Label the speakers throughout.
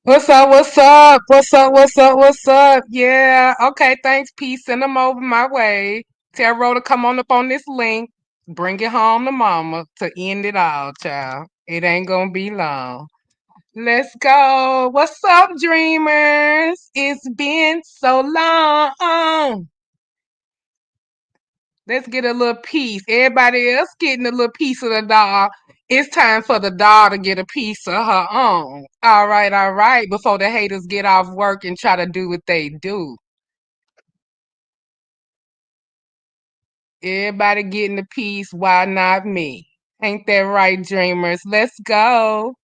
Speaker 1: What's up? What's up? What's up? What's up? What's up? Yeah. Okay. Thanks. Peace. Send them over my way. Tell Rhoda come on up on this link. Bring it home to mama to end it all, child. It ain't gonna be long. Let's go. What's up, dreamers? It's been so long. Let's get a little piece. Everybody else getting a little piece of the doll. It's time for the doll to get a piece of her own. All right, all right. Before the haters get off work and try to do what they do. Everybody getting a piece. Why not me? Ain't that right, dreamers? Let's go.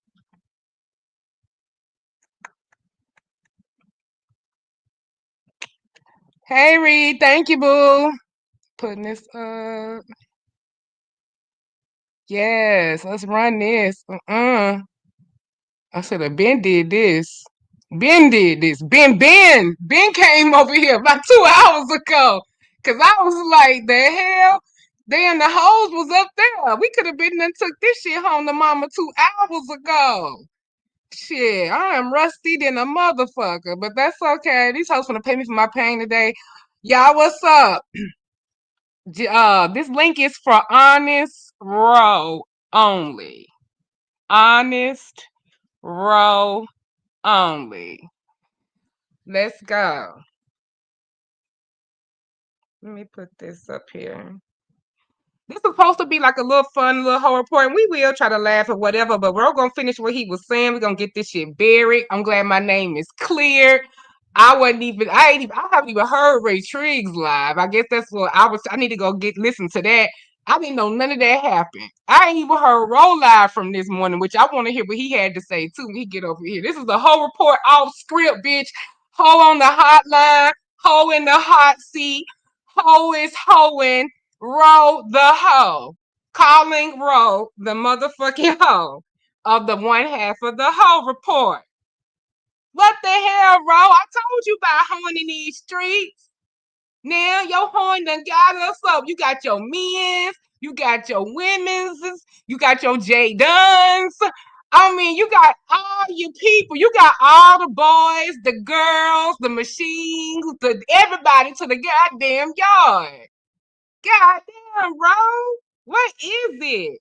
Speaker 1: Hey, Reed. Thank you, boo. Putting this up. Yes, let's run this. I should have been did this. Ben did this. Ben came over here about 2 hours ago. Cause I was like, the hell? Damn, the hose was up there. We could have been and took this shit home to mama 2 hours ago. Shit, I am rusty than a motherfucker, but that's okay. These hoes gonna pay me for my pain today. Y'all, what's up? This link is for honest row only. Honest row only. Let's go. Let me put this up here. This is supposed to be like a little fun little horror report, and we will try to laugh or whatever, but we're gonna finish what he was saying. We're gonna get this shit buried. I'm glad my name is clear. I haven't even heard Ray Triggs live. I guess that's what I need to go listen to that. I didn't know none of that happened. I ain't even heard Roll live from this morning, which I want to hear what he had to say too when he get over here. This is the whole report off script, bitch. Ho on the hotline, ho in the hot seat, ho is hoeing, Row the hoe. Calling Row the motherfucking hoe of the one half of the hoe report. What the hell, Row? I told you about hoeing in these streets. Now your horn done got us up. You got your men's, you got your women's, you got your J Duns. I mean, you got all you people. You got all the boys, the girls, the machines, the everybody to the goddamn yard. Goddamn, bro. What is it?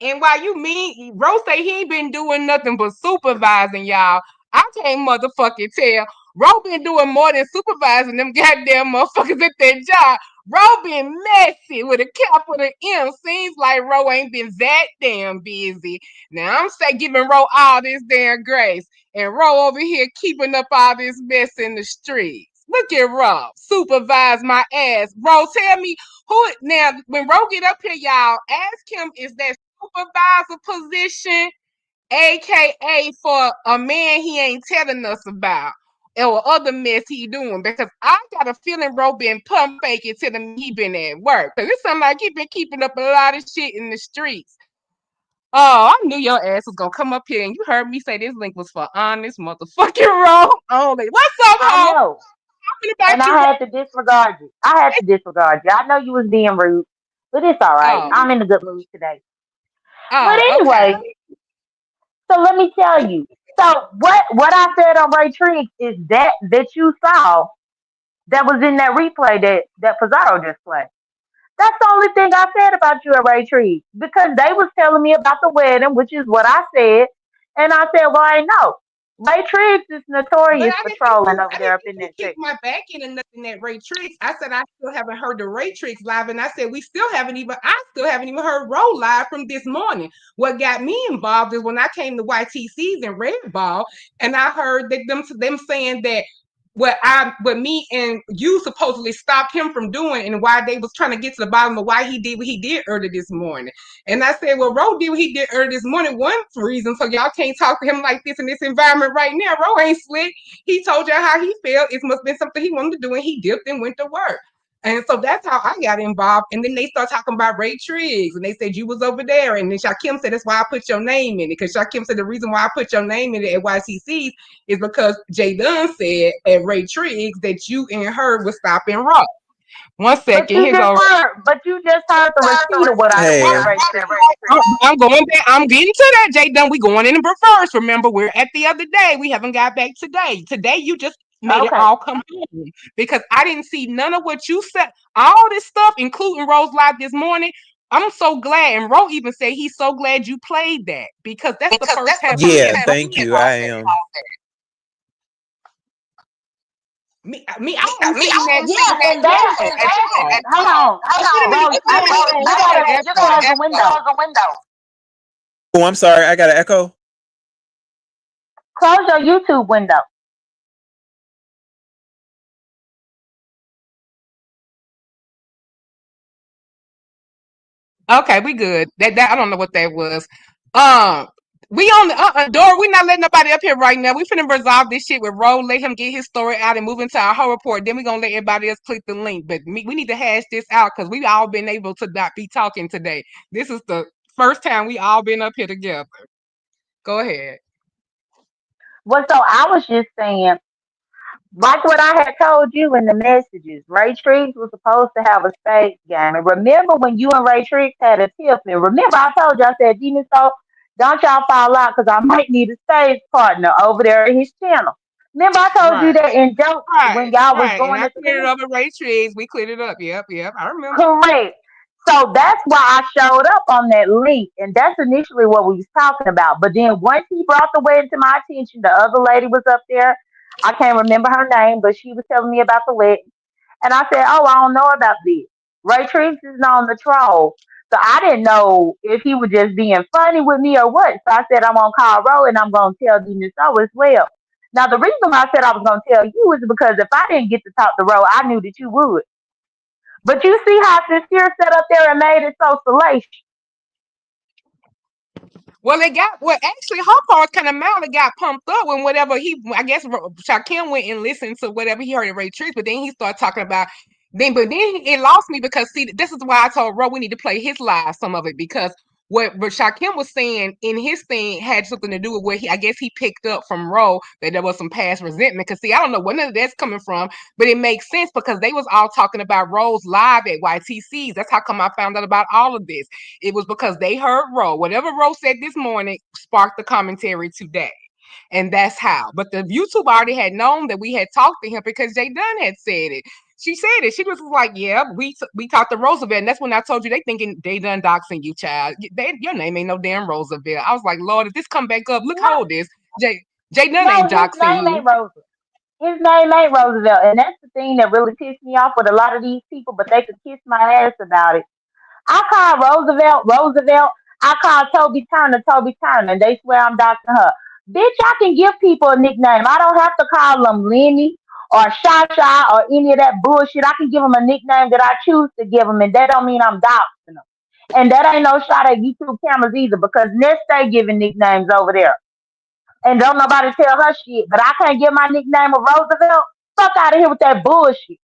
Speaker 1: And while you mean Rose say he ain't been doing nothing but supervising y'all, I can't motherfucking tell. Ro been doing more than supervising them goddamn motherfuckers at their job. Ro been messy with a capital M. Seems like Ro ain't been that damn busy. Now I'm say giving Ro all this damn grace. And Ro over here keeping up all this mess in the streets. Look at Ro. Supervise my ass. Ro, tell me who now when Ro get up here, y'all, ask him is that supervisor position, aka for a man he ain't telling us about or other mess he doing because I got a feeling Ro been pump faking telling me he been at work. Cause it sounds like he been keeping up a lot of shit in the streets. Oh, I knew your ass was gonna come up here and you heard me say this link was for honest motherfucking Ro only. What's up,
Speaker 2: I
Speaker 1: ho?
Speaker 2: know.
Speaker 1: Talking
Speaker 2: And
Speaker 1: about you,
Speaker 2: I had to disregard you. I had to disregard you. I know you was being rude, but it's all right.
Speaker 1: oh,
Speaker 2: I'm in a good mood today. But
Speaker 1: oh, okay.
Speaker 2: anyway, so let me tell you. So what I said on Ray Triggs is that you saw that was in that replay that Pizarro just played. That's the only thing I said about you at Ray Tree because they was telling me about the wedding, which is what I said, and I said, "Well, I know Ray Triggs is
Speaker 1: But
Speaker 2: notorious for trolling over
Speaker 1: I
Speaker 2: there
Speaker 1: didn't
Speaker 2: up
Speaker 1: think
Speaker 2: in
Speaker 1: you
Speaker 2: that
Speaker 1: kicked
Speaker 2: section."
Speaker 1: my back in and nothing that Ray Tricks. I said I still haven't heard the Ray Tricks live, and I said I still haven't even heard Roll live from this morning. What got me involved is when I came to YTC's and Red Ball, and I heard that them saying that what me and you supposedly stopped him from doing and why they was trying to get to the bottom of why he did what he did earlier this morning. And I said, well, Ro did what he did earlier this morning. One reason, so y'all can't talk to him like this in this environment right now. Ro ain't slick. He told y'all how he felt. It must have been something he wanted to do, and he dipped and went to work. And so that's how I got involved. And then they start talking about Ray Triggs, and they said you was over there. And then Shakim said that's why I put your name in it. Because Shakim said the reason why I put your name in it at YCC is because Jay Dunn said at Ray Triggs that you and her was stopping Raw. One
Speaker 2: But
Speaker 1: second.
Speaker 2: you
Speaker 1: Here
Speaker 2: just
Speaker 1: go.
Speaker 2: heard, but you just heard the receipt of what I said
Speaker 3: Hey,
Speaker 2: in Ray Tree.
Speaker 1: I'm going back. I'm getting to that, Jay Dunn. We going in reverse. Remember, we're at the other day. We haven't got back today. Today, you just made it
Speaker 2: Okay.
Speaker 1: all come home because I didn't see none of what you said. All this stuff, including Rose Live this morning. I'm so glad, and Ro even said he's so glad you played that because that's the first time we
Speaker 3: yeah,
Speaker 1: had
Speaker 3: thank you. I am.
Speaker 1: I hadn't seen that
Speaker 2: Yeah, and that
Speaker 1: yet at all.
Speaker 2: hold on.
Speaker 1: Wait a minute,
Speaker 2: Ro,
Speaker 1: what's going on?
Speaker 2: you
Speaker 1: I got an
Speaker 2: gotta
Speaker 1: echo.
Speaker 2: close the window.
Speaker 3: Oh, I'm sorry. I got an echo.
Speaker 2: Close your YouTube window.
Speaker 1: Okay, we good. That I don't know what that was. Um, we on the door. We not letting nobody up here right now. We finna resolve this shit with Ro. Let him get his story out and move into our whole report. Then we gonna let everybody else click the link. But we need to hash this out because we all been able to not be talking today. This is the first time we all been up here together. Go ahead.
Speaker 2: Well, so I was just saying, like what I had told you in the messages, Ray Triggs was supposed to have a stage game. And remember when you and Ray Triggs had a tip? And remember I told you, I said, so don't y'all fall out because I might need a stage partner over there in his channel. Remember I told you
Speaker 1: Right.
Speaker 2: that in jokes
Speaker 1: Right.
Speaker 2: when y'all was
Speaker 1: Right. And
Speaker 2: going
Speaker 1: I
Speaker 2: to
Speaker 1: cleared it
Speaker 2: school?
Speaker 1: up with Ray Triggs. We cleared it up. Yep. Yep. I remember.
Speaker 2: Correct. So that's why I showed up on that link, and that's initially what we was talking about. But then once he brought the wedding to my attention, the other lady was up there. I can't remember her name, but she was telling me about the wedding, and I said, "Oh, I don't know about this." Ray Trees is on the troll, so I didn't know if he was just being funny with me or what. So I said, "I'm gonna call Ro and I'm gonna tell Dennis so as well." Now the reason why I said I was gonna tell you is because if I didn't get to talk to Ro, I knew that you would. But you see how Sincere sat up there and made it so salacious.
Speaker 1: Well, it got actually her part kind of mad. It got pumped up when whatever I guess Shaquem went and listened to whatever he heard at Ray Tricks, but then he started talking about but then it lost me because see, this is why I told Ro we need to play his live some of it because what Shaquem was saying in his thing had something to do with where I guess he picked up from Ro that there was some past resentment. Because see, I don't know where none of that's coming from, but it makes sense because they was all talking about Ro's live at YTC's. That's how come I found out about all of this. It was because they heard Ro. Whatever Ro said this morning sparked the commentary today. And that's how. But the YouTube already had known that we had talked to him because Jay Dunn had said it. She said it. She was like, "Yeah, we talked to Roosevelt." And that's when I told you they thinking they done doxing you, child. Your name ain't no damn Roosevelt. I was like, Lord, if this come back up, look
Speaker 2: No,
Speaker 1: how old this. Jay Dunn
Speaker 2: no,
Speaker 1: ain't
Speaker 2: his
Speaker 1: doxing
Speaker 2: name
Speaker 1: you.
Speaker 2: ain't Roosevelt. His name ain't Roosevelt, and that's the thing that really pissed me off with a lot of these people. But they could kiss my ass about it. I call Roosevelt. I call Toby Turner, and they swear I'm Dr. Her. Bitch, I can give people a nickname. I don't have to call them Lenny or Shasha or any of that bullshit. I can give them a nickname that I choose to give them, and that don't mean I'm doxing them. And that ain't no shot at YouTube cameras either, because Nest stay giving nicknames over there. And don't nobody tell her shit, but I can't get my nickname of Roosevelt. Fuck out of here with that bullshit.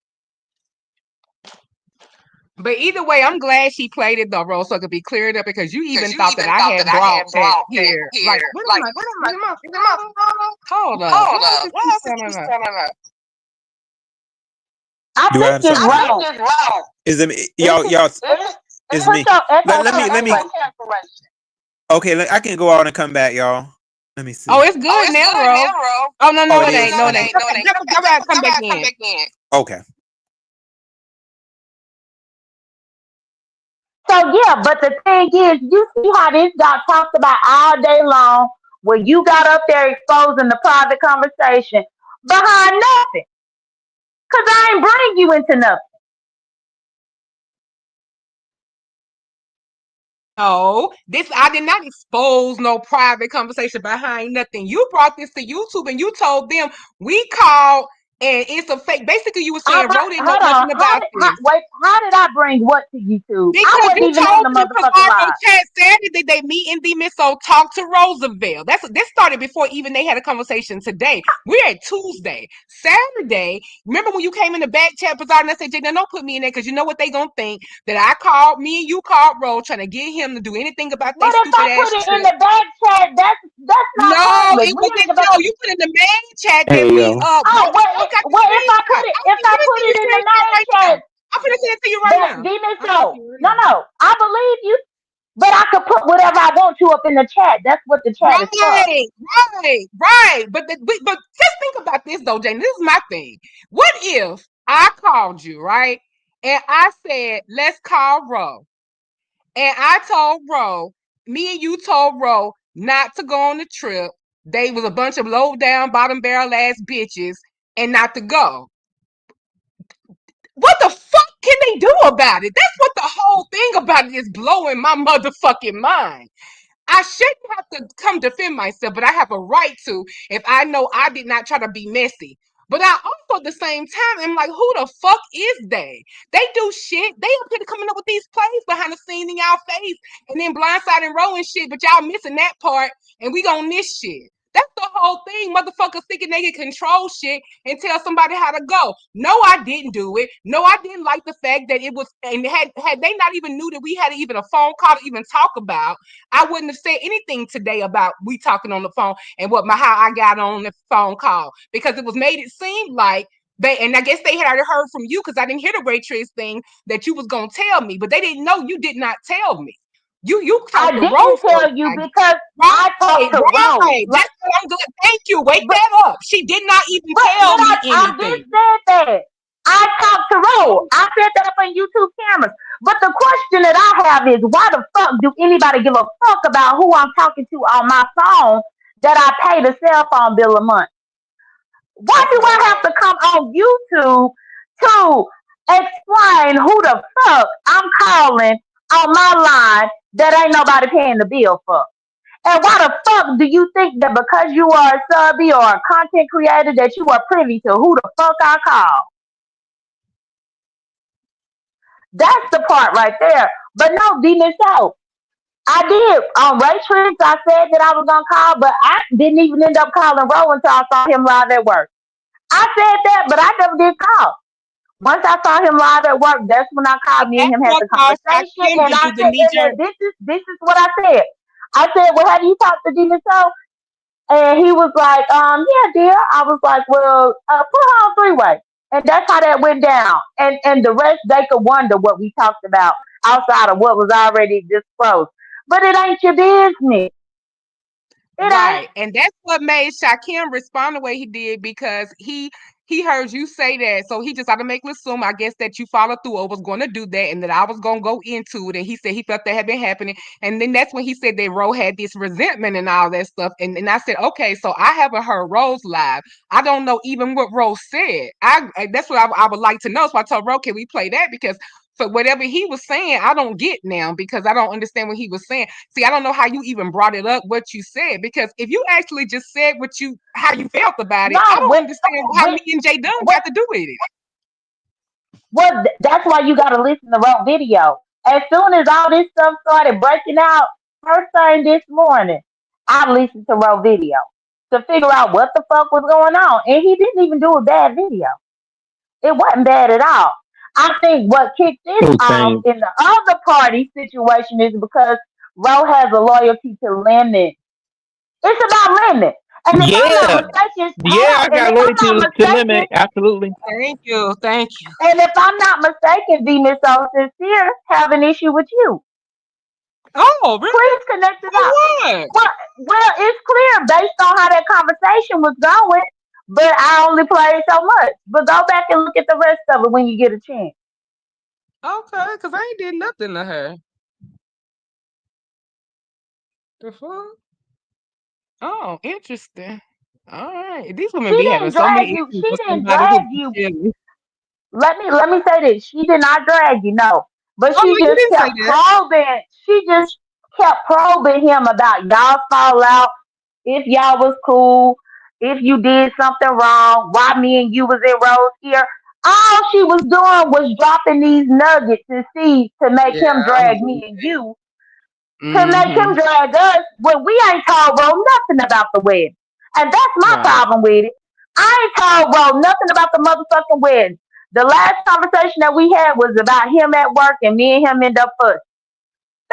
Speaker 1: But either way, I'm glad she played it though, Rose, so it could be cleared up because you even thought that I had brought that here. Like, what am I? Is it my phone? Hold up. Why is this keep sounding up?
Speaker 2: I
Speaker 3: Do I
Speaker 2: think
Speaker 3: have
Speaker 2: it's
Speaker 3: something?
Speaker 2: wrong.
Speaker 3: Is it
Speaker 2: It's
Speaker 3: y'all? Is
Speaker 2: put
Speaker 3: me?
Speaker 2: your
Speaker 3: Let
Speaker 2: echo
Speaker 3: let me let me.
Speaker 2: cancellation.
Speaker 3: Okay, I can go out and come back, y'all. Let me
Speaker 1: Oh,
Speaker 3: see.
Speaker 1: it's good now, Rose. Oh no,
Speaker 3: Oh,
Speaker 1: no,
Speaker 3: it
Speaker 1: it ain't.
Speaker 3: is.
Speaker 1: No, it ain't. Go back, come back in.
Speaker 3: Okay.
Speaker 2: So yeah, but the thing is, you see how this got talked about all day long when you got up there exposing the private conversation behind nothing. Cause I ain't bring you into nothing.
Speaker 1: No, this I did not expose no private conversation behind nothing. You brought this to YouTube and you told them we called and it's a fake. Basically, you were saying Ro didn't know
Speaker 2: Hold on.
Speaker 1: nothing about this.
Speaker 2: How did I bring what to YouTube? I
Speaker 1: Because
Speaker 2: wasn't
Speaker 1: you
Speaker 2: even on
Speaker 1: told
Speaker 2: the
Speaker 1: the
Speaker 2: motherfucking
Speaker 1: Pizarro
Speaker 2: live.
Speaker 1: chat Saturday they meet in the so talk to Roosevelt. This started before even they had a conversation today. We're at Tuesday. Saturday, remember when you came in the back chat Pizarro and I said, Jay, don't put me in there because you know what they gonna think that I called me and you called Rose trying to get him to do anything about their
Speaker 2: But if I
Speaker 1: stupid
Speaker 2: put
Speaker 1: ass
Speaker 2: it in
Speaker 1: trip.
Speaker 2: the back chat, that's not
Speaker 1: No,
Speaker 2: public.
Speaker 1: it
Speaker 2: We
Speaker 1: wasn't.
Speaker 2: ain't about
Speaker 1: No,
Speaker 2: to.
Speaker 1: you put in the main chat. Then
Speaker 3: Hey
Speaker 1: we
Speaker 3: yo.
Speaker 1: Ro
Speaker 2: Oh,
Speaker 1: got the
Speaker 2: if I
Speaker 1: screenshot.
Speaker 2: put it
Speaker 1: I was like, let me
Speaker 2: in
Speaker 1: see
Speaker 2: the
Speaker 1: your screenshot
Speaker 2: main
Speaker 1: right now.
Speaker 2: chat,
Speaker 1: I'm say it to you right
Speaker 2: that
Speaker 1: now.
Speaker 2: demon
Speaker 1: I'm telling
Speaker 2: soul.
Speaker 1: you right
Speaker 2: No,
Speaker 1: now.
Speaker 2: no, I believe you, but I could put whatever I want to up in the chat. That's what the chat is for.
Speaker 1: Right, right. But just think about this though, Jane. This is my thing. What if I called you, right? And I said, let's call Ro. And I told Ro, me and you told Ro not to go on the trip. They was a bunch of low down, bottom barrel ass bitches and not to go. What the fuck can they do about it? That's what the whole thing about it is blowing my motherfucking mind. I shouldn't have to come defend myself, but I have a right to if I know I did not try to be messy. But I also at the same time am like, who the fuck is they? They do shit. They up here coming up with these plays behind the scene in y'all face and then blindsiding Row and shit, but y'all missing that part and we gonna miss shit. That's the whole thing. Motherfuckers thinking they can control shit and tell somebody how to go. No, I didn't do it. No, I didn't like the fact that it was, and had they not even knew that we had even a phone call to even talk about, I wouldn't have said anything today about we talking on the phone and what my how I got on the phone call because it was made it seem like they, and I guess they had already heard from you because I didn't hear the Ray Trish thing that you was gonna tell me, but they didn't know you did not tell me. You
Speaker 2: I
Speaker 1: talked to Rose
Speaker 2: didn't
Speaker 1: first.
Speaker 2: tell you because I talked
Speaker 1: Right,
Speaker 2: to Rose.
Speaker 1: right.
Speaker 2: Like,
Speaker 1: That's what I'm good. Thank you. Wake
Speaker 2: but
Speaker 1: that up. She did not even
Speaker 2: but
Speaker 1: tell me
Speaker 2: I just
Speaker 1: anything.
Speaker 2: said that. I talked to Rose. I said that up on YouTube cameras. But the question that I have is, why the fuck do anybody give a fuck about who I'm talking to on my phone that I pay the cell phone bill a month? Why do I
Speaker 1: Okay.
Speaker 2: have to come on YouTube to explain who the fuck I'm calling on my line that ain't nobody paying the bill for? And why the fuck do you think that because you are a subby or a content creator that you are privy to who the fuck I call? That's the part right there. But no, demon so I did on Ray Tricks. I said that I was gonna call, but I didn't even end up calling Ro until I saw him live at work. I said that, but I never did call. Once I saw him live at work, that's when I called. Me and
Speaker 1: That's
Speaker 2: him had
Speaker 1: what
Speaker 2: the
Speaker 1: caused
Speaker 2: conversation,
Speaker 1: Kim
Speaker 2: and
Speaker 1: to
Speaker 2: I
Speaker 1: do the
Speaker 2: said,
Speaker 1: knee
Speaker 2: and
Speaker 1: jerk.
Speaker 2: this is what I said. I said, well, have you talked to Demon So? And he was like, yeah, dear. I was like, well, put her on three way. And that's how that went down. And the rest they could wonder what we talked about outside of what was already disclosed. But it ain't your business. It ain't.
Speaker 1: Right. And that's what made Shakim respond the way he did because he heard you say that. So he just automatically assumed, I guess, that you followed through or was going to do that and that I was going to go into it. And he said he felt that had been happening. And then that's when he said that Ro had this resentment and all that stuff. And I said, okay, so I haven't heard Rose live. I don't know even what Rose said. That's what I would like to know. So I told Ro, can we play that? Because for whatever he was saying, I don't get now because I don't understand what he was saying. See, I don't know how you even brought it up, what you said, because if you actually just said what you how you felt about it, I
Speaker 2: No,
Speaker 1: don't understand how
Speaker 2: with
Speaker 1: me and Jay Dunn
Speaker 2: what
Speaker 1: got to do with it.
Speaker 2: Well, that's why you got to listen to Rock Video. As soon as all this stuff started breaking out, first thing this morning, I listened to Rock Video to figure out what the fuck was going on. And he didn't even do a bad video. It wasn't bad at all. I think what kicked this
Speaker 4: Oh,
Speaker 2: off
Speaker 4: same.
Speaker 2: in the other party situation is because Ro has a loyalty to limit. It's about limit. And if I'm not
Speaker 4: Yeah,
Speaker 2: mistaken, hold
Speaker 4: yeah,
Speaker 2: on.
Speaker 4: I
Speaker 2: And
Speaker 4: got
Speaker 2: if I'm
Speaker 4: loyalty
Speaker 2: not
Speaker 4: to limit.
Speaker 2: mistaken,
Speaker 4: Absolutely.
Speaker 1: Thank you, thank you.
Speaker 2: and if I'm not mistaken, V Miss So Sincere have an issue with you.
Speaker 1: Oh, really?
Speaker 2: Please connect it
Speaker 1: For
Speaker 2: up.
Speaker 1: what?
Speaker 2: Well, it's clear based on how that conversation was going, but I only played so much. But go back and look at the rest of it when you get a chance.
Speaker 1: Okay, because I ain't did nothing to her. The fuck? Oh, interesting. All right. These women
Speaker 2: She
Speaker 1: be having
Speaker 2: didn't
Speaker 1: so
Speaker 2: drag
Speaker 1: many
Speaker 2: you.
Speaker 1: issues
Speaker 2: She
Speaker 1: with
Speaker 2: didn't
Speaker 1: somebody who
Speaker 2: drag
Speaker 1: be
Speaker 2: you.
Speaker 1: chilling.
Speaker 2: Let me say this. She did not drag you, no. But
Speaker 1: Oh
Speaker 2: she
Speaker 1: no, you
Speaker 2: just
Speaker 1: didn't say
Speaker 2: kept
Speaker 1: that.
Speaker 2: probing. She just kept probing him about y'all fallout, if y'all was cool, if you did something wrong, why me and you was in Rose here. All she was doing was dropping these nuggets and seeds to make
Speaker 1: Yeah,
Speaker 2: him
Speaker 1: I
Speaker 2: drag
Speaker 1: believe
Speaker 2: me and
Speaker 1: it.
Speaker 2: you, to make
Speaker 1: Mm-hmm.
Speaker 2: him drag us when we ain't told Ro nothing about the wedding. And that's my
Speaker 1: Right.
Speaker 2: problem with it. I ain't told Ro nothing about the motherfucking wedding. The last conversation that we had was about him at work and me and him end up fussing.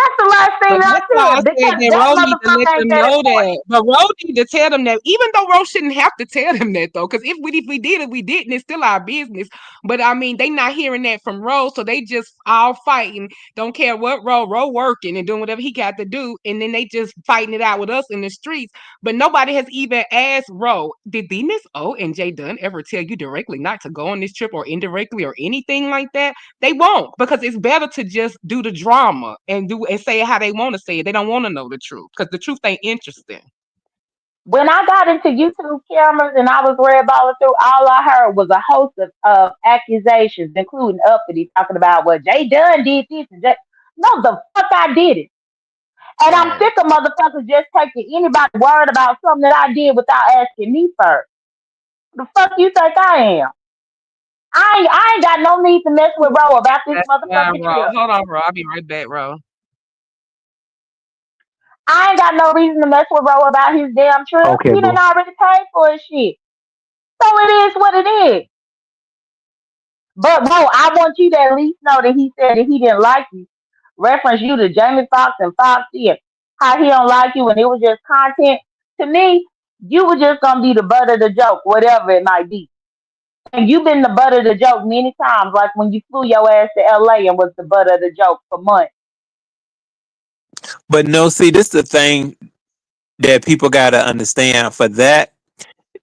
Speaker 2: That's the last thing
Speaker 1: But
Speaker 2: I
Speaker 1: that's why I
Speaker 2: said
Speaker 1: said
Speaker 2: because
Speaker 1: that
Speaker 2: that
Speaker 1: Ro need to let
Speaker 2: motherfucker ain't
Speaker 1: them
Speaker 2: that
Speaker 1: know
Speaker 2: important.
Speaker 1: that. But Ro need to tell them that, even though Ro shouldn't have to tell them that though, because if we did it, we didn't. It's still our business. But I mean, they not hearing that from Ro, so they just all fighting. Don't care what Ro working and doing whatever he got to do, and then they just fighting it out with us in the streets. But nobody has even asked Ro, did D Miss O and Jay Dunn ever tell you directly not to go on this trip or indirectly or anything like that? They won't, because it's better to just do the drama and do and say it how they want to say it. They don't want to know the truth because the truth ain't interesting.
Speaker 2: When I got into YouTube cameras and I was redballing through, all I heard was a host of accusations, including Uppity talking about what Jay Dunn did this and Jay. No, the fuck I did it. And I'm
Speaker 1: Right.
Speaker 2: sick of motherfuckers just taking anybody's word about something that I did without asking me first. The fuck you think I am? I ain't got no need to mess with Ro about this
Speaker 1: That's fine,
Speaker 2: motherfucking
Speaker 1: Ro.
Speaker 2: trip.
Speaker 1: Hold on, Ro. I'll be right back, Ro.
Speaker 2: I ain't got no reason to mess with Ro about his damn trip.
Speaker 3: Okay,
Speaker 2: He done
Speaker 3: boo.
Speaker 2: already paid for his shit. So it is what it is. But Ro, I want you to at least know that he said that he didn't like you. Reference you to Jamie Foxx and Foxy and how he don't like you and it was just content. To me, you were just gonna be the butt of the joke, whatever it might be. And you've been the butt of the joke many times, like when you flew your ass to LA and was the butt of the joke for months.
Speaker 3: But no, see, this is the thing that people gotta understand. For that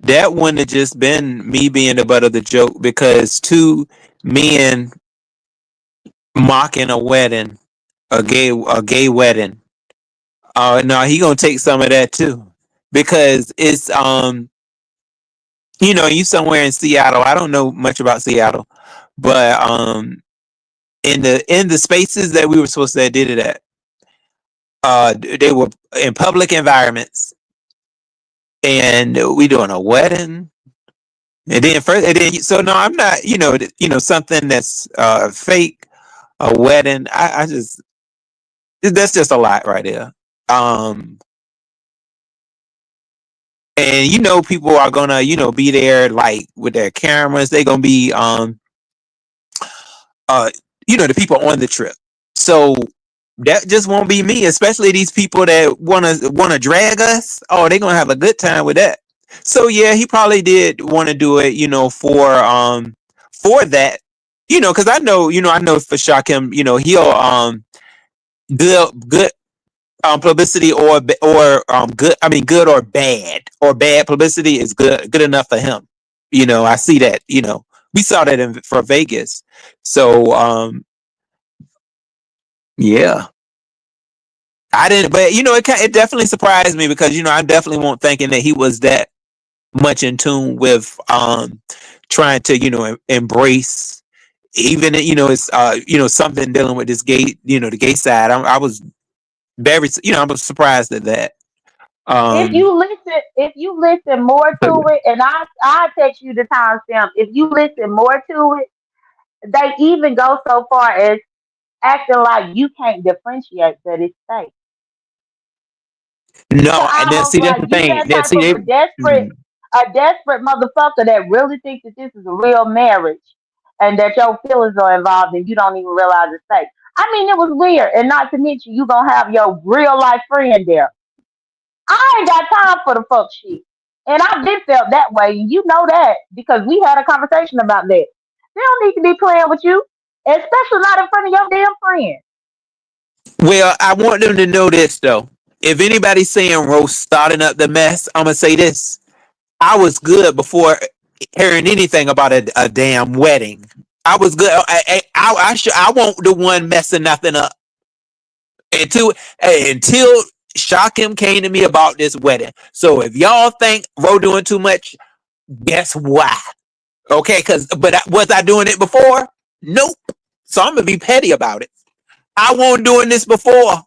Speaker 3: wouldn't have just been me being the butt of the joke because two men mocking a wedding, a gay wedding. No, he gonna take some of that too, because it's you somewhere in Seattle. I don't know much about Seattle, but in the spaces that we were supposed to have did it at, they were in public environments, and we doing a wedding. So no, I'm not. Something that's fake, a wedding. I just that's just a lot right there. Um, and people are gonna be there like with their cameras. They're gonna be uh the people on the trip. So that just won't be me, especially these people that wanna drag us. Oh, they're gonna have a good time with that. So yeah, he probably did want to do it, for that, because I know for Shakim, he'll good publicity or good. I mean, good or bad publicity is good enough for him. I see that. We saw that for Vegas. So yeah, I didn't, but it definitely surprised me because I definitely won't thinking that he was that much in tune with trying to embrace even it's something dealing with this gay the gay side. I was very I was surprised at that. Um,
Speaker 2: If you listen more
Speaker 3: but
Speaker 2: to it, and I text you the timestamp. If you listen more to it, they even go so far as acting like you can't differentiate that it's fake. To
Speaker 3: no, and then
Speaker 2: almost
Speaker 3: see that's
Speaker 2: like
Speaker 3: the
Speaker 2: you
Speaker 3: thing.
Speaker 2: that
Speaker 3: That
Speaker 2: type
Speaker 3: see
Speaker 2: of
Speaker 3: they. Mhm.
Speaker 2: a desperate motherfucker that really thinks that this is a real marriage and that your feelings are involved and you don't even realize it's fake. I mean, it was weird, and not to mention you gonna have your real life friend there. I ain't got time for the fuck shit. And I've been felt that way. And you know that because we had a conversation about that. They don't need to be playing with you, especially not in front of your damn friend.
Speaker 3: Well, I want them to know this though. If anybody's saying Rose starting up the mess, I'm gonna say this. I was good before hearing anything about a damn wedding. I was good. I won't the one messing nothing up until Shakim came to me about this wedding. So if y'all think Ro doing too much, guess why? Okay, was I doing it before? Nope. So I'm gonna be petty about it. I wasn't doing this before.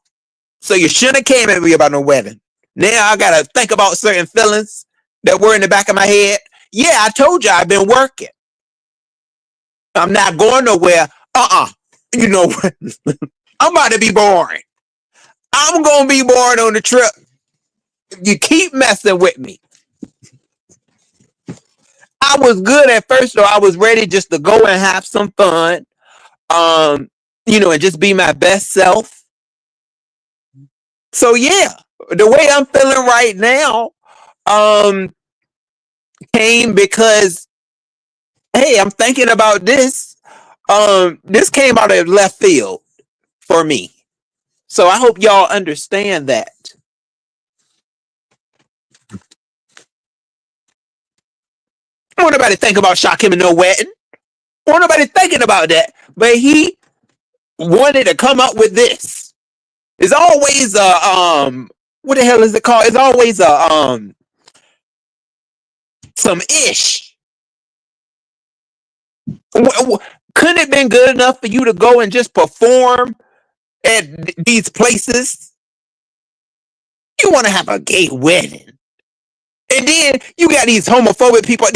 Speaker 3: So you shouldn't have came at me about no wedding. Now I gotta think about certain feelings that were in the back of my head. Yeah, I told you I've been working. I'm not going nowhere. You know what? I'm about to be boring. I'm gonna be bored on the trip. If you keep messing with me. I was good at first though. I was ready just to go and have some fun. And just be my best self. So yeah, the way I'm feeling right now, um, came because hey, I'm thinking about this. This came out of left field for me. So I hope y'all understand that. I don't want nobody think about shock him in no wedding. I want nobody thinking about that. But he wanted to come up with this. It's always a what the hell is it called? It's always a some ish. Couldn't it been good enough for you to go and just perform at these places? You want to have a gay wedding, and then you got these homophobic people.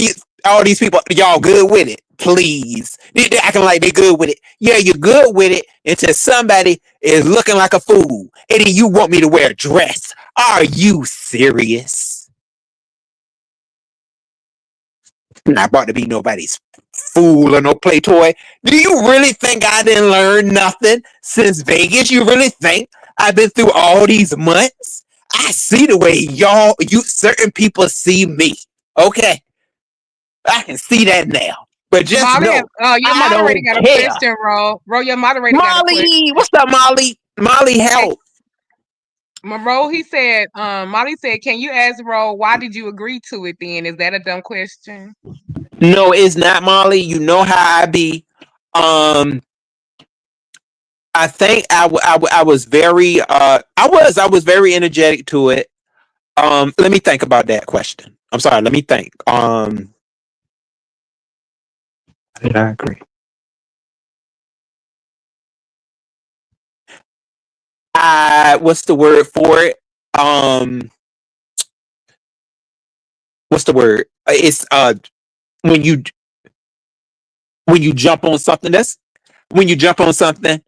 Speaker 3: All these people, y'all good with it? Please, they acting like they good with it. Yeah, you're good with it until somebody is looking like a fool, and then you want me to wear a dress. Are you serious? I'm not about to be nobody's fool or no play toy. Do you really think I didn't learn nothing since Vegas? You really think I've been through all these months? I see the way you certain people see me. Okay, I can see that now. But just
Speaker 1: Molly,
Speaker 3: know,
Speaker 1: your
Speaker 3: I
Speaker 1: moderator
Speaker 3: don't
Speaker 1: got a
Speaker 3: care.
Speaker 1: question, Ro. Ro, your moderator got a
Speaker 3: Molly,
Speaker 1: question.
Speaker 3: what's up, Molly? Molly,
Speaker 1: Hey,
Speaker 3: help.
Speaker 1: Ro, he said, Molly said, can you ask Ro, why did you agree to it then? Is that a dumb question?
Speaker 3: No, it's not, Molly. You know how I be. Um, I think I was very I was very energetic to it. Let me think about that question. I'm sorry. Let me think. Did I agree? I what's the word for it? Um, what's the word? It's when you when you jump on something. That's when you jump on something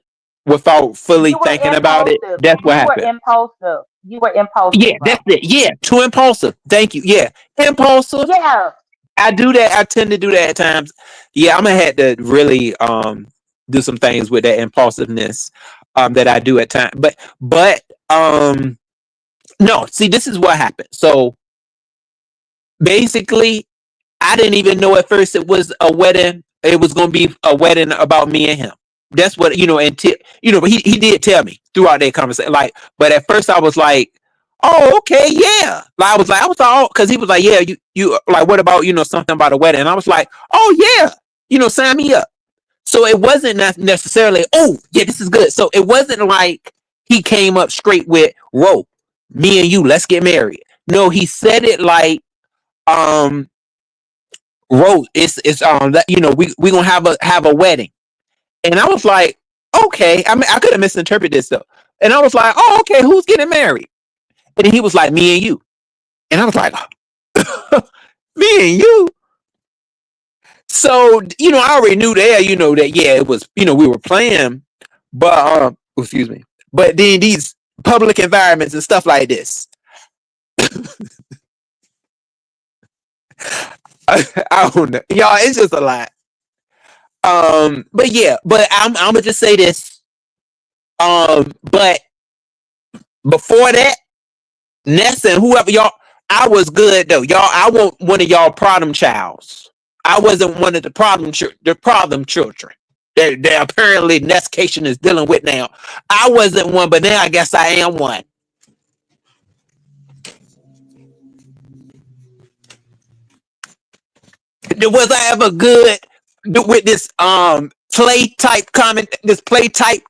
Speaker 3: without fully
Speaker 2: You were
Speaker 3: thinking about it.
Speaker 2: impulsive.
Speaker 3: That's what
Speaker 2: You were
Speaker 3: happened.
Speaker 2: impulsive. You were
Speaker 3: Yeah,
Speaker 2: impulsive, bro.
Speaker 3: that's it. Yeah, too impulsive. Thank you. Yeah, impulsive.
Speaker 2: Yeah.
Speaker 3: I do that. I tend to do that at times. Yeah, I'm gonna have to really do some things with that impulsiveness that I do at times. But no, see, this is what happened. So basically, I didn't even know at first it was a wedding. It was gonna be a wedding about me and him. That's what until but he did tell me throughout that conversation. Like, but at first I was like, oh, okay, yeah. Like I was all because he was like, yeah, you like what about something about a wedding? And I was like, oh yeah, sign me up. So it wasn't necessarily, oh yeah, this is good. So it wasn't like he came up straight with, whoa, me and you, let's get married. No, he said it like, um, wrote it's that we gonna have a wedding, and I was like, okay. I mean, I could have misinterpreted this though, and I was like, oh, okay, who's getting married? And then he was like, me and you, and I was like, me and you. So I already knew there, that yeah, it was, we were playing, but excuse me, but then these public environments and stuff like this, I don't know, y'all. It's just a lot. But yeah, but I'm gonna just say this. But before that, Ness and whoever y'all, I was good though. Y'all, I want one of y'all problem childs. I wasn't one of the problem children that apparently Nesscation is dealing with now. I wasn't one, but now I guess I am one. Was I ever good with this play type comment? This play type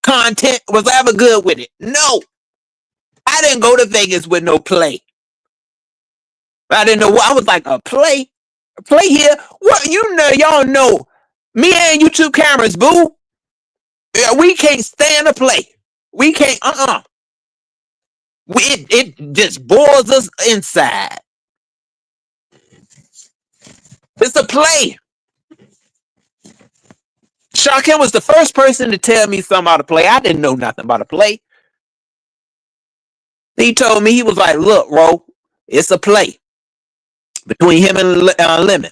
Speaker 3: content? Was I ever good with it? No, I didn't go to Vegas with no play. I didn't know what I was like. A play here. What y'all know? Me and YouTube cameras, boo. Yeah, we can't stand a play. We can't. It just boils us inside. It's a play. Shaquem was the first person to tell me something about a play. I didn't know nothing about a play. He told me, he was like, "Look, Ro, it's a play between him and Lemon."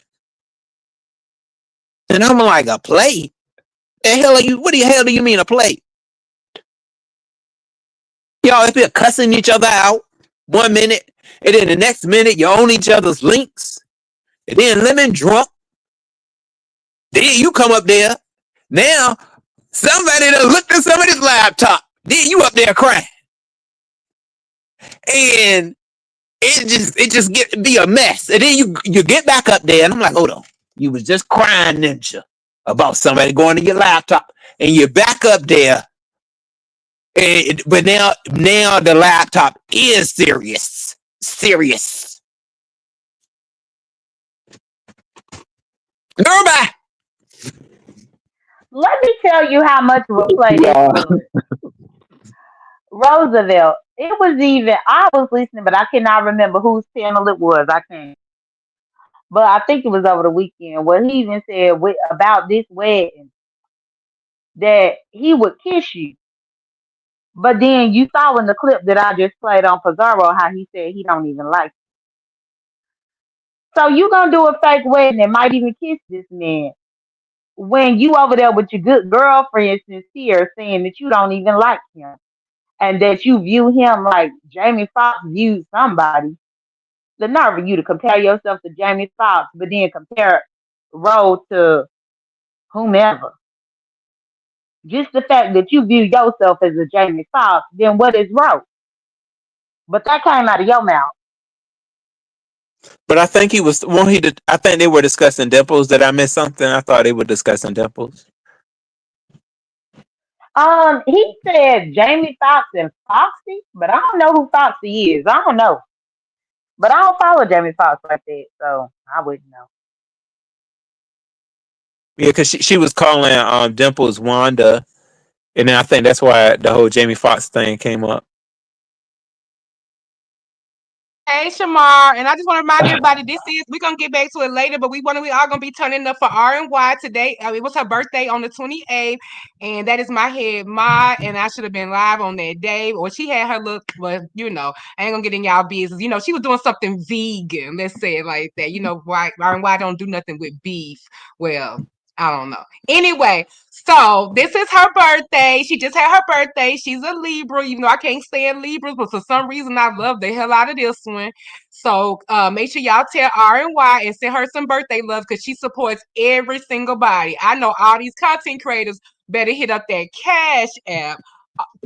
Speaker 3: And I'm like, "A play? The hell are you? What the hell do you mean a play?" Y'all up here cussing each other out 1 minute, and then the next minute you own each other's links, and then lemon drunk. Then you come up there. Now somebody done looked at somebody's laptop. Then you up there crying, and it just get be a mess. And then you get back up there, and I'm like, hold on, you was just crying, didn't you, about somebody going to your laptop, and you're back up there. But now the laptop is serious. Everybody,
Speaker 2: Let me tell you how much of a play this
Speaker 3: yeah.
Speaker 2: was. Roosevelt. It was even. I was listening, but I cannot remember whose channel it was. I can't. But I think it was over the weekend where he even said about this wedding that he would kiss you. But then you saw in the clip that I just played on Pizarro how he said he don't even like you. So you gonna do a fake wedding and might even kiss this man when you over there with your good girlfriend sincere saying that you don't even like him and that you view him like Jamie Foxx viewed somebody. The nerve of you to compare yourself to Jamie Foxx, but then compare Rose to whomever. Just the fact that you view yourself as a Jamie Foxx, then what is Rose? But that came out of your mouth.
Speaker 3: But I think he was. Well, he did. I think they were discussing dimples. Did I miss something? I thought they were discussing dimples.
Speaker 2: He said Jamie Foxx and Foxy, but I don't know who Foxy is. I don't know. But I don't follow Jamie Foxx like that, so I wouldn't know.
Speaker 3: Yeah, because she was calling Dimples Wanda, and then I think that's why the whole Jamie Foxx thing came up.
Speaker 1: Hey Shamar, and I just want to remind everybody we're gonna get back to it later, but we all gonna be turning up for R&Y today. It was her birthday on the 28th, and that is my head ma, and I should have been live on that day. Or she had her look, well, I ain't gonna get in y'all business. She was doing something vegan, let's say it like that. Why R&Y don't do nothing with beef. Well, I don't know. Anyway, so this is her birthday. She just had her birthday. She's a Libra, even though I can't stand Libras, but for some reason I love the hell out of this one. So make sure y'all tell R&Y and send her some birthday love because she supports every single body. I know all these content creators better hit up that Cash App.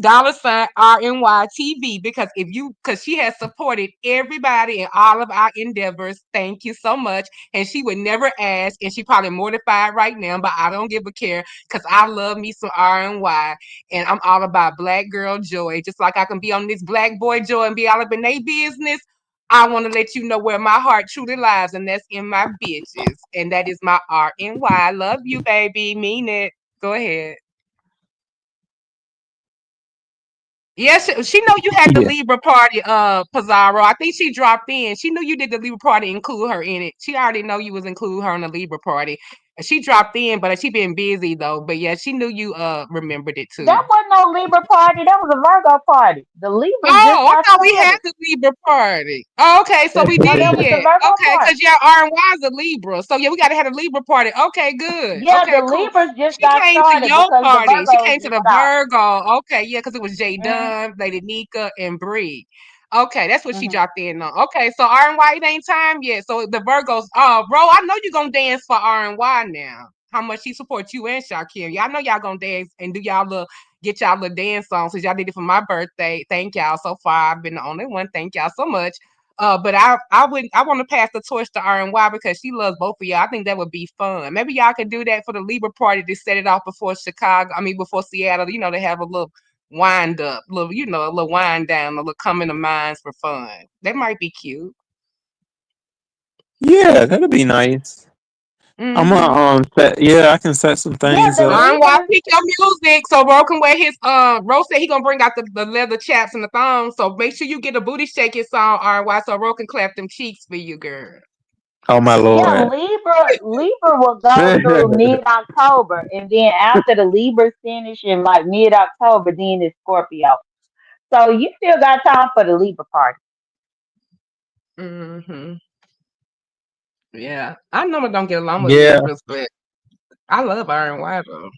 Speaker 1: $ RNYTV because she has supported everybody in all of our endeavors. Thank you so much. And she would never ask, and she probably mortified right now, but I don't give a care because I love me some R&Y, and I'm all about black girl joy. Just like I can be on this black boy joy and be all up in their business. I want to let you know where my heart truly lies, and that's in my bitches. And that is my RNY. Love you, baby. Mean it. Go ahead. Yes, she know you had the
Speaker 3: Yeah.
Speaker 1: Libra party, Pizarro. I think she dropped in. She knew you did the Libra party, include her in it. She already know you was include her in the Libra party. And she dropped in, but she been busy though. But yeah, she knew you remembered it too.
Speaker 2: That wasn't no Libra party. That was a Virgo party. The Libras just
Speaker 1: Oh, I
Speaker 2: got
Speaker 1: thought we had
Speaker 2: started.
Speaker 1: the Libra party. Oh, okay, so we
Speaker 2: No, that
Speaker 1: did,
Speaker 2: was the
Speaker 1: yeah.
Speaker 2: Virgo
Speaker 1: Okay, because
Speaker 2: party.
Speaker 1: yeah, R&Y is a Libra. So yeah, we gotta have a Libra party. Okay, good.
Speaker 2: Yeah, the
Speaker 1: Okay, cool.
Speaker 2: Libras just
Speaker 1: She
Speaker 2: got
Speaker 1: came to
Speaker 2: started
Speaker 1: your
Speaker 2: because the
Speaker 1: party. She
Speaker 2: Virgos
Speaker 1: came to
Speaker 2: just
Speaker 1: the
Speaker 2: stopped.
Speaker 1: Virgo. Okay, yeah, because it was Jay
Speaker 2: Hmm.
Speaker 1: Dunn, Lady Nika, and Bree. Okay, that's what she
Speaker 2: Hmm.
Speaker 1: dropped in on. Okay, so R&Y, it ain't time yet. So the Virgos, bro, I know you're gonna dance for R&Y now. How much she supports you and Shaquille. Y'all know y'all gonna dance and do y'all little get y'all little dance songs since y'all did it for my birthday. Thank y'all so far. I've been the only one. Thank y'all so much. But I want to pass the torch to R&Y because she loves both of y'all. I think that would be fun. Maybe y'all could do that for the Libra party to set it off before Chicago. I mean before Seattle. To have a little wind up, a little wind down, a little coming to minds for fun. That might be cute.
Speaker 3: Yeah, that'll be nice. I'm
Speaker 1: Mm-hmm.
Speaker 3: gonna yeah, I can set some
Speaker 2: Yeah,
Speaker 3: things
Speaker 2: the
Speaker 3: up.
Speaker 1: R&Y
Speaker 2: Libras.
Speaker 1: pick your music. So Ro can wear his Ro said he gonna bring out the leather chaps and the thongs. So make sure you get a booty shaking song, R&Y, so Ro can clap them cheeks for you, girl.
Speaker 3: Oh my
Speaker 2: Yeah,
Speaker 3: lord.
Speaker 2: Libra will go through mid October, and then after the Libras finish in like mid October, then it's Scorpio. So you still got time for the Libra party.
Speaker 1: Mm-hmm. Yeah. I normally don't get along with
Speaker 3: Yeah.
Speaker 1: Libras, but I love R&Y though.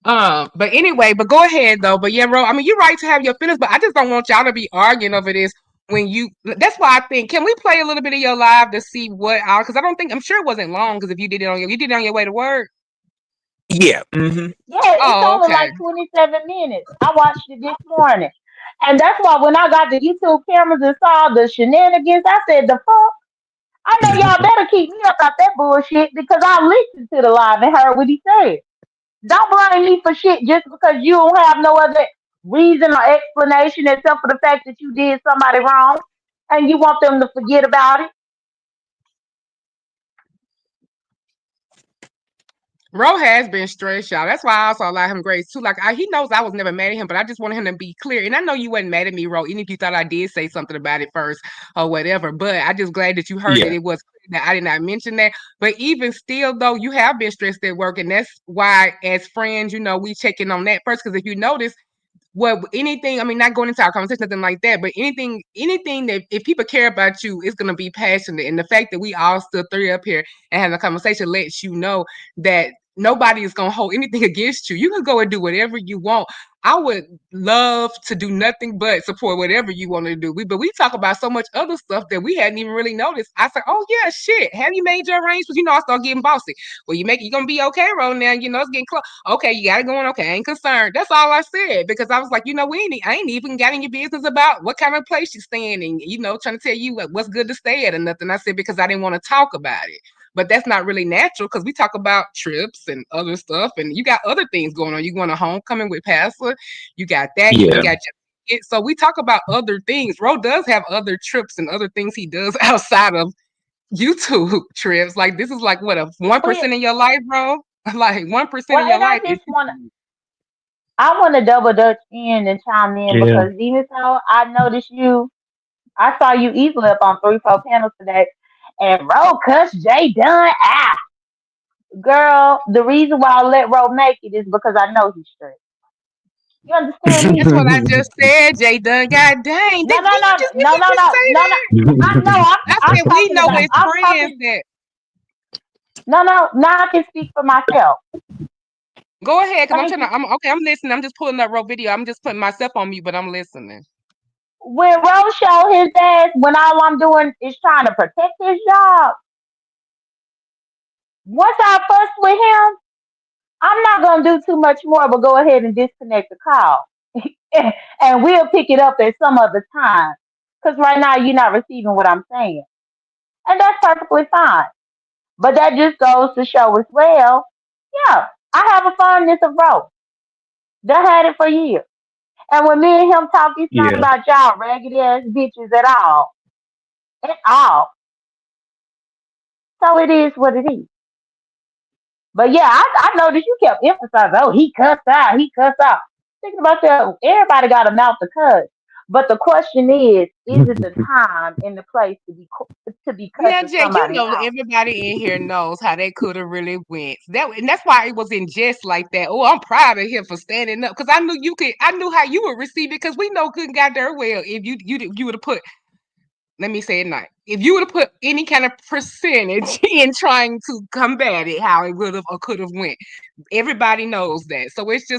Speaker 1: But anyway, but go ahead though. But yeah, Ro, I mean, you're right to have your feelings, but I just don't want y'all to be arguing over this when you. That's why I think. Can we play a little bit of your live to see what? Because I don't think I'm sure it wasn't long. Because if you did it on your way to work.
Speaker 3: Yeah. Hmm.
Speaker 2: Yeah, it's
Speaker 1: Oh,
Speaker 2: only
Speaker 1: okay.
Speaker 2: like 27 minutes. I watched it this morning. And that's why when I got the YouTube cameras and saw the shenanigans, I said, the fuck? I know y'all better keep me up out that bullshit because I listened to the live and heard what he said. Don't blame me for shit just because you don't have no other reason or explanation except for the fact that you did somebody wrong and you want them to forget about it.
Speaker 1: Ro has been stressed, y'all. That's why I also allow him grace too. Like he knows I was never mad at him, but I just wanted him to be clear. And I know you wasn't mad at me, Ro, even if you thought I did say something about it first or whatever. But I just glad that you heard that
Speaker 3: Yeah.
Speaker 1: it was clear that I did not mention that. But even still, though, you have been stressed at work, and that's why, as friends, we checking on that first. Because if you notice, what anything, I mean, not going into our conversation, nothing like that, but anything that if people care about you, it's gonna be passionate. And the fact that we all stood three up here and having a conversation lets you know that nobody is gonna hold anything against you. You can go and do whatever you want. I would love to do nothing but support whatever you want to do. But we talk about so much other stuff that we hadn't even really noticed. I said, "Oh yeah, shit. Have you made your arrangements?" I start getting bossy. Well, you gonna be okay, Ro. Now it's getting close. Okay, you got it going. Okay, I ain't concerned. That's all I said because I was like, I ain't even got in your business about what kind of place you staying in. Trying to tell you what's good to stay at or nothing. I said because I didn't want to talk about it. But that's not really natural because we talk about trips and other stuff, and you got other things going on. You going to homecoming with Pastor, you got that. You
Speaker 3: Yeah.
Speaker 1: ain't got your so we talk about other things. Ro does have other trips and other things he does outside of YouTube trips. Like this is like what a one
Speaker 2: Well,
Speaker 1: percent in your life, bro. Like 1%
Speaker 2: well,
Speaker 1: of your
Speaker 2: and
Speaker 1: life is
Speaker 2: I want to double dutch in and chime in
Speaker 3: Yeah.
Speaker 2: because even though I noticed you, I saw you easily up on 3, 4 panels today, and Ro cuss Jay Dunn out. Girl, the reason why I let Ro make it is because I know he's straight. You understand me?
Speaker 1: that's what I just said, Jay Dunn. God dang.
Speaker 2: No,
Speaker 1: Did
Speaker 2: no,
Speaker 1: you
Speaker 2: no,
Speaker 1: just hear
Speaker 2: no,
Speaker 1: me
Speaker 2: no,
Speaker 1: just
Speaker 2: no,
Speaker 1: say
Speaker 2: no, no.
Speaker 1: that?
Speaker 2: I know.
Speaker 1: I
Speaker 2: I'm
Speaker 1: said we
Speaker 2: talking
Speaker 1: know
Speaker 2: about.
Speaker 1: as
Speaker 2: I'm
Speaker 1: friends
Speaker 2: talking.
Speaker 1: that
Speaker 2: No, no. Now I can speak for myself.
Speaker 1: go ahead, because
Speaker 2: Thank you.
Speaker 1: I'm okay, I'm listening. I'm just pulling up raw video. I'm just putting myself on mute, but I'm listening.
Speaker 2: When Ro show his ass, when all I'm doing is trying to protect his job, once I fuss with him, I'm not gonna do too much more, but go ahead and disconnect the call, and we'll pick it up at some other time. Because right now you're not receiving what I'm saying, and that's perfectly fine. But that just goes to show as well. Yeah, I have a fondness of Ro. Done had it for years. And when me and him talk, it's not
Speaker 3: Yeah.
Speaker 2: about y'all raggedy ass bitches at all. At all. So it is what it is. But yeah, I noticed you kept emphasizing, oh, he cussed out, he cussed out. Thinking about that, everybody got a mouth to cuss. But the question is it the time and the place to be
Speaker 1: Now,
Speaker 2: cussing
Speaker 1: Jay,
Speaker 2: somebody out?
Speaker 1: everybody in here knows how that could have really went. And that's why it was in jest like that. Oh, I'm proud of him for standing up because I knew you could. I knew how you would receive it because we know couldn't got there well if you would have put. Let me say it not. If you would have put any kind of percentage in trying to combat it, how it would have or could have went. Everybody knows that. So it's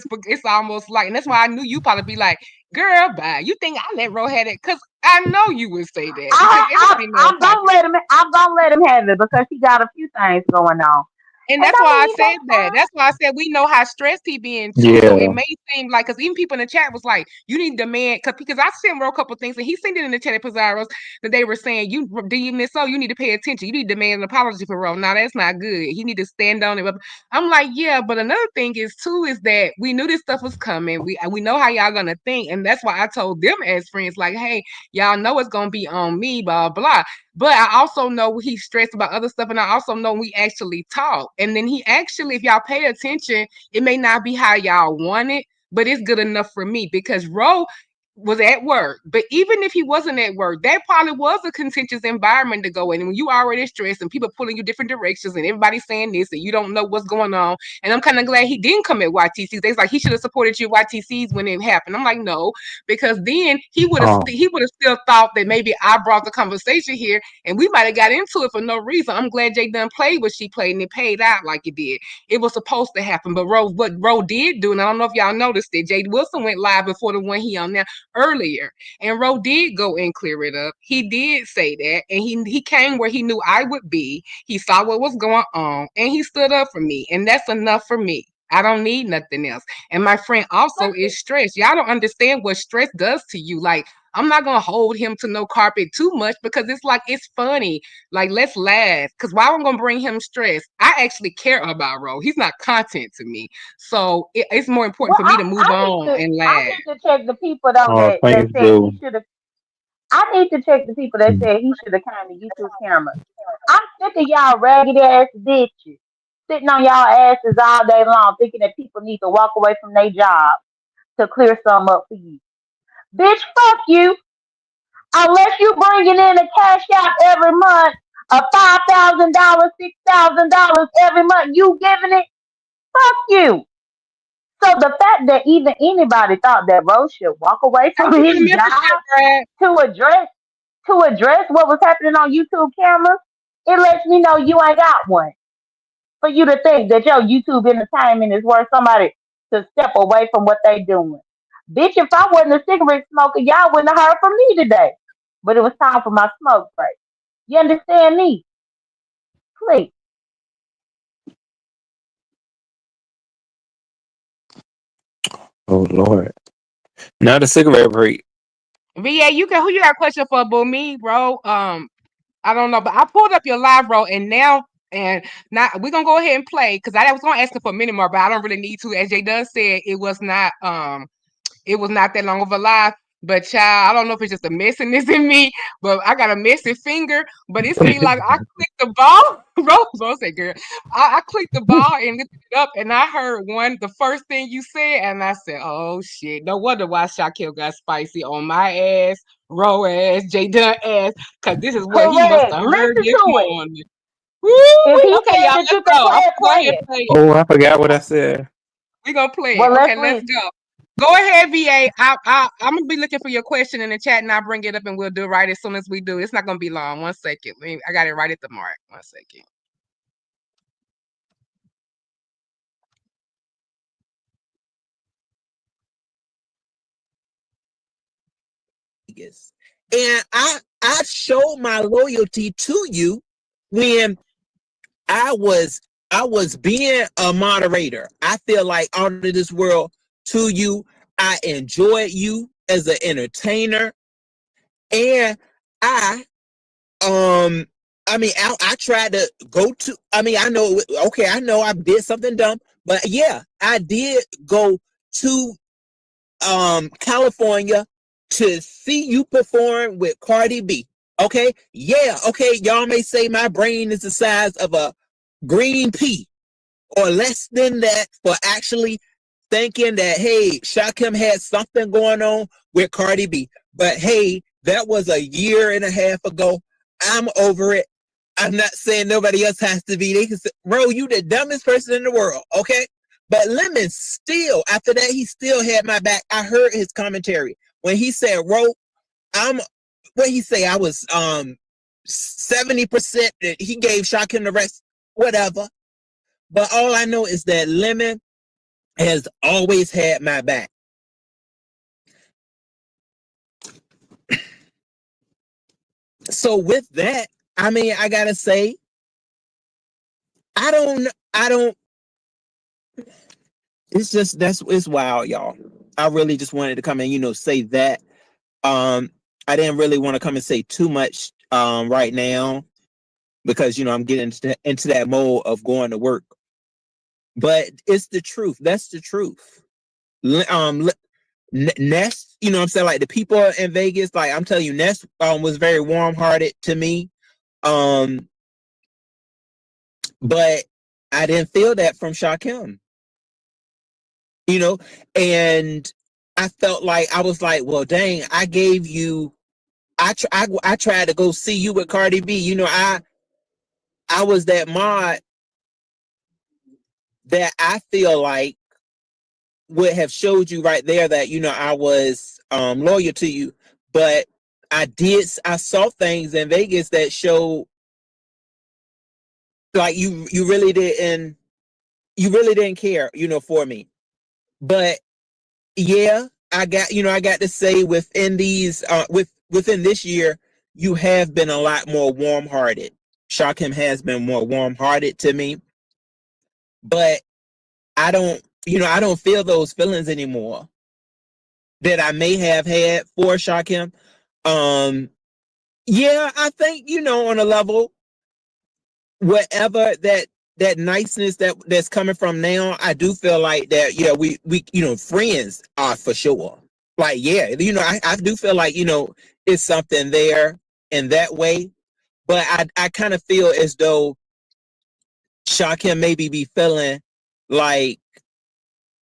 Speaker 1: almost like, and that's why I knew you probably be like, girl, bye. You think I let Ro have it? Because I know you would say that because everybody knows
Speaker 2: I'm
Speaker 1: how.
Speaker 2: gonna let him. I'm gonna let him have it because he got a few things going on,
Speaker 1: And
Speaker 2: and
Speaker 1: that's
Speaker 2: I
Speaker 1: why I
Speaker 2: mean
Speaker 1: said
Speaker 2: that's
Speaker 1: that.
Speaker 2: fine.
Speaker 1: That's why I said we know how stressed he been too. So it
Speaker 3: Yeah.
Speaker 1: may seem like because even people in the chat was like, you need to demand because I sent Ro a couple things and he sent it in the chat at Pizarro's that they were saying you deem this so you need to pay attention. You need to demand an apology for Ro. Now that's not good. He need to stand on it. But I'm like, yeah, but another thing is too is that we knew this stuff was coming. We know how y'all gonna think, and that's why I told them as friends, like, hey, y'all know it's gonna be on me, blah blah. But I also know he's stressed about other stuff, and I also know we actually talk. And then he actually, if y'all pay attention, it may not be how y'all want it, but it's good enough for me because Ro was at work. But even if he wasn't at work, that probably was a contentious environment to go in. And when you already stressed and people pulling you different directions and everybody saying this and you don't know what's going on. And I'm kind of glad he didn't come at YTC's. They's like he should have supported you YTC's when it happened. I'm like, no, because then he would have still thought that maybe I brought the conversation here and we might have got into it for no reason. I'm glad Jay Dunn played what she played and it paid out like it did. It was supposed to happen. But what Ro did do, and I don't know if y'all noticed it, Jay Wilson went live before the one he on now earlier. And Ro did go and clear it up. He did say that. And he came where he knew I would be. He saw what was going on and he stood up for me. And that's enough for me. I don't need nothing else. And my friend also is stressed. Y'all don't understand what stress does to you. Like, I'm not gonna hold him to no carpet too much because it's like it's funny. Like, let's laugh. Because why am I gonna bring him stress? I actually care about Ro. He's not content to me. So it's more important
Speaker 2: Well,
Speaker 1: for me to move on and
Speaker 2: I
Speaker 1: laugh.
Speaker 2: need to check the people though
Speaker 3: Oh,
Speaker 2: that
Speaker 3: thanks,
Speaker 2: said he
Speaker 3: bro.
Speaker 2: should have. I need to check the people that said he should have came to YouTube cameras. I'm sick of y'all ragged ass bitches sitting on y'all asses all day long, thinking that people need to walk away from their job to clear some up for you. Bitch, fuck you. Unless you bringing in a cash out every month of $5,000, $6,000 every month, you giving it. Fuck you. So the fact that even anybody thought that Rose should walk away
Speaker 1: Hey,
Speaker 2: from
Speaker 1: you
Speaker 2: his
Speaker 1: get a membership,
Speaker 2: job
Speaker 1: Brad.
Speaker 2: to address what was happening on YouTube cameras, it lets me know you ain't got one. For you to think that your YouTube entertainment is worth somebody to step away from what they doing. Bitch, if I wasn't a cigarette smoker, y'all wouldn't have heard from me today. But it was time for my smoke break. You understand me? Please.
Speaker 3: Oh Lord. Not a cigarette break.
Speaker 1: VA, who you got a question for, boo? Me, bro. I don't know, but I pulled up your live, bro, and now we're gonna go ahead and play because I was gonna ask him for a minute more, but I don't really need to. As Jay does said, it was not that long of a live. But child, I don't know if it's just a messiness in me, but I got a messy finger. But it's me like I clicked the ball. Rose said, girl, I clicked the ball and lifted it up, and I heard the first thing you said, and I said, oh shit. No wonder why Shaquille got spicy on my ass, Ro ass, J Dunn ass, because this is what he must
Speaker 2: Correct.
Speaker 1: have heard
Speaker 2: Listen
Speaker 1: this
Speaker 2: to it.
Speaker 1: morning.
Speaker 2: If
Speaker 1: Woo-wee.
Speaker 2: he
Speaker 1: Okay,
Speaker 2: said
Speaker 1: y'all,
Speaker 2: that
Speaker 1: let's
Speaker 2: you can
Speaker 1: go. I'm
Speaker 2: play it,
Speaker 1: gonna go ahead
Speaker 2: play
Speaker 1: and
Speaker 2: it.
Speaker 1: play it.
Speaker 3: Oh, I forgot what I said.
Speaker 1: We're gonna play it.
Speaker 2: Well, let's
Speaker 1: Okay, let's
Speaker 2: listen.
Speaker 1: go. Go ahead, VA. I'm gonna be looking for your question in the chat, and I'll bring it up, and we'll do it right as soon as we do. It's not gonna be long. 1 second. I got it right at the mark. 1 second.
Speaker 3: And I showed my loyalty to you when I was I was being a moderator. I feel like out of this world to you. I enjoyed you as an entertainer, and I um I tried to go to. I mean, I know. Okay, I know I did something dumb, but yeah, I did go to California to see you perform with Cardi B. Okay, yeah, okay. Y'all may say my brain is the size of a green pea or less than that for actually thinking that hey, Shakim had something going on with Cardi B. But hey, that was a year and a half ago. I'm over it. I'm not saying nobody else has to be. They can say, bro, you the dumbest person in the world, okay? But Lemon still, after that, he still had my back. I heard his commentary when he said, "Ro, I'm." What he say? I was 70%. That he gave Shakim the rest, whatever. But all I know is that Lemon has always had my back. So with that, I mean, I gotta say, I don't. It's just it's wild, y'all. I really just wanted to come and say that. I didn't really want to come and say too much right now because I'm getting into that mode of going to work. But it's the truth. That's the truth. Ness, what I'm saying, like the people in Vegas, like I'm telling you, Ness was very warm hearted to me. Um, but I didn't feel that from Shakim, and I felt like I was like, well, dang, I gave you. I tried to go see you with Cardi B. I was that mod that I feel like would have showed you right there that I was loyal to you, but I saw things in Vegas that showed like you really didn't care for me. But yeah, I got to say within within this year you have been a lot more warm-hearted. Shakim has been more warm-hearted to me, but I don't feel those feelings anymore that I may have had for Shakim. Um, yeah, I think on a level, whatever that niceness that's coming from now, I do feel like that. Yeah, we friends are for sure. Like yeah, I do feel like it's something there in that way, but I kind of feel as though Shakim maybe be feeling like,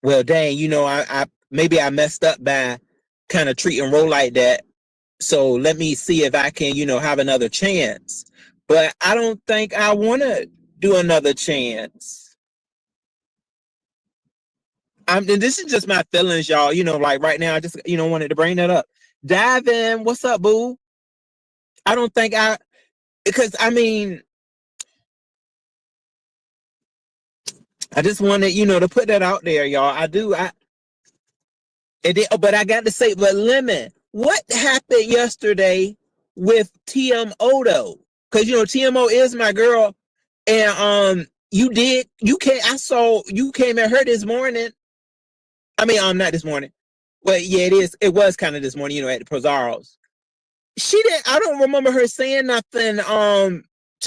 Speaker 3: well, dang, I maybe I messed up by kind of treating Ro like that. So let me see if I can, have another chance. But I don't think I want to do another chance. And this is just my feelings, y'all. Like right now, I just, wanted to bring that up. Dive in. What's up, boo? I don't think because I mean, I just wanted, to put that out there, y'all. I do. But I got to say, but Lemon, what happened yesterday with TMO though? Because TMO is my girl, and I saw you came at her this morning. I mean, not this morning. Well, yeah, it is. It was kind of this morning, at the Pizarro's. She didn't. I don't remember her saying nothing. To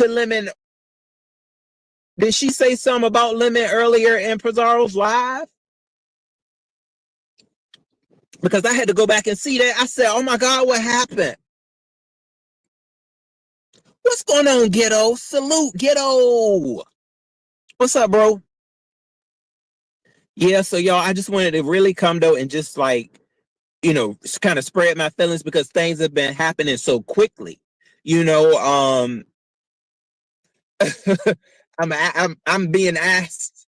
Speaker 3: Lemon. Did she say something about Lemon earlier in Pizarro's live? Because I had to go back and see that. I said, "Oh my God, what happened? What's going on, Ghetto? Salute, Ghetto. What's up, bro?" Yeah, so y'all, I just wanted to really come though and just like, kind of spread my feelings because things have been happening so quickly. You know, I'm being asked,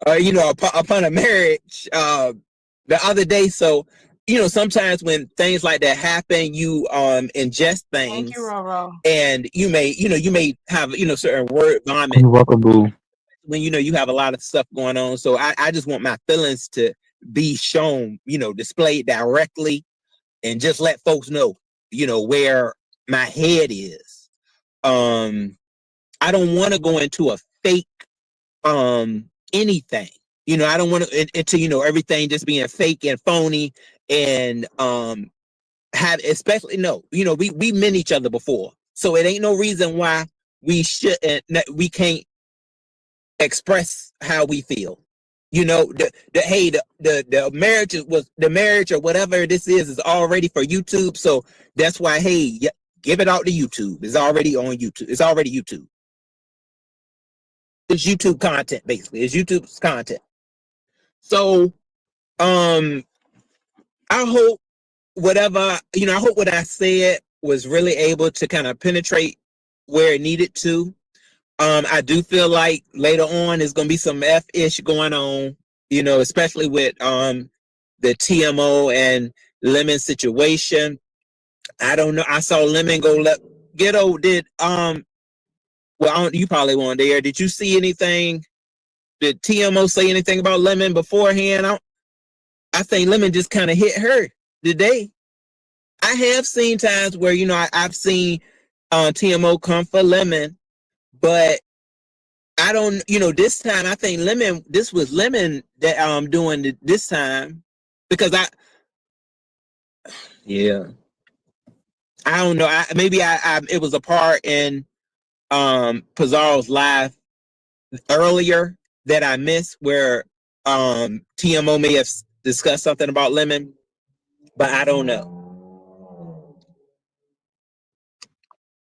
Speaker 3: upon a marriage, the other day. So, sometimes when things like that happen, you ingest
Speaker 1: Thank you,
Speaker 3: things,
Speaker 1: Roro.
Speaker 3: and you may have certain word vomit
Speaker 4: You're welcome, boo.
Speaker 3: when you have a lot of stuff going on. So I just want my feelings to be shown, displayed directly, and just let folks know, where my head is. I don't want to go into a fake anything. I don't want to into everything just being fake and phony and have especially no, we met each other before. So it ain't no reason why we can't express how we feel. The marriage or whatever this is already for YouTube. So that's why, hey, give it out to YouTube. It's already on YouTube. It's already YouTube. It's YouTube content, basically. It's YouTube's content. So I hope I hope what I said was really able to kind of penetrate where it needed to. I do feel like later on there's gonna be some F-ish going on, especially with the TMO and Lemon situation. I don't know. I saw Lemon go Ghetto did well, you probably weren't there. Did you see anything? Did TMO say anything about Lemon beforehand? I think Lemon just kind of hit her today. I have seen times where I've seen TMO come for Lemon, but I don't, this time I think this was Lemon that doing this time because yeah, I don't know. Maybe it was a part in Pizarro's live earlier that I missed where TMO may have discussed something about Lemon, but I don't know.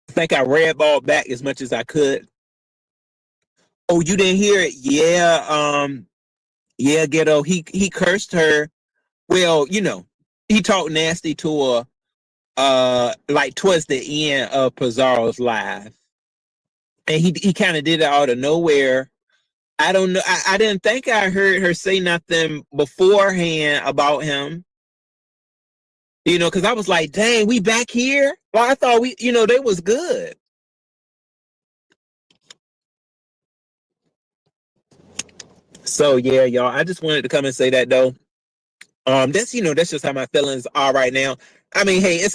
Speaker 3: I think I redballed back as much as I could. Oh, you didn't hear it? Yeah, yeah, Ghetto. He cursed her Well, he talked nasty to her like towards the end of Pizarro's live. And he kind of did it out of nowhere. I don't know. I didn't think I heard her say nothing beforehand about him. Because I was like, dang, we back here? Well, I thought they was good. So yeah, y'all, I just wanted to come and say that though. That's just how my feelings are right now. I mean, hey,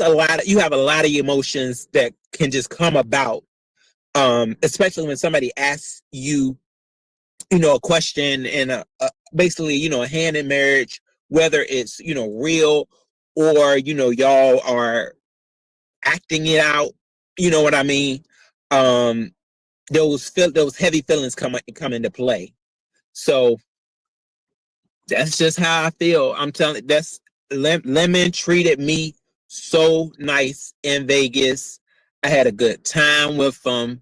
Speaker 3: you have a lot of emotions that can just come about. Especially when somebody asks you, a question and basically, a hand in marriage, whether it's, real or, y'all are acting it out, you know what I mean? Um, those heavy feelings come into play. So that's just how I feel. I'm telling that's Lemon treated me so nice in Vegas. I had a good time with them.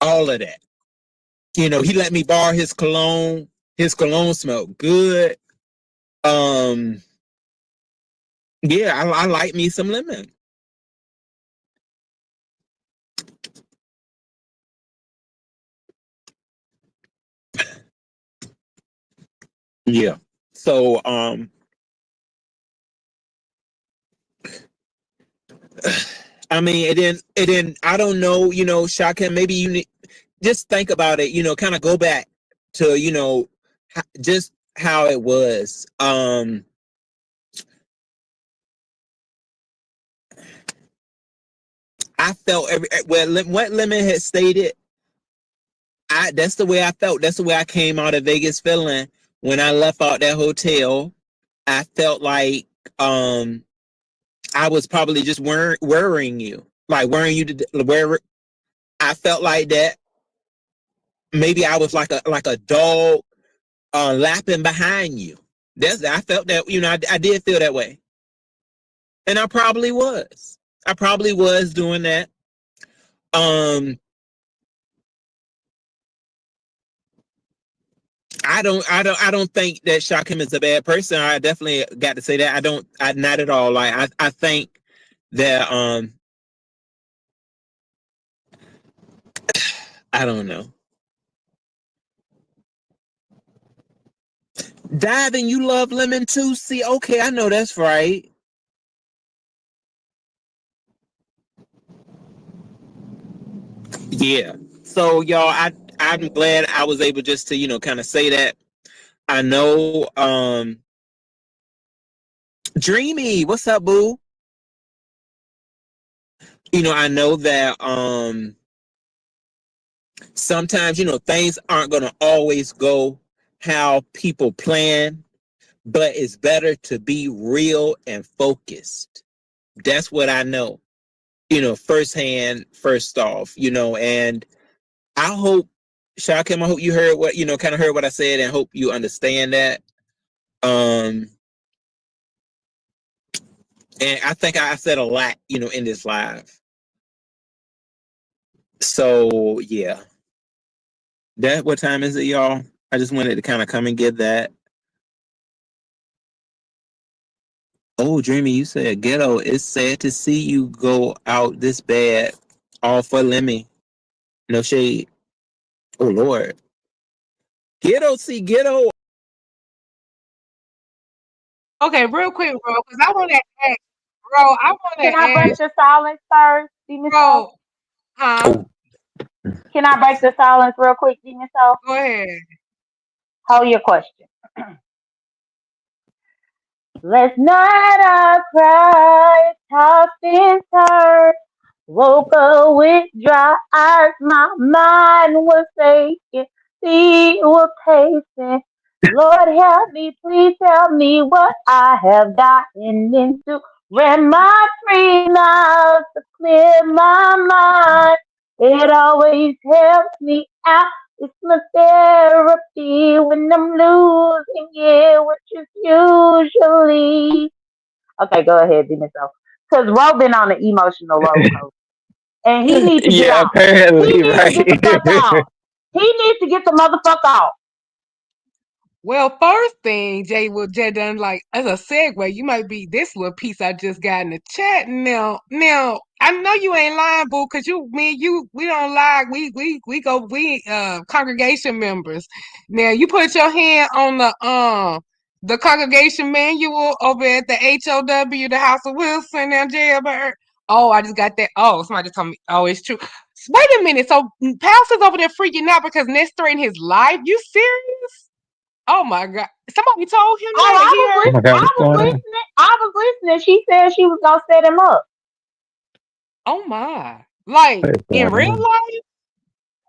Speaker 3: All of that. He let me borrow his cologne. His cologne smelled good. Um, yeah, I like me some Lemon. Yeah. So I mean, it didn't. I don't know. Shaka, maybe you need just think about it. Kind of go back to just how it was. I felt what Lemon had stated. That's the way I felt. That's the way I came out of Vegas feeling when I left out that hotel. I felt like I was probably just worrying you, like worrying you to where I felt like that. Maybe I was like a dog lapping behind you. I felt that I did feel that way, and I probably was. I probably was doing that. Um, I don't think that Shakim is a bad person. I definitely got to say that. Not at all. Like I think that I don't know. Diving, you love Lemon too? See, okay, I know that's right. Yeah. So y'all, I'm glad I was able just to, kind of say that. I know Dreamy, what's up, boo? I know that sometimes, things aren't gonna always go how people plan, but it's better to be real and focused. That's what I know. Firsthand, first off, and I hope, Shakim, I hope you heard what, kind of heard what I said and hope you understand that. Um, and I think I said a lot, in this live. So yeah, what time is it, y'all? I just wanted to kind of come and get that. Oh, Dreamy, you said ghetto. It's sad to see you go out this bad, all for Lemmy. No shade. Oh Lord, ghetto, see ghetto.
Speaker 1: Okay, real quick, bro, because I want to ask, bro. I want
Speaker 2: Can I
Speaker 1: to
Speaker 2: break
Speaker 1: ask,
Speaker 2: the silence first, Demon Soul?
Speaker 1: bro. Huh?
Speaker 3: Oh,
Speaker 2: Can I break the silence real quick, Demon Soul?
Speaker 1: Go ahead.
Speaker 2: Hold your question. Last night I cried, tossed and turned, woke up with dry eyes, my mind was aching, feet were pacing. Lord help me, please tell me what I have gotten into. Ran my 3 miles to clear my mind. It always helps me out. It's my therapy when I'm losing it, which is usually. Okay, go ahead, Demon Self. Because Ro been on an emotional roller coaster. And he needs to get
Speaker 3: yeah,
Speaker 2: out. He
Speaker 3: apparently,
Speaker 2: needs to
Speaker 3: right.
Speaker 2: get the fuck out. He needs to get the motherfucker out.
Speaker 1: Well, first thing, Jay done like as a segue, you might be this little piece I just got in the chat now. I know you ain't lying, boo, cause me and you, we don't lie. We congregation members. Now you put your hand on the congregation manual over at the HOW, the House of Wilson, now Jailbird. Oh, I just got that. Oh, somebody just told me. Oh, it's true. Wait a minute. So Pastor's over there freaking out because Ness threatened his life. You serious? Oh my God. Somebody told him
Speaker 2: Oh,
Speaker 1: that he heard.
Speaker 3: Oh my God,
Speaker 2: I
Speaker 3: what's
Speaker 2: was
Speaker 3: going on?
Speaker 2: listening. I was listening. She said she was gonna set him up.
Speaker 1: Oh my. Like
Speaker 3: What is
Speaker 1: in
Speaker 3: going
Speaker 1: real
Speaker 3: on?
Speaker 1: life?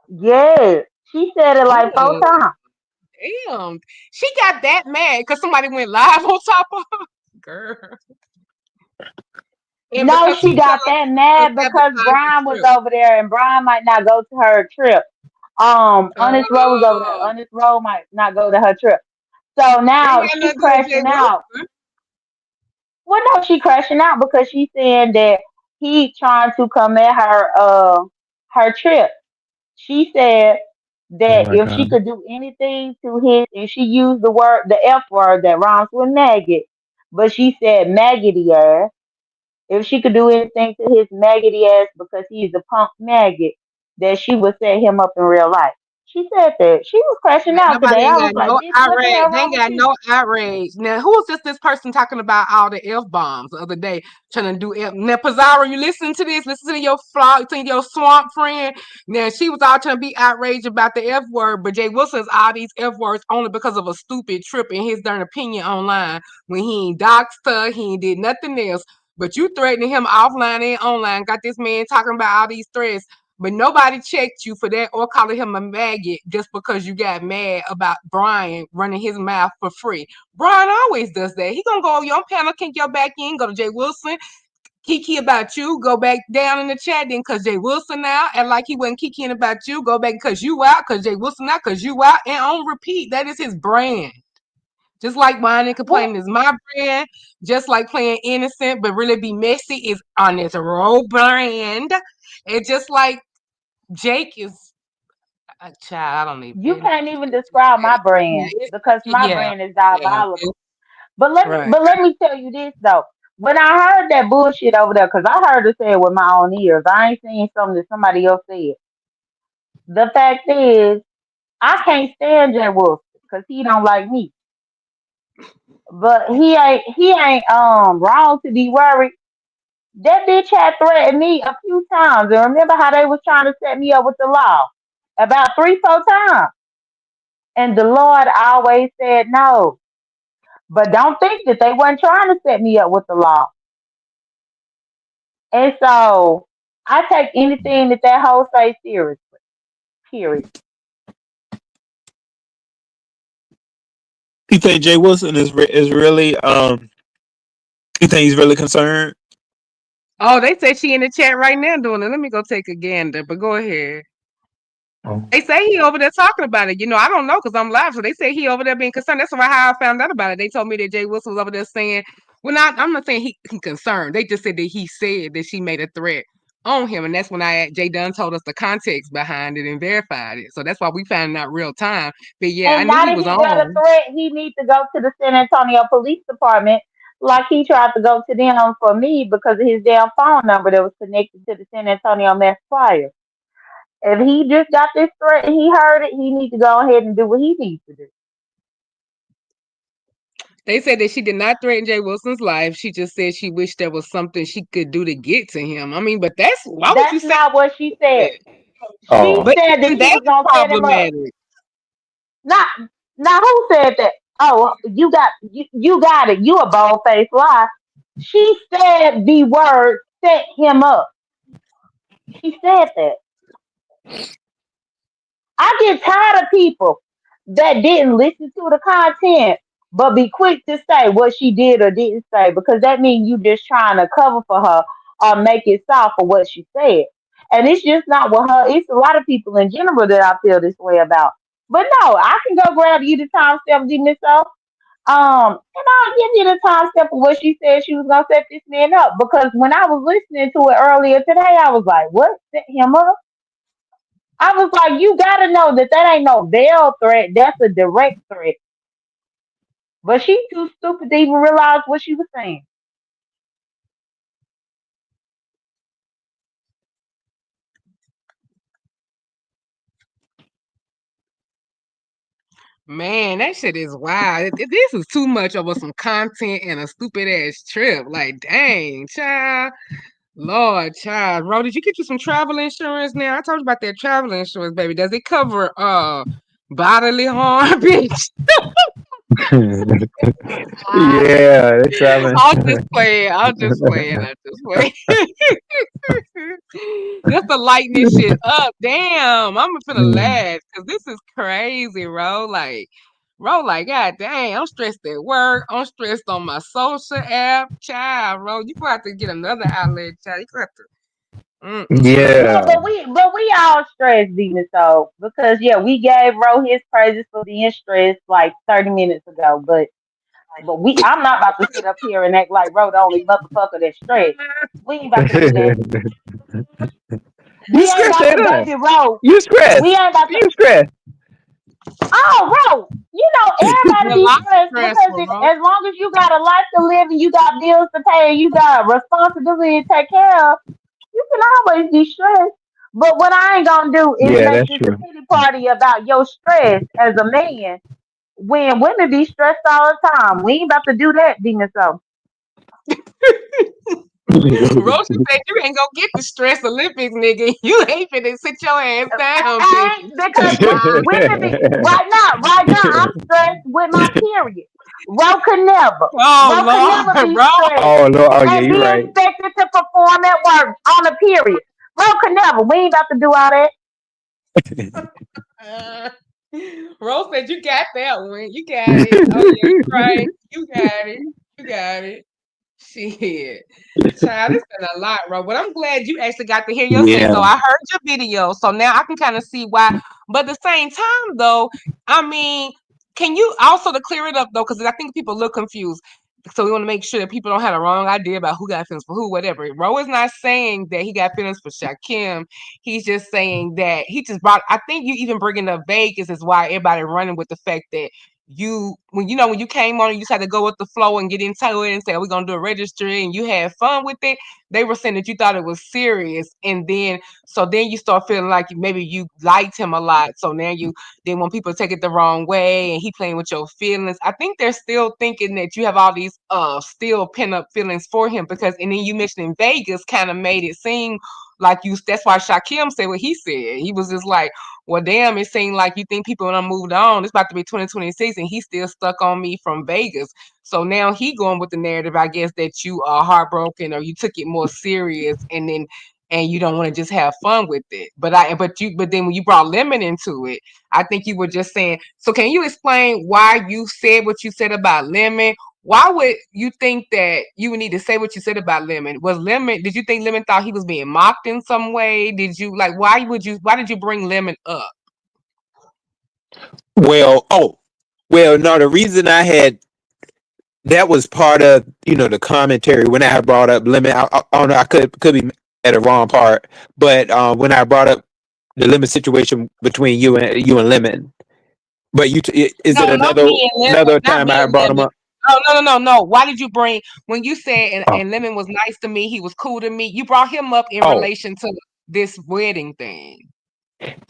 Speaker 2: Yes, she said it like four
Speaker 1: Oh,
Speaker 2: times.
Speaker 1: damn. She got that mad because somebody went live on top of her. Girl. And
Speaker 2: No,
Speaker 1: because
Speaker 2: she
Speaker 1: she felt
Speaker 2: got
Speaker 1: like
Speaker 2: that
Speaker 1: she
Speaker 2: mad because
Speaker 1: sabotaged the
Speaker 2: Brian was
Speaker 1: trip.
Speaker 2: over there, and Brian might not go to her trip. Honest Roe was over there.
Speaker 1: Oh.
Speaker 2: Honest Roe might not go to her trip. So
Speaker 1: They ain't
Speaker 2: now
Speaker 1: got
Speaker 2: she
Speaker 1: nothing to do with Jay
Speaker 2: crashing out.
Speaker 1: Wilson.
Speaker 2: Well, no, she crashing out because she's saying that he trying to come at her trip. She said
Speaker 3: Oh
Speaker 2: that
Speaker 3: my
Speaker 2: if she
Speaker 3: God.
Speaker 2: could do anything to his, and she used the F word that rhymes with maggot, but she said maggoty ass. If she could do anything to his maggoty ass because he's a punk maggot, that she would set him up in real life. She said that. She was crashing
Speaker 1: Ain't
Speaker 2: out
Speaker 1: nobody
Speaker 2: today.
Speaker 1: ain't
Speaker 2: I was
Speaker 1: got
Speaker 2: like,
Speaker 1: no
Speaker 2: bitch, what the
Speaker 1: outrage.
Speaker 2: hell
Speaker 1: They
Speaker 2: wrong
Speaker 1: ain't
Speaker 2: with
Speaker 1: got
Speaker 2: you?
Speaker 1: no outrage. Now, who was this person talking about all the F bombs the other day, trying to do F? Now, Pizarro, you listen to this, listen to your flog, to your swamp friend. Now, she was all trying to be outraged about the F word, but Jay Wilson's all these F words only because of a stupid trip in his darn opinion online when he ain't doxed her, he ain't did nothing else. But you threatening him offline and online, got this man talking about all these threats. But nobody checked you for that or calling him a maggot just because you got mad about Brian running his mouth for free. Brian always does that. He gonna go over your panel, kick your back in, go to Jay Wilson, kiki about you, go back down in the chat then cause Jay Wilson out, and like he wasn't kikiing about you, go back cause you out, cause Jay Wilson out, cause you out, and on repeat. That is his brand. Just like whining and
Speaker 2: Well,
Speaker 1: complaining is my brand, just like playing innocent but really be messy is on his role brand. And just like Jake is a child. I don't
Speaker 2: you
Speaker 1: even.
Speaker 2: can't even describe my
Speaker 1: Yeah,
Speaker 2: brand because my
Speaker 1: yeah,
Speaker 2: brand is
Speaker 1: yeah.
Speaker 2: diabolical.
Speaker 1: Right.
Speaker 2: But let me tell you this though. When I heard that bullshit over there, because I heard her say it with my own ears, I ain't seen something that somebody else said. The fact is, I can't stand Jay Wolf because he don't like me. But he ain't wrong to be worried. That bitch had threatened me a few times. And remember how they was trying to set me up with the law? About 3, 4 times. And the Lord always said no. But don't think that they weren't trying to set me up with the law. And so I take anything that whole say seriously. Period.
Speaker 3: You think Jay Wilson is really you think he's really concerned?
Speaker 1: Oh, they say she in the chat right now doing it. Let me go take a gander, but go ahead.
Speaker 3: Oh.
Speaker 1: They say he over there talking about it. I don't know because I'm live. So they say he over there being concerned. That's how I found out about it. They told me that Jay Wilson was over there saying, well, I'm not saying he concerned. They just said that he said that she made a threat on him. And that's when Jay Dunn told us the context behind it and verified it. So that's why we found out real time. But yeah, I
Speaker 2: And
Speaker 1: knew
Speaker 2: now
Speaker 1: he
Speaker 2: that
Speaker 1: was
Speaker 2: he got a
Speaker 1: on.
Speaker 2: threat, he needs to go to the San Antonio Police Department like he tried to go to them for me because of his damn phone number that was connected to the San Antonio Mass Fire. If he just got this threat and he heard it, he needs to go ahead and do what he needs to do.
Speaker 1: They said that she did not threaten Jay Wilson's life. She just said she wished there was something she could do to get to him. I mean, but why would you
Speaker 2: That's
Speaker 1: say
Speaker 2: not what she said.
Speaker 1: that?
Speaker 2: She
Speaker 3: Oh.
Speaker 1: But
Speaker 2: said that
Speaker 1: even
Speaker 2: she
Speaker 1: that
Speaker 2: was
Speaker 1: is
Speaker 2: gonna set him up.
Speaker 1: problematic.
Speaker 2: Not now who said that? Oh, you got it. You a bald faced lie. She said the word set him up. She said that. I get tired of people that didn't listen to the content but be quick to say what she did or didn't say because that means you just trying to cover for her or make it soft for what she said. And it's just not with her. It's a lot of people in general that I feel this way about. But no, I can go grab you the timestamp, D Miss O. And I'll give you the timestamp of what she said she was gonna set this man up because when I was listening to it earlier today, I was like, "What set him up?" I was like, "You gotta know that ain't no veil threat. That's a direct threat." But she too stupid to even realize what she was saying.
Speaker 1: Man, that shit is wild. This is too much over some content and a stupid ass trip. Like, dang, child. Lord, child. Bro, did you get you some travel insurance now? I told you about that travel insurance, baby. Does it cover bodily harm, bitch?
Speaker 3: Yeah, they're traveling.
Speaker 1: I'll just play it. I'll just play it. I'll just play it. Just to lighten this shit up. Damn, I'm finna laugh because this is crazy, bro. Like, god dang, I'm stressed at work. I'm stressed on my social app. Child, bro, you gonna have to get another outlet, child. You gonna have to.
Speaker 2: Yeah,
Speaker 3: Yeah.
Speaker 2: but we all stressed, demon so because yeah, we gave Ro his praises for being stressed like 30 minutes ago, but I'm not about to sit up here and act like Ro the only motherfucker that's stressed. We ain't about to do that.
Speaker 3: You
Speaker 2: We ain't
Speaker 3: stressed
Speaker 2: about
Speaker 3: it
Speaker 2: to,
Speaker 3: up.
Speaker 2: baby Ro.
Speaker 3: You
Speaker 2: We
Speaker 3: stressed.
Speaker 2: ain't about to.
Speaker 3: You stressed.
Speaker 2: Oh, Ro, everybody
Speaker 1: A
Speaker 2: be
Speaker 1: lot
Speaker 2: stressed because
Speaker 1: stressful, bro.
Speaker 2: as long as you got a life to live and you got bills to pay and you got responsibility to take care of, you can always be stressed. But what I ain't gonna do is
Speaker 3: Yeah,
Speaker 2: make
Speaker 3: that's
Speaker 2: this a
Speaker 3: true.
Speaker 2: pity party about your stress as a man when women be stressed all the time. We ain't about to do that, demon so.
Speaker 1: Rosie said you ain't gonna get the stress Olympics, nigga. You ain't finna sit your ass down, bitch.
Speaker 2: Because women be right now I'm stressed with my period. Ro could never.
Speaker 1: Oh
Speaker 2: Ro could never
Speaker 1: Lord,
Speaker 2: be
Speaker 1: bro.
Speaker 2: stressed
Speaker 3: Oh no! Oh yeah,
Speaker 2: and
Speaker 3: you're
Speaker 2: be
Speaker 3: right.
Speaker 2: expected to perform at work on a period. Ro could never. We ain't about to do all that.
Speaker 1: Uh, Rose said you got that one. You got it. Oh yeah, you right. You got it. You got it. Shit. Child, it's been a lot, bro. But I'm glad you actually got to hear yourself,
Speaker 3: Yeah.
Speaker 1: though. I heard your video, so now I can kind of see why. But at the same time, though, I mean, can you also to clear it up though? Because I think people look confused. So we want to make sure that people don't have the wrong idea about who got feelings for who, whatever. Ro is not saying that he got feelings for Shakim. He's just saying that he just brought. I think you even bringing up Vegas is why everybody running with the fact that when you came on, you just had to go with the flow and get into it and say, we're gonna do a registry and you had fun with it. They were saying that you thought it was serious, and then you start feeling like maybe you liked him a lot. So now you then when people take it the wrong way and he playing with your feelings, I think they're still thinking that you have all these still pin up feelings for him because and then you mentioned Vegas kind of made it seem like you that's why Shakim said what he said. He was just like, well, damn, it seemed like you think people done moved on. It's about to be 2026 and he's still stuck on me from Vegas. So now he going with the narrative, I guess, that you are heartbroken or you took it more serious and you don't want to just have fun with it. But then when you brought Lemon into it, I think you were just saying, so can you explain why you said what you said about Lemon? Why would you think that you would need to say what you said about Lemon? Did you think Lemon thought he was being mocked in some way? Why did you bring Lemon up?
Speaker 3: Well, well, no. The reason I had that was part of the commentary when I had brought up limit. I don't know. I could be at a wrong part, but when I brought up the limit situation between you and Lemon, but is it
Speaker 1: No, not me and Lemon.
Speaker 3: another
Speaker 1: Not
Speaker 3: time
Speaker 1: me
Speaker 3: I
Speaker 1: and
Speaker 3: brought him
Speaker 1: Lemon.
Speaker 3: up?
Speaker 1: Oh no. Why did you bring when you said
Speaker 3: Oh,
Speaker 1: and Lemon was nice to me, he was cool to me, you brought him up in
Speaker 3: oh,
Speaker 1: relation to this wedding thing.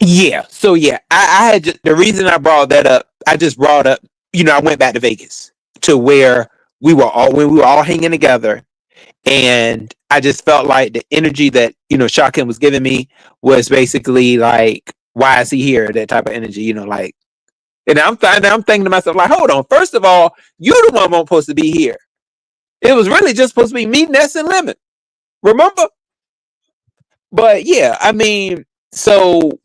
Speaker 3: yeah. So yeah, I had the reason I brought that up. I just brought up. I went back to Vegas to where when we were all hanging together. And I just felt like the energy that Shakim was giving me was basically like, why is he here? That type of energy, like. And I'm thinking to myself, like, hold on. First of all, you the one won't supposed to be here. It was really just supposed to be me, Ness, and Lemon. Remember? But yeah, I mean, so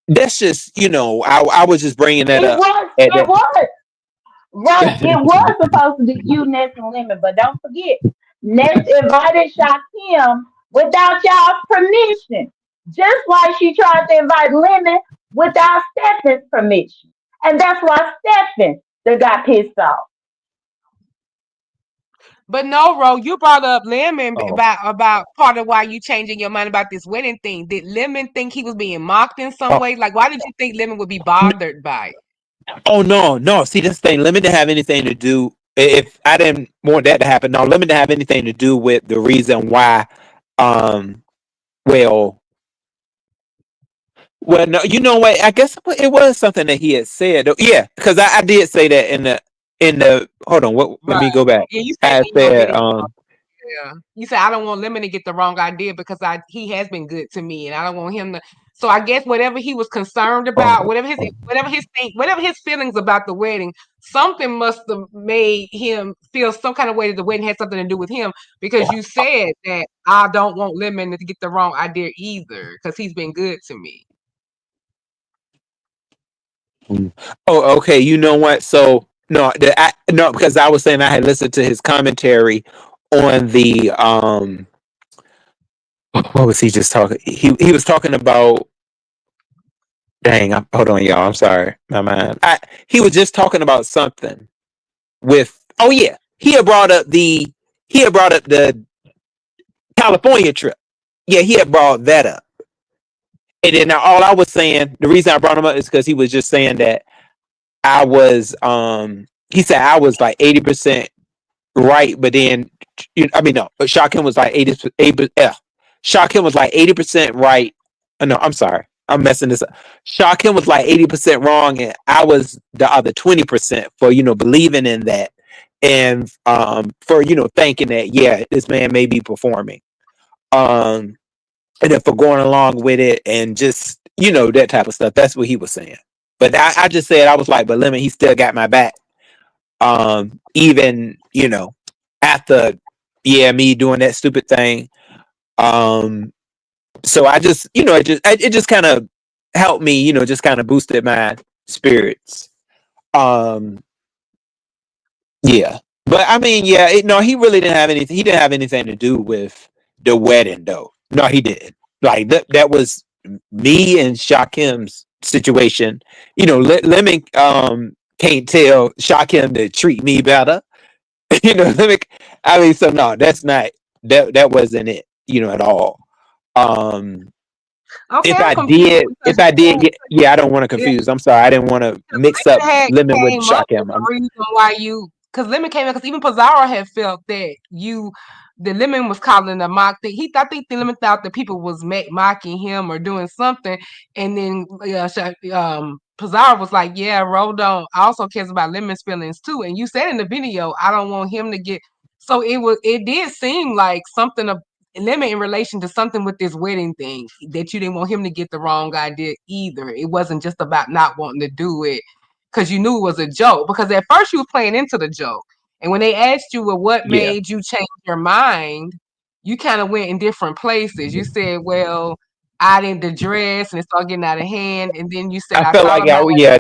Speaker 3: that's just I was just bringing that
Speaker 2: It
Speaker 3: up.
Speaker 2: was,
Speaker 3: At
Speaker 2: it was. Ro, it was supposed to be you, Ness and Lemon, but don't forget, Ness invited Shakim without y'all's permission. Just like she tried to invite Lemon without Stephen's permission. And that's why Stephen they got pissed off.
Speaker 1: But no, Ro, you brought up Lemon
Speaker 3: Oh,
Speaker 1: about part of why you changing your mind about this wedding thing. Did Lemon think he was being mocked in some
Speaker 3: oh,
Speaker 1: way? Like, why did you think Lemon would be bothered by it?
Speaker 3: Oh no, no. See, this thing, lemon didn't have anything to do. If I didn't want that to happen, no, lemon didn't have anything to do with the reason why. Um, well, well, no, you know what? I guess it was something that he had said. Yeah, because I did say that in the. Hold on, what? Let
Speaker 1: Right.
Speaker 3: me go back.
Speaker 1: Yeah, you said
Speaker 3: I
Speaker 1: that you don't
Speaker 3: said,
Speaker 1: get it. Yeah. You said I don't want Lemon to get the wrong idea because he has been good to me, and I don't want him to. So I guess whatever he was concerned about, whatever his feelings about the wedding, something must have made him feel some kind of way that the wedding had something to do with him. Because you said that I don't want Lemon to get the wrong idea either, because he's been good to me.
Speaker 3: oh, okay. You know what? So no, no, because I was saying I had listened to his commentary on the what was he just talking? He was talking about. Dang, hold on, y'all. I'm sorry, my mind. He was just talking about something with. Oh yeah, he had brought up the California trip. Yeah, he had brought that up. And then now all I was saying, the reason I brought him up is because he was just saying that I was he said I was like 80% right, but then I mean no, but Shaquem was like 80 Shaquem was like 80% right. No, I'm sorry. I'm messing this up. Shaquem was like 80% wrong and I was the other 20% for believing in that and for thinking that yeah, this man may be performing. Um and then for going along with it and just that type of stuff. That's what he was saying. But I just said I was like, but Lemon, he still got my back. Even after me doing that stupid thing. Um, so I just it just kind of helped me, just kind of boosted my spirits. Um, yeah, but I mean, yeah, no, he really didn't have anything. He didn't have anything to do with the wedding, though. No, he didn't. Like that was me and Shakim's situation. Lemon can't tell Shakim to treat me better. Lemon. I mean, so no, that's not that wasn't it. At all. Um,
Speaker 1: Okay,
Speaker 3: if
Speaker 1: I'm
Speaker 3: I
Speaker 1: confused
Speaker 3: did,
Speaker 1: because
Speaker 3: if
Speaker 1: you
Speaker 3: I did
Speaker 1: said
Speaker 3: get, yeah, I don't want to confuse. I'm sorry, I didn't want to mix up
Speaker 1: Lemon had
Speaker 3: Lemon with
Speaker 1: came up with
Speaker 3: Shakim.
Speaker 1: the reason why because Lemon came in, because even Pizarro had felt that the Lemon was calling a mock thing. I think the Lemon thought that people was mocking him or doing something, and then Pizarro was like, "Yeah, Rodon also cares about Lemon's feelings too." And you said in the video, "I don't want him to get." So it did seem like something of Lemon in relation to something with this wedding thing that you didn't want him to get the wrong idea either. It wasn't just about not wanting to do it because you knew it was a joke. Because at first you was playing into the joke, and when they asked you, "Well, what
Speaker 3: Yeah,
Speaker 1: made you change your mind?" You kind of went in different places. You said, "Well, I didn't the dress," and it started getting out of hand, and then you said,
Speaker 3: I
Speaker 1: "I
Speaker 3: felt
Speaker 1: thought
Speaker 3: like
Speaker 1: about it,
Speaker 3: yeah,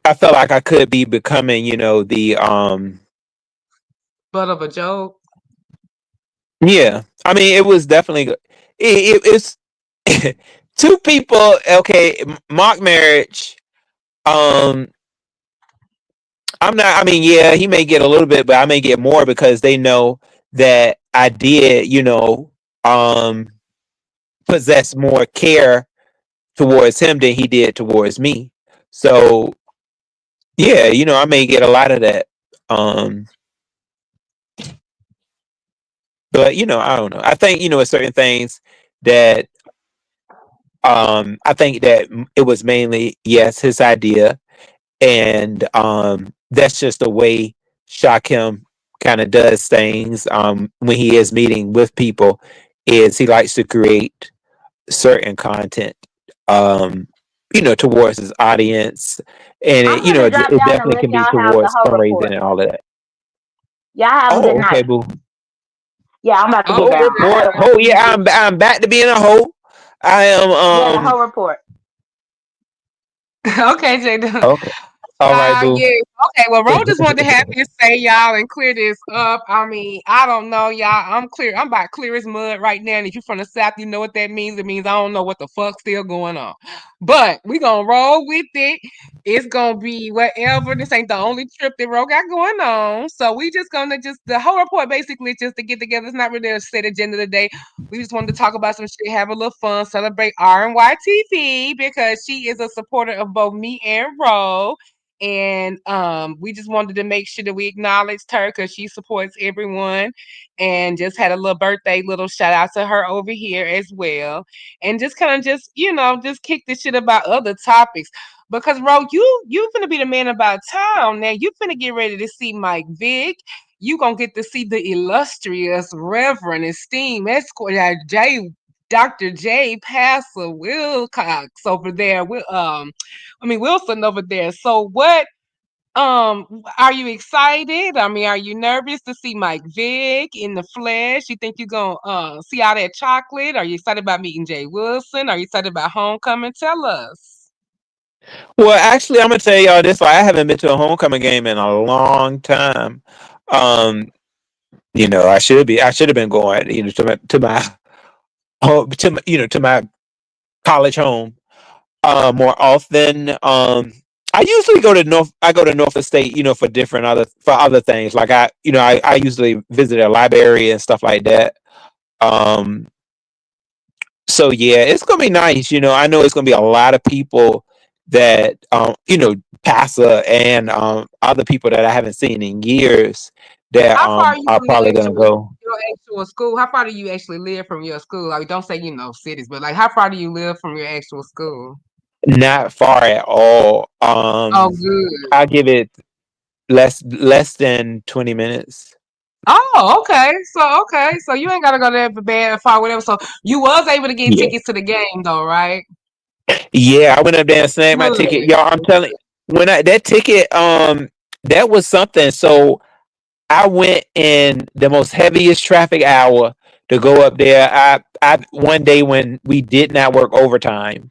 Speaker 3: I felt like I could be becoming, the
Speaker 1: but of a joke."
Speaker 3: yeah. I mean, it was definitely it's two people. Okay, mock marriage. Um, I'm not. I mean, yeah, he may get a little bit, but I may get more because they know that I did, um, possess more care towards him than he did towards me. So yeah, I may get a lot of that. Um, but I don't know. I think with certain things that I think that it was mainly yes his idea, and that's just the way Shakim kind of does things. When he is meeting with people, is he likes to create certain content. Towards his audience, and
Speaker 2: I'm gonna drop
Speaker 3: it
Speaker 2: down and
Speaker 3: definitely
Speaker 2: let
Speaker 3: can be
Speaker 2: y'all have the
Speaker 3: towards
Speaker 2: whole
Speaker 3: fundraising
Speaker 2: report.
Speaker 3: and all of that.
Speaker 2: Y'all have a good
Speaker 3: Oh, okay,
Speaker 2: night.
Speaker 3: boo.
Speaker 2: Yeah, I'm about to get
Speaker 1: Okay,
Speaker 3: Oh,
Speaker 2: down. I
Speaker 3: boy,
Speaker 2: gotta
Speaker 3: oh yeah, I'm back to being a hoe. I am
Speaker 2: yeah, the whole report.
Speaker 1: okay, Jay.
Speaker 3: okay. All right, boo.
Speaker 1: Yeah. Okay, well, Ro just wanted to have this say, y'all, and clear this up. I mean, I don't know, y'all. I'm clear. I'm about clear as mud right now. And if you're from the South, you know what that means. It means I don't know what the fuck's still going on. But we gonna roll with it. It's gonna be whatever. This ain't the only trip that Ro got going on. So we just gonna just the whole report basically is just to get together. It's not really a set agenda today. We just wanted to talk about some shit, have a little fun, celebrate RNYTV because she is a supporter of both me and Ro. And we just wanted to make sure that we acknowledged her because she supports everyone, and just had a little birthday little shout out to her over here as well, and just kind of just just kick this shit about other topics. Because Ro, you finna be the man about town now. You finna get ready to see Mike Vick. You gonna get to see the illustrious Reverend esteemed Esquire J. Dr. J. Pastor Wilcox over there. Wilson over there. So what are you excited? I mean, are you nervous to see Mike Vick in the flesh? You think you're gonna see all that chocolate? Are you excited about meeting Jay Wilson? Are you excited about homecoming? Tell us.
Speaker 3: Well, actually, I'm gonna tell y'all this. Like, I haven't been to a homecoming game in a long time. Um, I should be. I should have been going. To my college home more often. I usually go to North. I go to Norfolk State, for different other things. Like I usually visit a library and stuff like that. Um, so yeah, it's gonna be nice. I know it's gonna be a lot of people that Passa and other people that I haven't seen in years that
Speaker 1: How far are you
Speaker 3: are
Speaker 1: from the
Speaker 3: probably gonna
Speaker 1: actual
Speaker 3: go.
Speaker 1: your actual school? How far do you actually live from your school? Like, don't say cities, but like, how far do you live from your actual school?
Speaker 3: Not far at all.
Speaker 1: Oh, good.
Speaker 3: I give it less than 20 minutes.
Speaker 1: Oh, okay. So you ain't gotta go there for bad far, whatever. So you was able to get
Speaker 3: Yeah.
Speaker 1: tickets to the game though, right?
Speaker 3: Yeah, I went up there and snagged my
Speaker 1: Good.
Speaker 3: ticket. Y'all, I'm telling when I that ticket, that was something. So I went in the most heaviest traffic hour to go up there. I one day when we did not work overtime.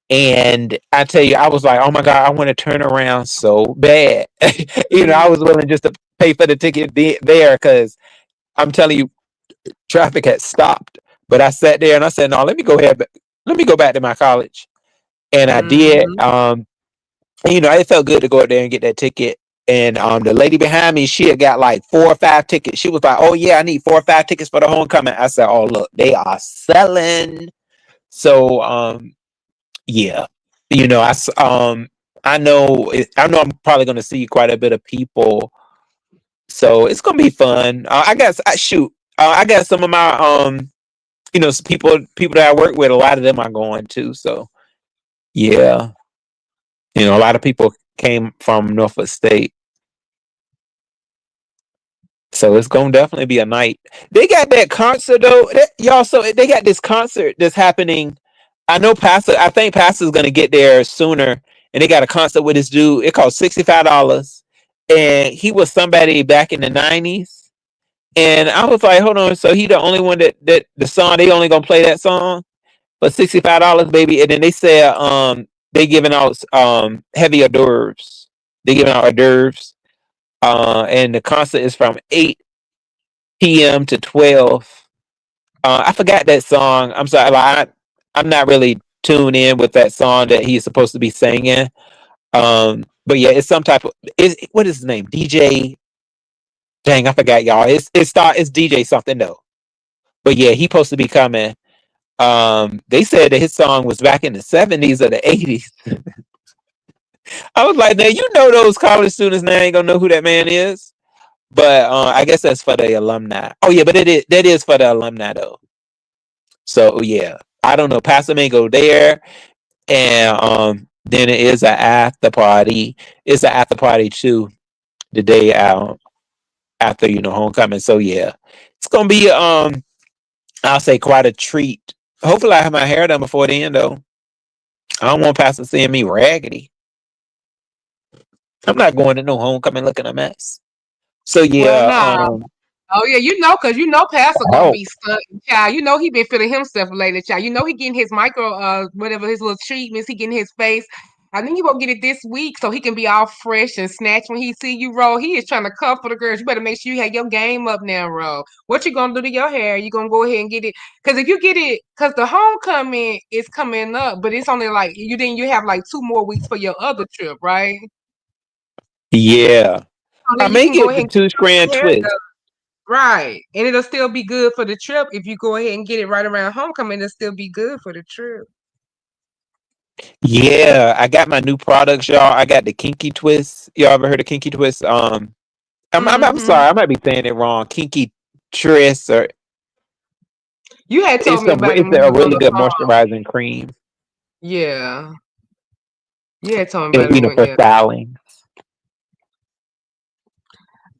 Speaker 3: And I tell you, I was like, oh my God, I want to turn around so bad. I
Speaker 1: Mm.
Speaker 3: was willing just to pay for the ticket there because I'm telling you, traffic had stopped. But I sat there and I said, no, let me go ahead. Let me go back to my college. And I did.
Speaker 1: Mhm.
Speaker 3: It felt good to go up there and get that ticket. And the lady behind me, she had got like 4 or 5 tickets. She was like, "Oh yeah, I need 4 or 5 tickets for the homecoming." I said, "Oh look, they are selling." So yeah, I know I know I'm probably going to see quite a bit of people. So it's gonna be fun. I guess I shoot. I got some of my people that I work with. A lot of them are going too. So yeah, a lot of people came from Norfolk State. So it's gonna definitely be a night. They got that concert though, y'all. So they got this concert that's happening. I know Pastor. I think Pastor's gonna get there sooner, and they got a concert with this dude. It costs $65, and he was somebody back in the '90s. And I was like, hold on. So he the only one that the song they only gonna play that song for $65, baby. And then they said they giving out heavy hors d'oeuvres. They giving out hors d'oeuvres. And the concert is from 8 p.m. to 12. I forgot that song. I'm sorry. I'm not really tuned in with that song that he's supposed to be singing. But yeah, it's some type of what is his name? DJ. Dang, I forgot, y'all. It's DJ something though. But yeah, he supposed to be coming. They said that his song was back in the '70s or the '80s. I was like, now those college students now ain't gonna know who that man is. But I guess that's for the alumni. Oh yeah, but that is for the alumni though. So yeah, I don't know. Pastor may go there, and then it is an after party. It's an after party too, the day out after homecoming. So yeah, it's gonna be I'll say quite a treat. Hopefully, I have my hair done before then though. I don't want Pastor seeing me raggedy. I'm not going to no homecoming looking a mess. So
Speaker 1: Well,
Speaker 3: yeah,
Speaker 1: nah. Oh yeah, cause Pastor gonna
Speaker 3: oh
Speaker 1: be stunting, child. He been feeling himself lately, child. He getting his micro, whatever his little treatments. He getting his face. I think you gonna get it this week so he can be all fresh and snatch when he see you roll. He is trying to cover the girls. You better make sure you have your game up now, roll. What you gonna do to your hair? You gonna go ahead and get it? Cause if you get it, cause the homecoming is coming up, but it's only like you have like 2 more weeks for your other trip, right?
Speaker 3: Yeah.
Speaker 1: So
Speaker 3: I
Speaker 1: then you
Speaker 3: may
Speaker 1: can go
Speaker 3: get the
Speaker 1: ahead and
Speaker 3: two
Speaker 1: get
Speaker 3: strand
Speaker 1: your hair
Speaker 3: twist.
Speaker 1: done. Right. And it'll still be good for the trip. If you go ahead and get it right around homecoming, it'll still be good for the trip.
Speaker 3: Yeah, I got my new products, y'all. I got the kinky twist. Y'all ever heard of kinky twist? I'm
Speaker 1: Hmm.
Speaker 3: sorry, I might be saying it wrong. Kinky twist, or
Speaker 1: You had told me about it
Speaker 3: it's
Speaker 1: when
Speaker 3: a
Speaker 1: we was on
Speaker 3: really
Speaker 1: the
Speaker 3: good
Speaker 1: phone.
Speaker 3: moisturizing cream.
Speaker 1: Yeah. You had told me
Speaker 3: And,
Speaker 1: about it when
Speaker 3: for
Speaker 1: yeah.
Speaker 3: styling.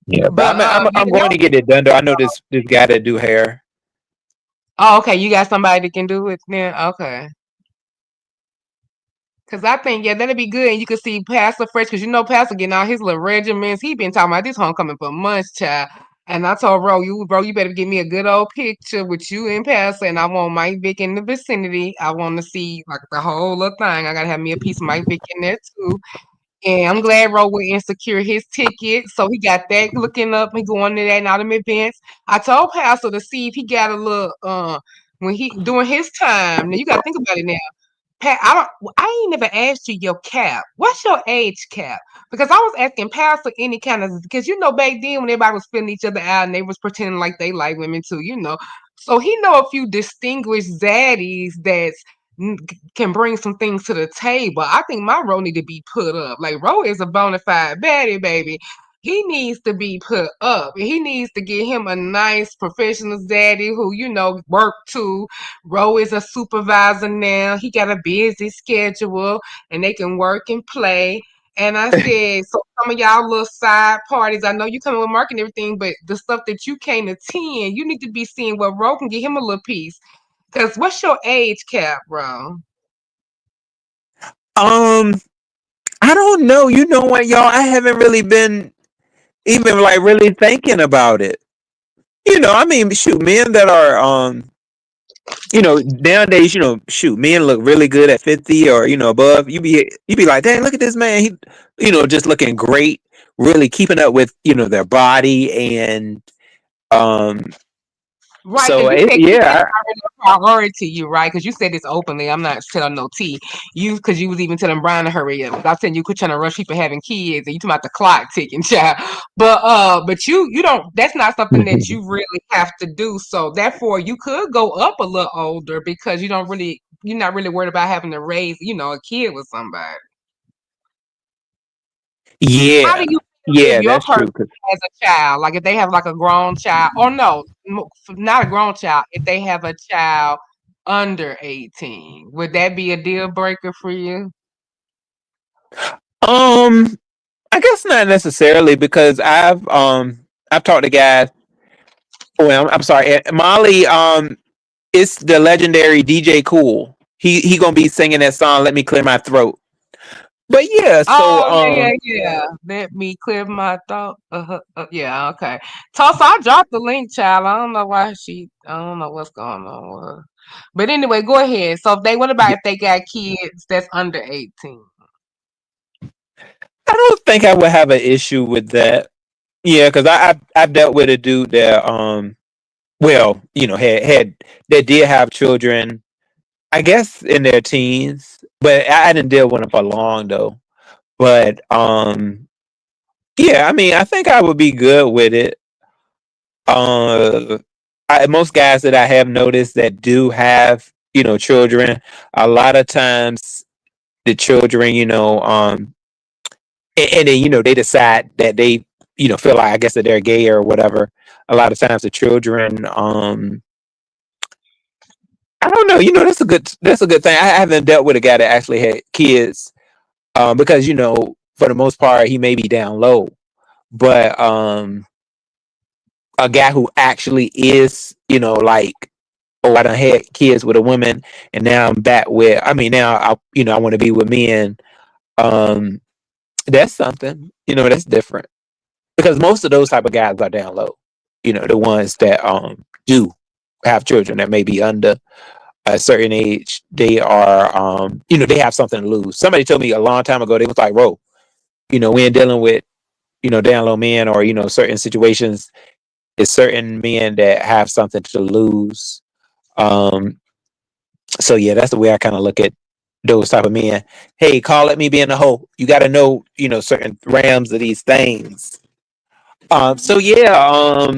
Speaker 3: Yeah, but
Speaker 1: But
Speaker 3: I'm
Speaker 1: yeah,
Speaker 3: going to get it done though. I know this guy that do hair.
Speaker 1: oh, okay, you got somebody that can do it then? Okay. Cause I think yeah, that'd be good, and you could see Pastor Fresh, cause you know Pastor getting all his little regimens. He been talking about this homecoming for months, child. And I told bro, you better give me a good old picture with you and Pastor, and I want Mike Vick in the vicinity. I want to see like the whole little thing. I gotta have me a piece of Mike Vick in there too. And I'm glad Ro went and secured his ticket, so he got that looking up. He going to that and all them events. I told Pastor to see if he got a little when he during his time. Now you gotta think about it now. Pat, I ain't never asked you your cap. What's your age cap? Because I was asking Pastor any kind of because you know back then when everybody was filling each other out and they was pretending like they like women too, you know. So he know a few distinguished zaddies that can bring some things to the table. I think my Ro need to be put up. Like Ro is a bona fide baddie, baby. He needs to be put up. He needs to get him a nice professional zaddy who, you know, work too. Ro is a supervisor now. He got a busy schedule and they can work and play. And I said, so some of y'all little side parties, I know you coming with marketing and everything, but the stuff that you can't attend, you need to be seeing what Ro can get him a little piece. Cause what's your age cap, bro?
Speaker 3: Um, I don't know. You know what, y'all? I haven't really been even like really thinking about it. I mean, shoot, men that are nowadays, shoot, men look really good at 50 or above. You be like, dang, look at this man. He, just looking great, really keeping up with their body and um.
Speaker 1: Right,
Speaker 3: So
Speaker 1: because you said keeping is
Speaker 3: yeah,
Speaker 1: already a priority to you, right? Because you said this openly. I'm not telling no tea. Because you was even telling Brian to hurry up. I was saying you quit trying to rush people having kids, and you talking about the clock ticking, child. But you don't. That's not something that you really have to do. So therefore, you could go up a little older because you're not really worried about having to raise, a kid with somebody. How do
Speaker 3: yeah,
Speaker 1: you feel if
Speaker 3: yeah,
Speaker 1: your
Speaker 3: that's
Speaker 1: person
Speaker 3: true. 'Cause,
Speaker 1: has a child, like if they have like a grown child, or no, not a grown child, if they have a child under 18, would that be a deal breaker for you?
Speaker 3: I guess not necessarily because I've talked to guys. Well, I'm sorry, Molly. It's the legendary DJ Cool. He gonna be singing that song. Let me clear my throat. But yeah, so
Speaker 1: Oh yeah. Let me clear my thought. Yeah, okay. Tulsa, I dropped the link, child. I don't know why I don't know what's going on with her. But anyway, go ahead. So what about
Speaker 3: yeah,
Speaker 1: if they got kids that's under 18?
Speaker 3: I don't think I would have an issue with that. Yeah, because I've dealt with a dude that well, had that did have children. I guess in their teens, but I didn't deal with them for long though. But yeah, I mean, I think I would be good with it. Uh, most guys that I have noticed that do have children, a lot of times the children, and then they decide that they feel like I guess that they're gay or whatever. A lot of times the children, I don't know, that's a good thing. I haven't dealt with a guy that actually had kids, because for the most part he may be down low, but a guy who actually is, like, oh, I done had kids with a woman, and now I'm back with. I mean, now I want to be with men. Um, that's something. That's different because most of those type of guys are down low. The ones that do have children that may be under. a certain age, they are, they have something to lose. Somebody told me a long time ago, they was like, "Bro, we ain't dealing with, down low men or certain situations. It's certain men that have something to lose." Um, so yeah, that's the way I kind of look at those type of men. Hey, call it me being a hoe. You got to know, certain rams of these things. So yeah,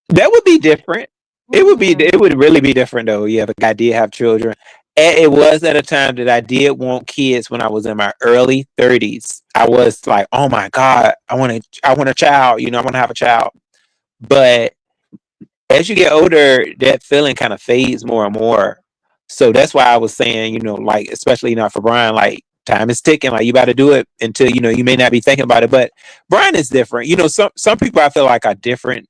Speaker 3: that would be different. It would really be different though. Yeah, if a guy did have children. And it was at a time that I did want kids when I was in my early 30s. I was like, oh my God, I want a child, I want to have a child. But as you get older, that feeling kind of fades more and more. So that's why I was saying, like, especially not for Brian, like time is ticking. Like you got to do it until, you may not be thinking about it. But Brian is different. Some people I feel like are different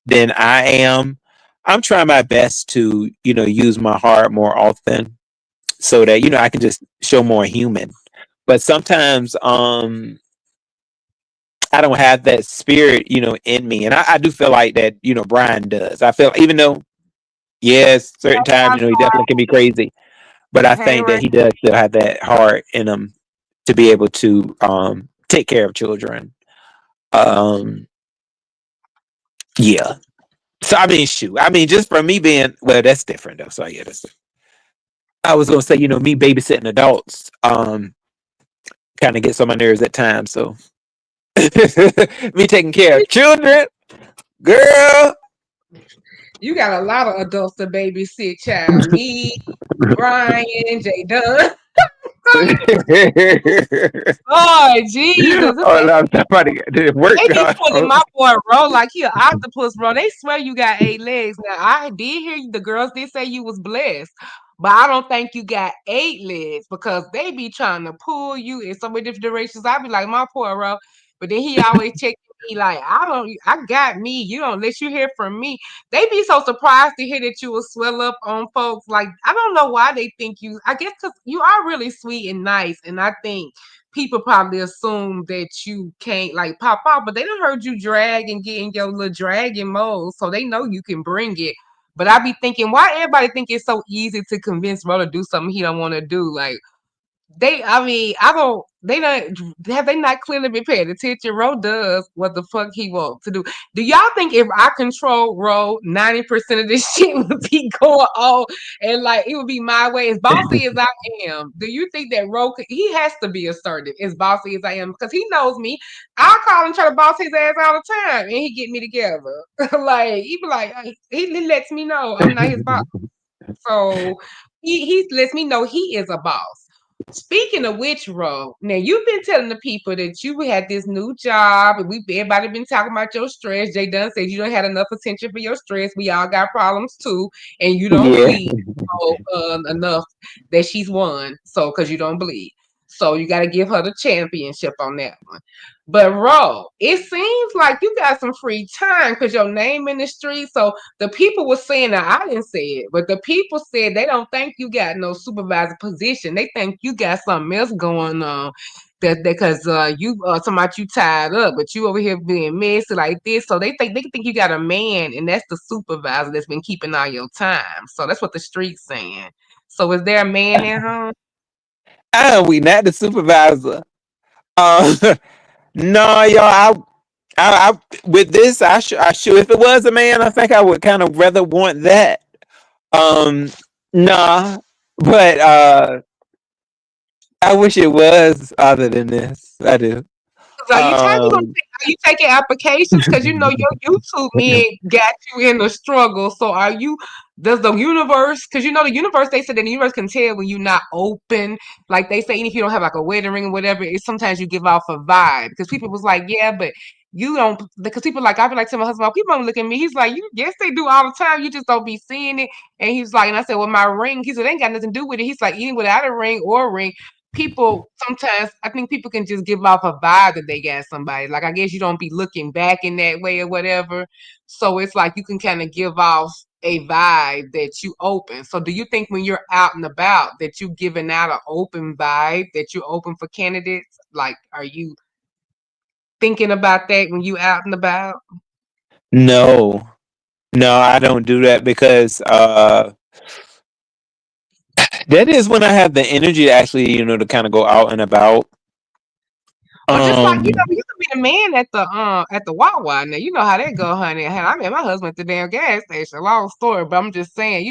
Speaker 3: than I am. I'm trying my best to, use my heart more often so that, I can just show more human. But sometimes I don't have that spirit, in me. And I do feel like that, Brian does. I feel even though, yes, certain times, he definitely can be crazy. But I
Speaker 1: Hey,
Speaker 3: think that
Speaker 1: Ray.
Speaker 3: he does still have that heart in him to be able to take care of children. Um yeah. So I mean, shoot. I mean, just from me being well, that's different though. So yeah, that's. I was gonna say, me babysitting adults, kind of gets on my nerves at times. So me taking care of children, girl.
Speaker 1: You got a lot of adults to babysit, child. Me, Brian, Jay Dunn. Oh, Jesus.
Speaker 3: Oh, no, somebody did work.
Speaker 1: They be pulling my boy Ro like he an octopus, bro. They swear you got 8 legs. Now I did hear you. The girls did say you was blessed, but I don't think you got 8 legs because they be trying to pull you in so many different directions. I be like, my poor Ro, but then he always check me like, I got me. You don't let you hear from me. They be so surprised to hear that you will swell up on folks. Like I don't know why they think you. I guess because you are really sweet and nice, and I think people probably assume that you can't like pop out, but they done heard you drag and get in your little dragon mode, so they know you can bring it. But I be thinking, why everybody think it's so easy to convince Ro to do something he don't want to do? Like I mean, I don't. They don't have they not clearly been paying attention. Ro does what the fuck he wants to do. Do y'all think if I control Ro, 90% of this shit would be going on, and like it would be my way? As bossy as I am, do you think that Ro? He has to be assertive. As bossy as I am, because he knows me. I call him try to boss his ass all the time, and he get me together. Like he be like, he lets me know I'm not his boss. So he lets me know he is a boss. Speaking of which, Ro, now you've been telling the people that you had this new job, and we everybody been talking about your stress. Jay Dunn said you don't had enough attention for your stress. We all got problems too, and you don't
Speaker 3: Yeah.
Speaker 1: bleed enough that she's won. So because you don't bleed, so you got to give her the championship on that one. But Ro, it seems like you got some free time because your name in the street. So the people were saying that I didn't say it, but the people said they don't think you got no supervisor position. They think you got something else going on. That because you talking about you tied up, but you over here being messy like this. So they think you got a man, and that's the supervisor that's been keeping all your time. So that's what the street's saying. So is there a man at home?
Speaker 3: We not the supervisor. Uh, no, y'all. With this, I should. If it was a man, I think I would kind of rather want that. Um, nah, but I wish it was other than this. I do.
Speaker 1: Are you time you gonna
Speaker 3: Um,
Speaker 1: take, are you taking applications? Because you know your YouTube men got you in the struggle. So are you does the universe because you know the universe they said that the universe can tell when you're not open. Like they say, even if you don't have like a wedding ring or whatever, it's sometimes you give off a vibe. Because people was like, yeah, but you don't because people like I be like to my husband, people don't look at me. He's like, you yes, they do all the time. You just don't be seeing it. And he's like, and I said, well, my ring, he said, it ain't got nothing to do with it. He's like, even without a ring or a ring, people sometimes I think people can just give off a vibe that they got somebody. Like I guess you don't be looking back in that way or whatever. So it's like you can kind of give off a vibe that you open. So do you think when you're out and about that you giving out an open vibe that you open for candidates? Like are you thinking about that when you out and about?
Speaker 3: no, no, I don't do that because That is when I have the energy to actually, to kind of go out and about.
Speaker 1: Well, just like
Speaker 3: Um,
Speaker 1: you could be the man at the Wawa. Now you know how that go, honey. Hell, I met my husband at the damn gas station. Long story, but I'm just saying,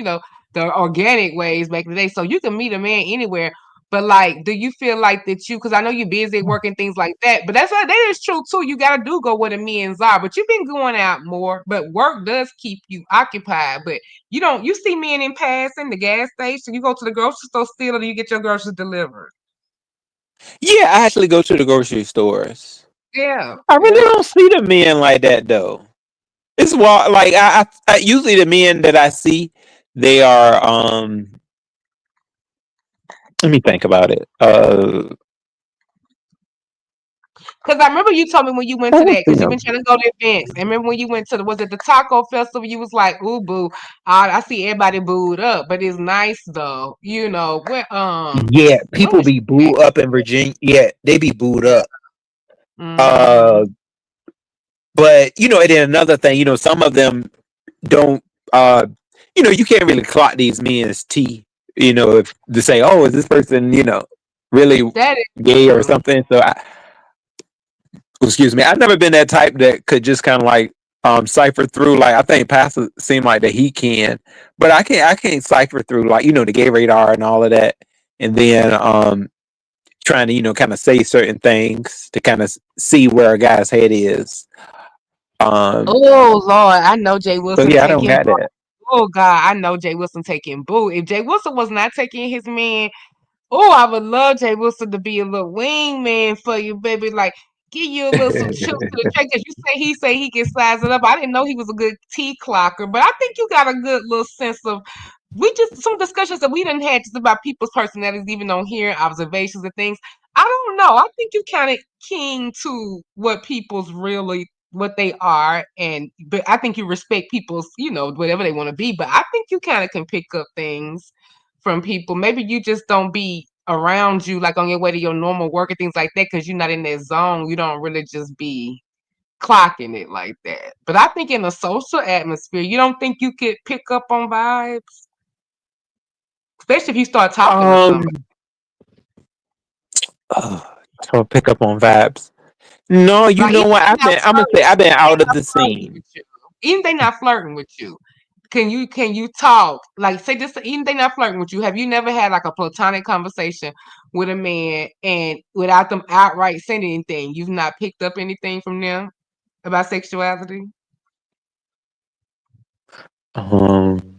Speaker 1: the organic ways back in the day. So you can meet a man anywhere. But like, do you feel like that you? Because I know you're busy working things like that. But that is true too. You gotta do go where the men's are. But you've been going out more. But work does keep you occupied. But you don't. You see men in passing the gas station. You go to the grocery store still, or do you get your groceries delivered?
Speaker 3: yeah, I actually go to the grocery stores.
Speaker 1: Yeah,
Speaker 3: I really
Speaker 1: that's
Speaker 3: don't see the men like that though. It's wild. Like I usually the men that I see, they are. Let me think about it.
Speaker 1: because I remember you told me when you went to
Speaker 3: Who was
Speaker 1: that, because you've been
Speaker 3: them?
Speaker 1: trying to go to events. And remember when you went to was it the taco festival? You was like, "Ooh, boo!" I see everybody booed up, but it's nice though.
Speaker 3: Yeah,
Speaker 1: When
Speaker 3: people
Speaker 1: was
Speaker 3: be
Speaker 1: that?
Speaker 3: booed up in Virginia. Yeah, they be booed
Speaker 1: Yeah.
Speaker 3: up.
Speaker 1: Mm-hmm.
Speaker 3: Uh, but and then another thing, some of them don't. Uh, you can't really clock these men's tea. If to say, oh, is this person, really
Speaker 1: That is
Speaker 3: gay or
Speaker 1: true.
Speaker 3: something? So, excuse me, I've never been that type that could just kind of like cipher through. Like I think Pastor seemed like that he can, but I can't cipher through like the gay radar and all of that, and then trying to kind of say certain things to kind of see where a guy's head is. Um,
Speaker 1: Oh Lord, I know Jay
Speaker 3: so
Speaker 1: Wilson
Speaker 3: yeah, I don't
Speaker 1: taking.
Speaker 3: got that.
Speaker 1: Oh God, I know Jay Wilson taking boo. If Jay Wilson was not taking his man. Oh, I would love Jay Wilson to be a little wingman for you, baby. Like, give you a little some chips to the track. Cause you say he can size it up. I didn't know he was a good tea clocker, but I think you got a good little sense of. We just some discussions that we didn't had just about people's personalities, even on here, observations and things. I don't know. I think you kind of keen to what people's really what they are, and but I think you respect people's whatever they want to be. But I think you kind of can pick up things from people. Maybe you just don't be around you like on your way to your normal work and things like that because you're not in that zone. You don't really just be clocking it like that. But I think in a social atmosphere, you don't think you could pick up on vibes, especially if you start talking to
Speaker 3: um,
Speaker 1: somebody.
Speaker 3: so pick up on vibes. No, you
Speaker 1: Like
Speaker 3: know
Speaker 1: even
Speaker 3: what?
Speaker 1: if they not
Speaker 3: I'm gonna say I've been out of the
Speaker 1: flirting
Speaker 3: scene.
Speaker 1: with you, even they not flirting with you. Can you talk like say this even they not flirting with you? Have you never had like a platonic conversation with a man and without them outright saying anything, you've not picked up anything from them about sexuality?
Speaker 3: Um,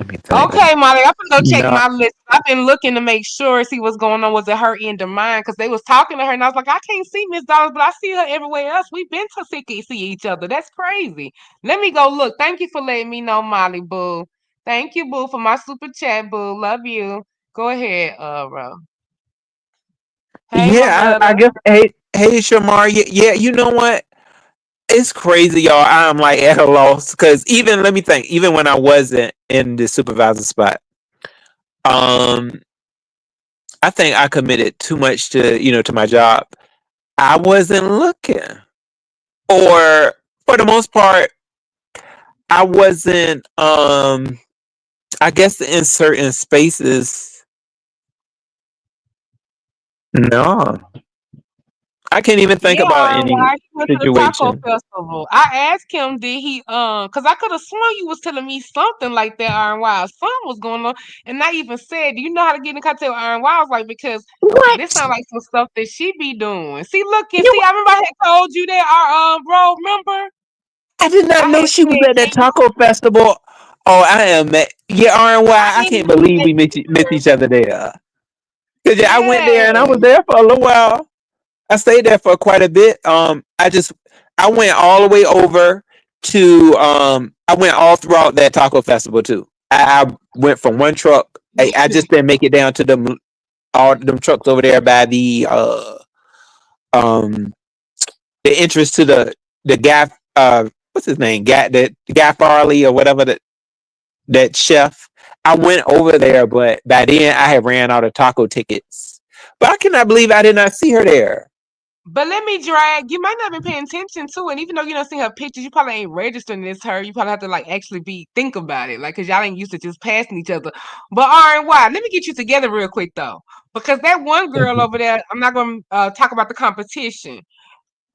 Speaker 3: Let me think.
Speaker 1: Okay, Molly, I'm gonna go check
Speaker 3: No,
Speaker 1: my list. I've been looking to make sure, see what's going on. Was it her end or mine? Because they was talking to her, and I was like, I can't see Miss Dollars, but I see her everywhere else. We've been to see each other. That's crazy. Let me go look. Thank you for letting me know, Molly Boo. Thank you, Boo, for my super chat, Boo. Love you. Go ahead, Ro. Hey, my
Speaker 3: yeah, I
Speaker 1: brother.
Speaker 3: guess. Hey, Shamar. Yeah, you know what? It's crazy, y'all. I'm like at a loss because even let me think. Even when I wasn't in the supervisor spot, um, I think I committed too much to to my job. I wasn't looking, or for the most part, I wasn't. I guess in certain spaces, no, I can't even think
Speaker 1: Yeah,
Speaker 3: about any
Speaker 1: why he went to the taco
Speaker 3: situation.
Speaker 1: festival. I asked him, did he because I could have sworn you was telling me something like that, Iron Wild. Something was going on. And I even said, do you know how to get in contact with Iron Wild? I was like, because this
Speaker 3: What?
Speaker 1: sounds like some stuff that she be doing. See, look and
Speaker 3: You?
Speaker 1: see, I remember I had told you that our bro, remember?
Speaker 3: I did not
Speaker 1: I
Speaker 3: know
Speaker 1: had
Speaker 3: she was
Speaker 1: said,
Speaker 3: at that
Speaker 1: can you
Speaker 3: taco festival. Oh, I am. Yeah, RNY.
Speaker 1: I
Speaker 3: I
Speaker 1: didn't
Speaker 3: can't
Speaker 1: know
Speaker 3: believe
Speaker 1: that
Speaker 3: we met
Speaker 1: either.
Speaker 3: each other there. Cause yeah, I went there and I
Speaker 1: Yeah.
Speaker 3: was there for a little while. I stayed there for quite a bit. I went all the way over to I went all throughout that taco festival too. I went from one truck. I just didn't make it down to them all them trucks over there by um the entrance to the guy what's his name? Guy Farley or whatever that chef. I went over there, but by then I had ran out of taco tickets. But I cannot believe I did not see her there.
Speaker 1: But let me drag. You might not have been paying attention to it. Even though you don't see her pictures, you probably ain't registering this her. You probably have to like actually be think about it, like because y'all ain't used to just passing each other. But R&Y, let me get you together real quick though, because that one girl over there, I'm not gonna talk about the competition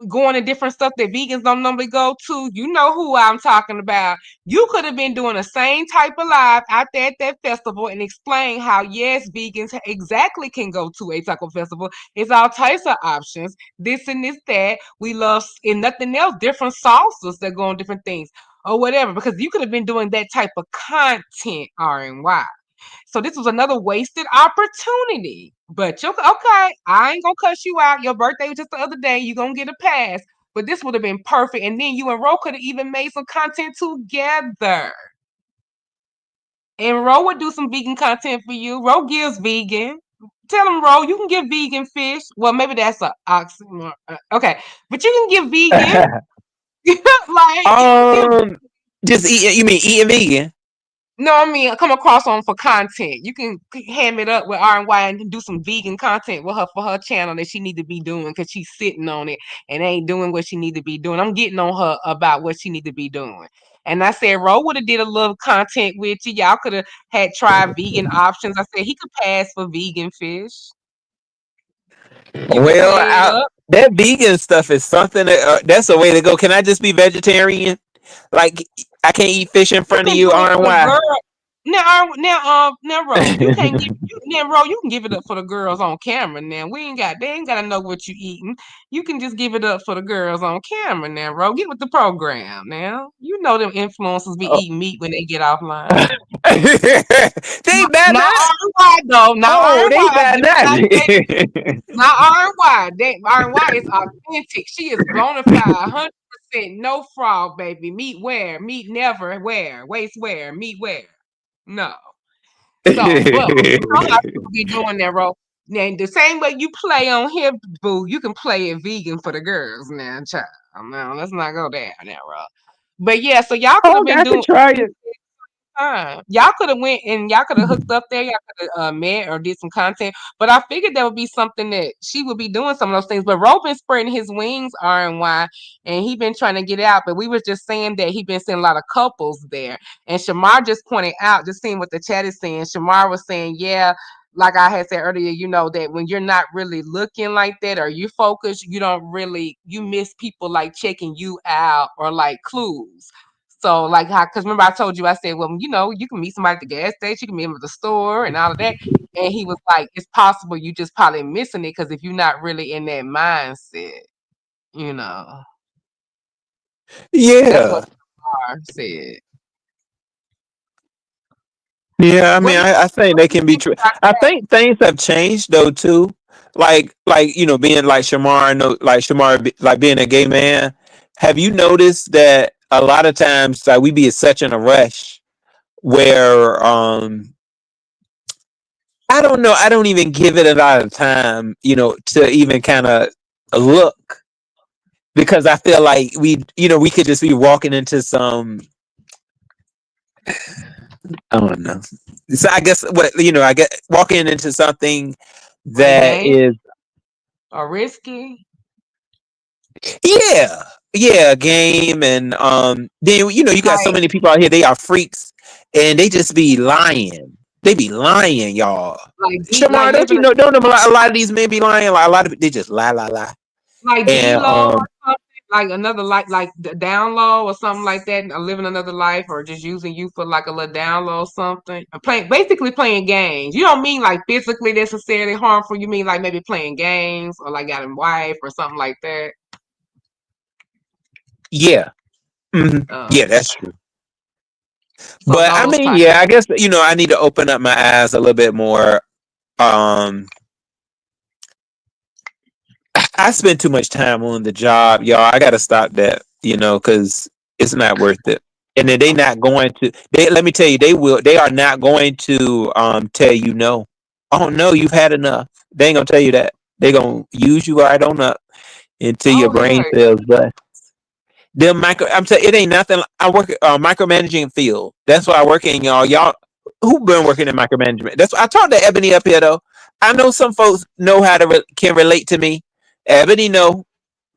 Speaker 1: going to different stuff that vegans don't normally go to. You know who I'm talking about. You could have been doing the same type of live out there at that festival and explain how yes, vegans exactly can go to a taco festival. It's all types of options. This and this, that. We love and nothing else, different sauces that go on different things or whatever. Because you could have been doing that type of content, R&Y. So this was another wasted opportunity. But you okay, I ain't gonna cuss you out. Your birthday was just the other day. You gonna get a pass. But this would have been perfect. And then you and Ro could have even made some content together. And Ro would do some vegan content for you. Ro gives vegan. Tell him, Ro, you can give vegan fish. Well, maybe that's a oxymoron. Okay, but you can give vegan. Like you can give.
Speaker 3: um, just eating. You mean eating vegan?
Speaker 1: No, I mean come across on for content. You can ham it up with R&Y and do some vegan content with her for her channel that she need to be doing because she's sitting on it and ain't doing what she need to be doing. I'm getting on her about what she need to be doing. And I said, Ro would have did a little content with you. Y'all could have had tried vegan options. I said he could pass for vegan fish. You could
Speaker 3: Well,
Speaker 1: play it up.
Speaker 3: that vegan stuff is something that's a way to go. Can I just be vegetarian? Like I can't eat fish in
Speaker 1: You've
Speaker 3: front of
Speaker 1: been
Speaker 3: you,
Speaker 1: doing it
Speaker 3: R and
Speaker 1: for the
Speaker 3: Y.
Speaker 1: girl. Now, Ro, you can't give you now, Ro, you can give it up for the girls on camera. Now, they ain't gotta know what you eating. You can just give it up for the girls on camera. Now, Ro, get with the program. Now, you know them influencers be
Speaker 3: Oh.
Speaker 1: eating meat when they get offline.
Speaker 3: They better
Speaker 1: Not
Speaker 3: not.
Speaker 1: R&Y though, not
Speaker 3: Oh, they
Speaker 1: R&Y.
Speaker 3: better
Speaker 1: Let me not say
Speaker 3: not.
Speaker 1: not R&Y. R&Y is authentic. She is bona fide, 100% no fraud, baby. Meat where? Meat never where? Waste where? Meat where? No. So, but you know how people be doing that, Ro. Now, the same way you play on here, boo, you can play it vegan for the girls now, child. Now, let's not go there now, Ro. But yeah, so y'all could have
Speaker 3: Oh,
Speaker 1: been
Speaker 3: I could
Speaker 1: doing
Speaker 3: try it.
Speaker 1: time. Y'all could have went and y'all could have hooked up there. Y'all could have met or did some content. But I figured that would be something that she would be doing some of those things. But Ro been spreading his wings, R&Y, and he been trying to get out. But we was just saying that he been seeing a lot of couples there. And Shamar just pointed out, just seeing what the chat is saying. Shamar was saying, yeah. Like I had said earlier, you know, that when you're not really looking like that or you focus, you don't really, you miss people like checking you out or like clues. So like how because remember I told you I said, well, you know, you can meet somebody at the gas station, you can meet them at the store and all of that. And he was like, it's possible you just probably missing it because if you're not really in that mindset, you know. That's what
Speaker 3: Yeah.
Speaker 1: Shamar said.
Speaker 3: Yeah, I mean,
Speaker 1: What do
Speaker 3: I think
Speaker 1: what
Speaker 3: they
Speaker 1: do you
Speaker 3: can be
Speaker 1: think
Speaker 3: true.
Speaker 1: about
Speaker 3: I think things have changed though too. Like being like Shamar, no, like Shamar, like being a gay man. Have you noticed that a lot of times, like we be such in a rush where, I don't know, I don't even give it a lot of time, to even kind of look because I feel like we could just be walking into some, I don't know. So I guess I get walking into something
Speaker 1: like
Speaker 3: that
Speaker 1: game
Speaker 3: is,
Speaker 1: or risky?
Speaker 3: yeah, yeah, game, and then you got so
Speaker 1: Like
Speaker 3: many people out here. They are freaks, and they just be lying. They be lying, y'all.
Speaker 1: like
Speaker 3: Shamar, don't
Speaker 1: living
Speaker 3: you know? Don't a lot of these men be lying? Like a lot of they just lie, lie, lie,
Speaker 1: like D
Speaker 3: and
Speaker 1: low or something, like another like down low or something like that, or living another life, or just using you for like a little down low or something. Or basically playing games. You don't mean like physically necessarily harmful. You mean like maybe playing games or like got a wife or something like that.
Speaker 3: yeah, yeah,
Speaker 1: Okay,
Speaker 3: that's true.
Speaker 1: so
Speaker 3: But I
Speaker 1: those
Speaker 3: mean,
Speaker 1: type.
Speaker 3: yeah, I guess I need to open up my eyes a little bit more. Um, I spend too much time on the job, y'all. I got to stop that, because it's not worth it. And then they not going to. They let me tell you, they will. They are not going to tell you no. Oh no, you've had enough. They ain't gonna tell you that. They gonna use you right on up until your
Speaker 1: Oh
Speaker 3: brain
Speaker 1: hell,
Speaker 3: cells bust. Them micro. I'm saying it ain't nothing. I work micromanaging field. That's what I work in, y'all. Y'all who been working in micromanagement? That's I talked to Ebony up here though. I know some folks know how to can relate to me. Ebony know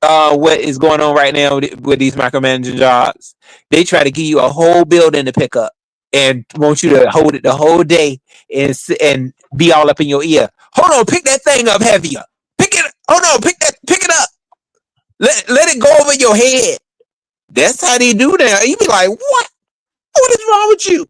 Speaker 3: what is going on right now with these micromanaging jobs. They try to give you a whole building to pick up and want you to hold it the whole day and be all up in your ear. Hold on, pick that thing up heavier. Pick it. Hold on, pick it up. Let it go over your head. That's how they do that. You be like, what? What is wrong with you?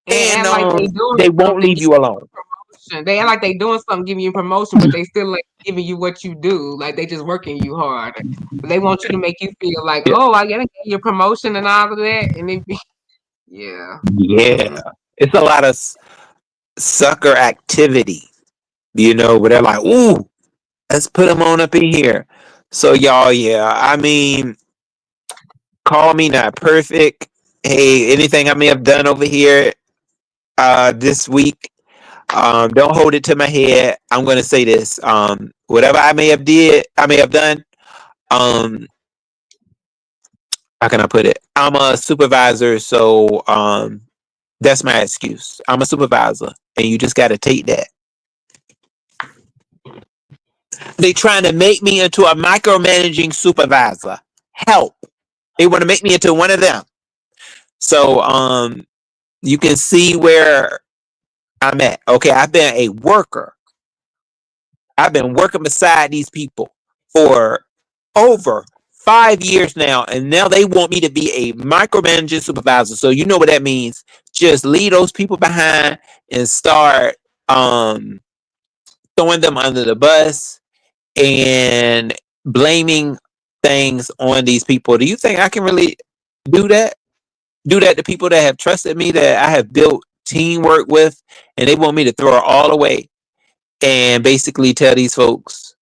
Speaker 1: And
Speaker 3: And
Speaker 1: act like they doing
Speaker 3: they won't
Speaker 1: something,
Speaker 3: leave you alone.
Speaker 1: promotion. They act like they doing something, giving you promotion, but they still like giving you what you do. Like they just working you hard. They want you to make you feel like,
Speaker 3: Yeah.
Speaker 1: oh, I gotta get your promotion and all of that, and it be, yeah.
Speaker 3: Yeah. It's a lot of sucker activity, where they're like, ooh, let's put them on up in here. So y'all, yeah, I mean, call me not perfect. Hey, anything I may have done over here this week, don't hold it to my head. I'm gonna say this. Whatever I may have done, um, how can I put it? I'm a supervisor, so that's my excuse. I'm a supervisor, and you just gotta take that. They trying to make me into a micromanaging supervisor. Help. They want to make me into one of them. So you can see where I'm at. Okay, I've been a worker. I've been working beside these people for over 5 years now, and now they want me to be a micromanaging supervisor. So you know what that means. Just leave those people behind and start throwing them under the bus and blaming things on these people. Do you think I can really do that? Do that to people that have trusted me, that I have built teamwork with, and they want me to throw it all away and basically tell these folks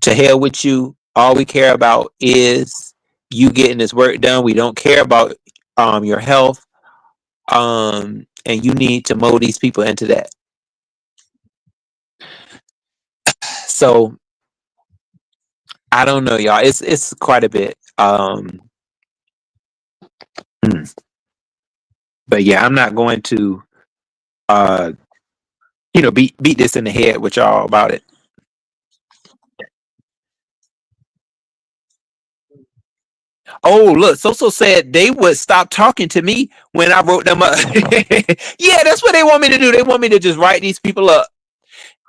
Speaker 3: to hell with you. All we care about is you getting this work done. We don't care about your health. And you need to mold these people into that. So I don't know, y'all. It's quite a bit. But yeah, I'm not going to uh beat this in the head with y'all about it. Oh, look, So said they would stop talking to me when I wrote them up. Yeah, that's what they want me to do. They want me to just write these people up.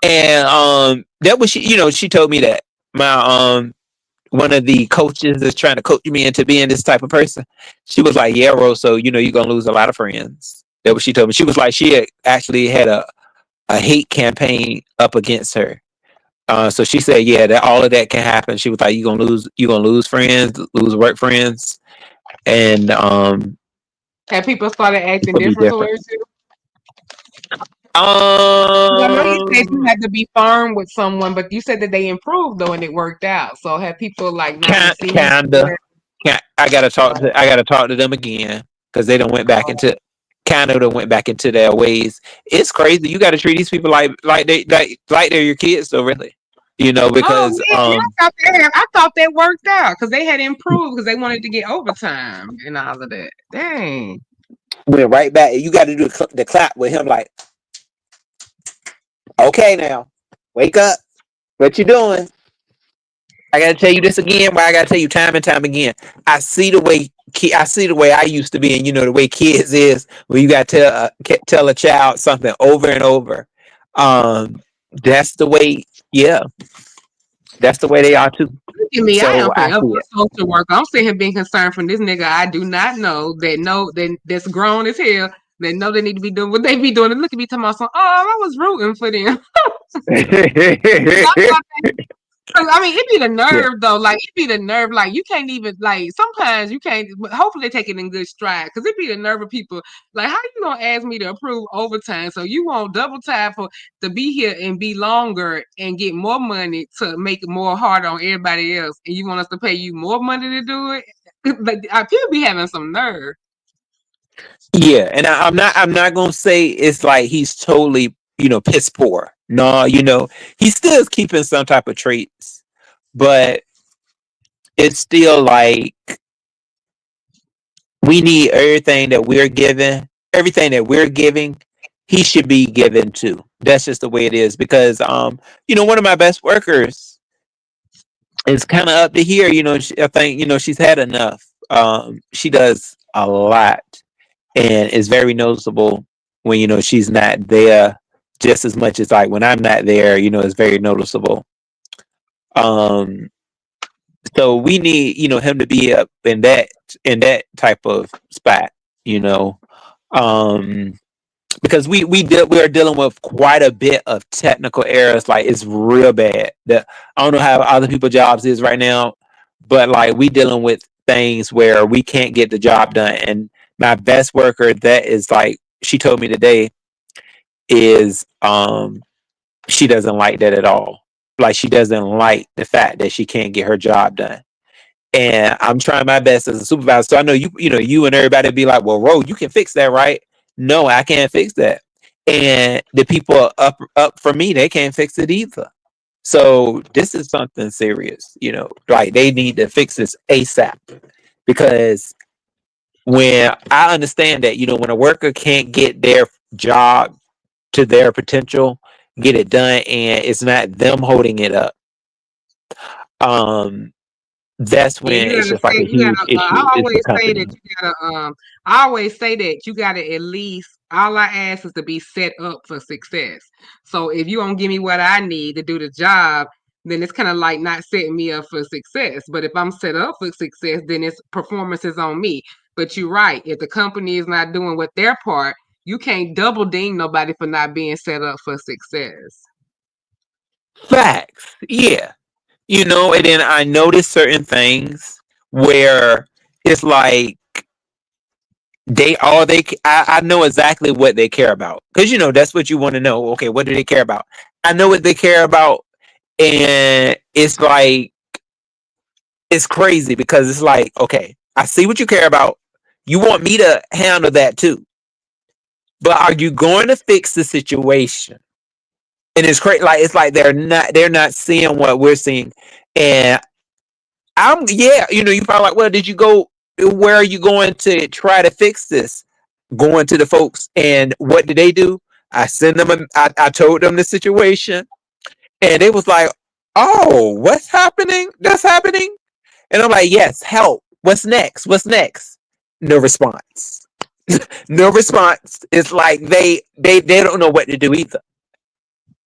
Speaker 3: And that was she told me that. My one of the coaches is trying to coach me into being this type of person. She was like, yeah, Rose, so you're gonna lose a lot of friends. That what she told me. She was like, she actually had a hate campaign up against her. So she said, yeah, that all of that can happen. She was like, you're gonna lose friends, lose work friends, and
Speaker 1: Have people started acting
Speaker 3: it'll be
Speaker 1: different
Speaker 3: different.
Speaker 1: towards you? I know you said you
Speaker 3: Um,
Speaker 1: had to be firm with someone, but you said that they improved though and it worked out. So have people like not received
Speaker 3: kinda.
Speaker 1: it?
Speaker 3: I gotta talk to them again because they don't went back into Canada went back into their ways. It's crazy. You got to treat these people like they're your kids. So really,
Speaker 1: Oh
Speaker 3: because
Speaker 1: man, I thought that worked out because they had improved because they wanted to get overtime and all of that. Dang.
Speaker 3: went right back. You got to do the clap with him. Like, okay, now wake up. What you doing? I gotta tell you this again, but I gotta tell you time and time again. I see the way I used to be, and the way kids is when you gotta tell a child something over and over. Um, that's the way. Yeah, that's the way they are too.
Speaker 1: Look at me, I am
Speaker 3: So I
Speaker 1: forever
Speaker 3: see
Speaker 1: a
Speaker 3: it.
Speaker 1: social worker. I'm sitting here being concerned from this nigga I do not know that's grown as hell that know they need to be doing what they be doing. And look at me talking about some, oh, I was rooting for them. I mean, it be the
Speaker 3: Yeah,
Speaker 1: nerve though. Like it be the nerve. Like you can't even like. Sometimes you can't. But hopefully, they take it in good stride. Cause it be the nerve of people. Like, how you gonna ask me to approve overtime? So you want double time for to be here and be longer and get more money to make it more hard on everybody else, and you want us to pay you more money to do it? Like, people be having some nerve.
Speaker 3: yeah, and I'm not gonna say it's like he's totally piss poor. No, he still is keeping some type of traits, but it's still like we need everything that we're giving, he should be given to. That's just the way it is because one of my best workers, it's kind of up to here. I think she's had enough. She does a lot, and it's very noticeable when she's not there just as much as like when I'm not there. It's very noticeable. Um, so we need him to be up in that type of spot. You know, um, because we are dealing with quite a bit of technical errors. Like it's real bad. I don't know how other people's jobs is right now, but like we dealing with things where we can't get the job done. And my best worker, that is like she told me today, is she doesn't like that at all. Like she doesn't like the fact that she can't get her job done. And I'm trying my best as a supervisor. So I know you and everybody be like, well, Ro, you can fix that, right? No, I can't fix that. And the people up for me, they can't fix it either. So this is something serious, like they need to fix this ASAP. Because when I understand that, when a worker can't get their job to their potential, get it done, and it's not them holding it up, um, that's
Speaker 1: Yeah,
Speaker 3: when
Speaker 1: you
Speaker 3: it's
Speaker 1: gotta
Speaker 3: just like
Speaker 1: say
Speaker 3: a
Speaker 1: you
Speaker 3: huge
Speaker 1: gotta.
Speaker 3: issue.
Speaker 1: I
Speaker 3: It's the
Speaker 1: always say that
Speaker 3: company.
Speaker 1: you gotta. I always say that you gotta at least. All I ask is to be set up for success. So if you don't give me what I need to do the job, then it's kind of like not setting me up for success. But if I'm set up for success, then it's performance is on me. But you're right. If the company is not doing what their part, you can't double ding nobody for not being set up for success.
Speaker 3: Facts. Yeah. And then I notice certain things where it's like I know exactly what they care about. Because that's what you want to know. Okay, what do they care about? I know what they care about. And it's like it's crazy because it's like, okay, I see what you care about. You want me to handle that too. But are you going to fix the situation? And it's crazy, like it's like they're not seeing what we're seeing. And yeah, you probably like, well, did you go, where are you going to try to fix this? Going to the folks, and what did they do? I sent them, I told them the situation, and it was like, oh, what's happening? That's happening. And I'm like, yes, help. What's next? What's next? No response. No response. It's like they don't know what to do either.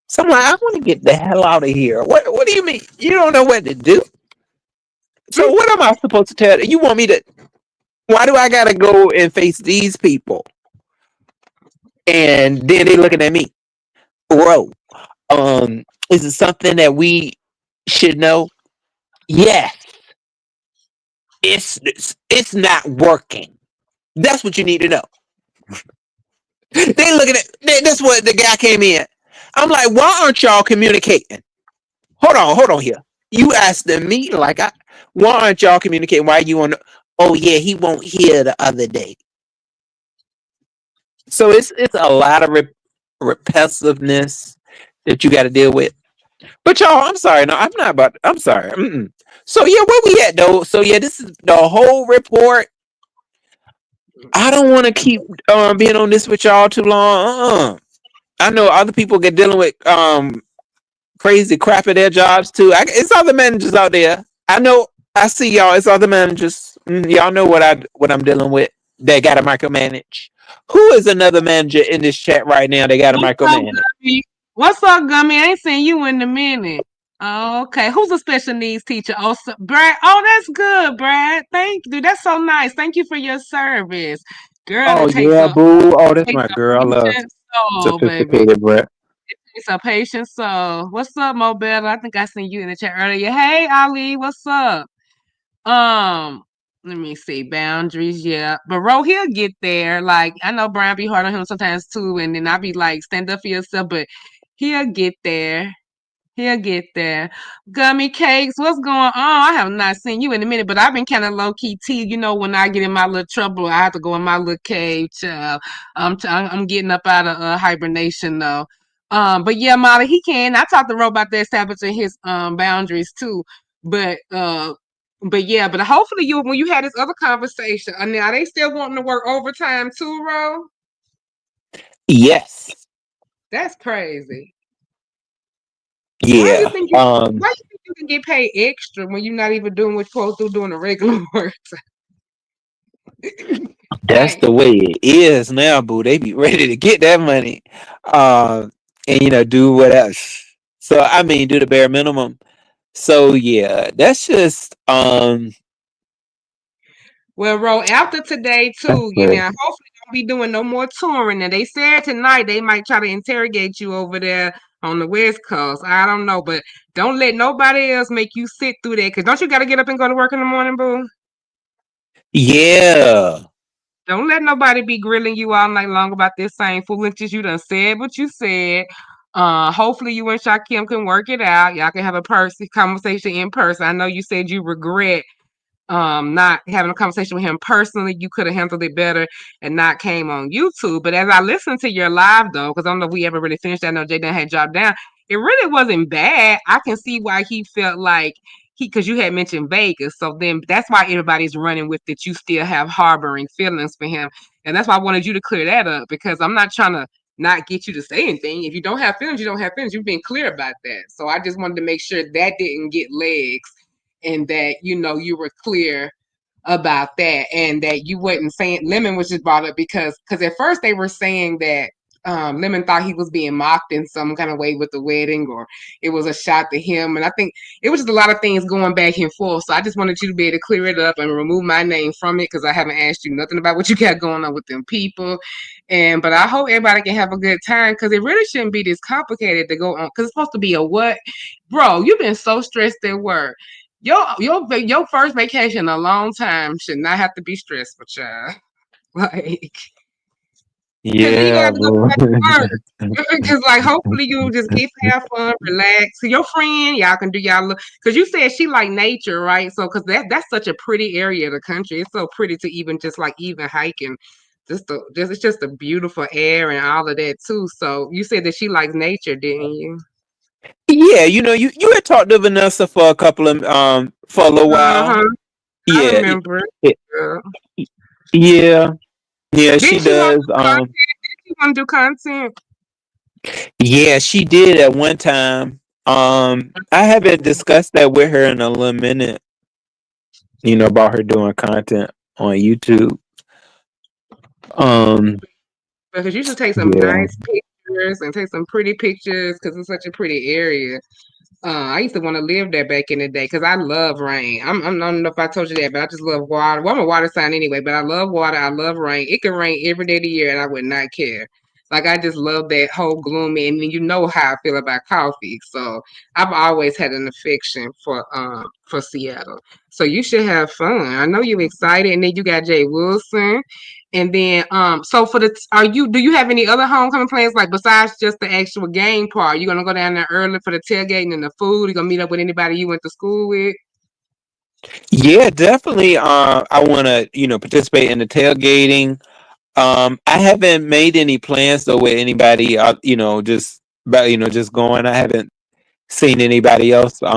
Speaker 3: So I'm like, I want to get the hell out of here. What do you mean? You don't know what to do? So what am I supposed to tell you? Want me to? Why do I gotta go and face these people? And then they looking at me, bro. Is it something that we should know? Yes, it's not working. That's what you need to know. They looking at that's what the guy came in. I'm like, why aren't y'all communicating? Hold on here. You asking me like why aren't y'all communicating? Why you on? Oh yeah, he won't hear the other day. So it's a lot of repetiveness that you got to deal with. But y'all, I'm sorry. No, I'm not about. I'm sorry. Mm-mm. So yeah, where we at though? So yeah, this is the whole report. I don't want to keep being on this with y'all too long. I know other people get dealing with crazy crap at their jobs too. It's other managers out there. I know. I see y'all. It's other managers. Y'all know what I'm dealing with. They got to micromanage. Who is another manager in this chat right now? They got to
Speaker 1: What's up,
Speaker 3: micromanage.
Speaker 1: Gummy? What's up, Gummy? I ain't seen you in a minute. Oh, okay. Who's a special needs teacher? Oh, Brad. Oh, that's good, Brad. Thank you. That's so nice. Thank you for your service. Girl,
Speaker 3: Oh
Speaker 1: it takes
Speaker 3: yeah,
Speaker 1: a
Speaker 3: boo. Oh, that's
Speaker 1: takes
Speaker 3: my
Speaker 1: a
Speaker 3: girl. I love
Speaker 1: patient soul, baby.
Speaker 3: sophisticated Brett.
Speaker 1: It's a patient soul. What's up, Mobella? I think I seen you in the chat earlier. Hey, Ali, what's up? Um, Let me see. Boundaries, yeah. But Ro, he'll get there. Like, I know Brian be hard on him sometimes too, and then I be like, stand up for yourself, but he'll get there. He'll get there. Gummy cakes, what's going on? I have not seen you in a minute, but I've been kind of low key tea. When I get in my little trouble, I have to go in my little cave, child. I'm getting up out of hibernation though. But yeah, Molly, he can. I talked to Ro about that establishing his boundaries too. But but yeah, but hopefully when you had this other conversation, now they still wanting to work overtime too, Ro.
Speaker 3: Yes.
Speaker 1: That's crazy. Why you
Speaker 3: Yeah.
Speaker 1: think you? Why you think you can get paid extra when you're not even doing what you're supposed to do doing the regular work.
Speaker 3: That's
Speaker 1: Right.
Speaker 3: the way it is now, boo. They be ready to get that money, and do what else. So I mean, do the bare minimum. So yeah, that's just
Speaker 1: Well, Ro, after today
Speaker 3: that's
Speaker 1: too,
Speaker 3: crazy.
Speaker 1: hopefully don't be doing no more touring. And they said tonight they might try to interrogate you over there on the West Coast. I don't know, but don't let nobody else make you sit through that. Cause don't you got to get up and go to work in the morning, boo?
Speaker 3: Yeah,
Speaker 1: Don't let nobody be grilling you all night long about this same foolishness. You done said what you said. Hopefully you and Shakim can work it out. Y'all can have a conversation in person. I know you said you regret not having a conversation with him personally. You could have handled it better and not came on YouTube. But as I listened to your live though, because I don't know if we ever really finished that, I know Jaden had dropped down. It really wasn't bad. I can see why he felt like because you had mentioned Vegas. So then that's why everybody's running with that you still have harboring feelings for him. And that's why I wanted you to clear that up because I'm not trying to not get you to say anything. If you don't have feelings, you don't have feelings. You've been clear about that. So I just wanted to make sure that didn't get legs and that you were clear about that and that you wasn't saying Lemon was just brought up because at first they were saying that Lemon thought he was being mocked in some kind of way with the wedding or it was a shot to him. And I think it was just a lot of things going back and forth. So I just wanted you to be able to clear it up and remove my name from it because I haven't asked you nothing about what you got going on with them people. But I hope everybody can have a good time because it really shouldn't be this complicated to go on because it's supposed to be a what? Bro, you've been so stressed at work. Your first vacation in a long time should not have to be stressful, child. Like, because then you gonna
Speaker 3: yeah,
Speaker 1: have to go
Speaker 3: boo.
Speaker 1: back to work. Because like, hopefully you just get to have fun, relax. So your friend, y'all can do y'all look. Because you said she like nature, right? So because that's such a pretty area of the country. It's so pretty to even just like even hiking. It's just a beautiful air and all of that too. So you said that she likes nature, didn't you?
Speaker 3: Yeah, you had talked to Vanessa for a couple of for a little
Speaker 1: Uh
Speaker 3: while.
Speaker 1: huh. I
Speaker 3: Yeah,
Speaker 1: remember.
Speaker 3: it-
Speaker 1: Yeah.
Speaker 3: yeah, yeah. She
Speaker 1: Didn't you want to
Speaker 3: does.
Speaker 1: do content? Didn't you want to do content?
Speaker 3: Yeah, she did at one time. I haven't discussed that with her in a little minute. About her doing content on YouTube. Um,
Speaker 1: Because you should take some
Speaker 3: yeah,
Speaker 1: nice pictures and take some pretty pictures because it's such a pretty area. I used to want to live there back in the day because I love rain. I don't know if I told you that, but I just love water. Well, I'm a water sign anyway, but I love water. I love rain. It can rain every day of the year, and I would not care. Like I just love that whole gloomy, and you know how I feel about coffee. So I've always had an affection for Seattle. So you should have fun. I know you're excited, and then you got Jay Wilson. And then, so do you have any other homecoming plans like besides just the actual game part? You gonna go down there early for the tailgating and the food? You gonna meet up with anybody you went to school with?
Speaker 3: yeah, definitely. I want to participate in the tailgating. I haven't made any plans though with anybody. Just about just going. I haven't seen anybody else. But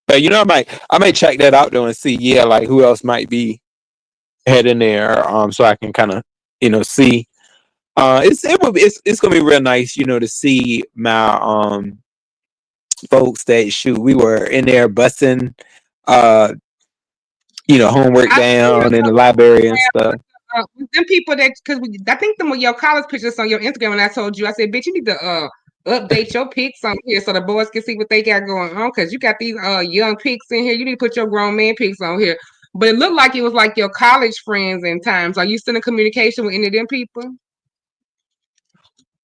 Speaker 3: I might check that out though and see like who else might be heading there. So I can kind of see. It's gonna be real nice to see my folks that shoot. We were in there busting uh homework
Speaker 1: I see your
Speaker 3: down in the library and
Speaker 1: Instagram
Speaker 3: stuff.
Speaker 1: with them people that because I think them with your college pictures on your Instagram. And I told you, I said, bitch, you need to update your pics on here so the boys can see what they got going on. Because you got these young pics in here. You need to put your grown man pics on here. But it looked like it was like your college friends in times. Are you still in communication with any of them people?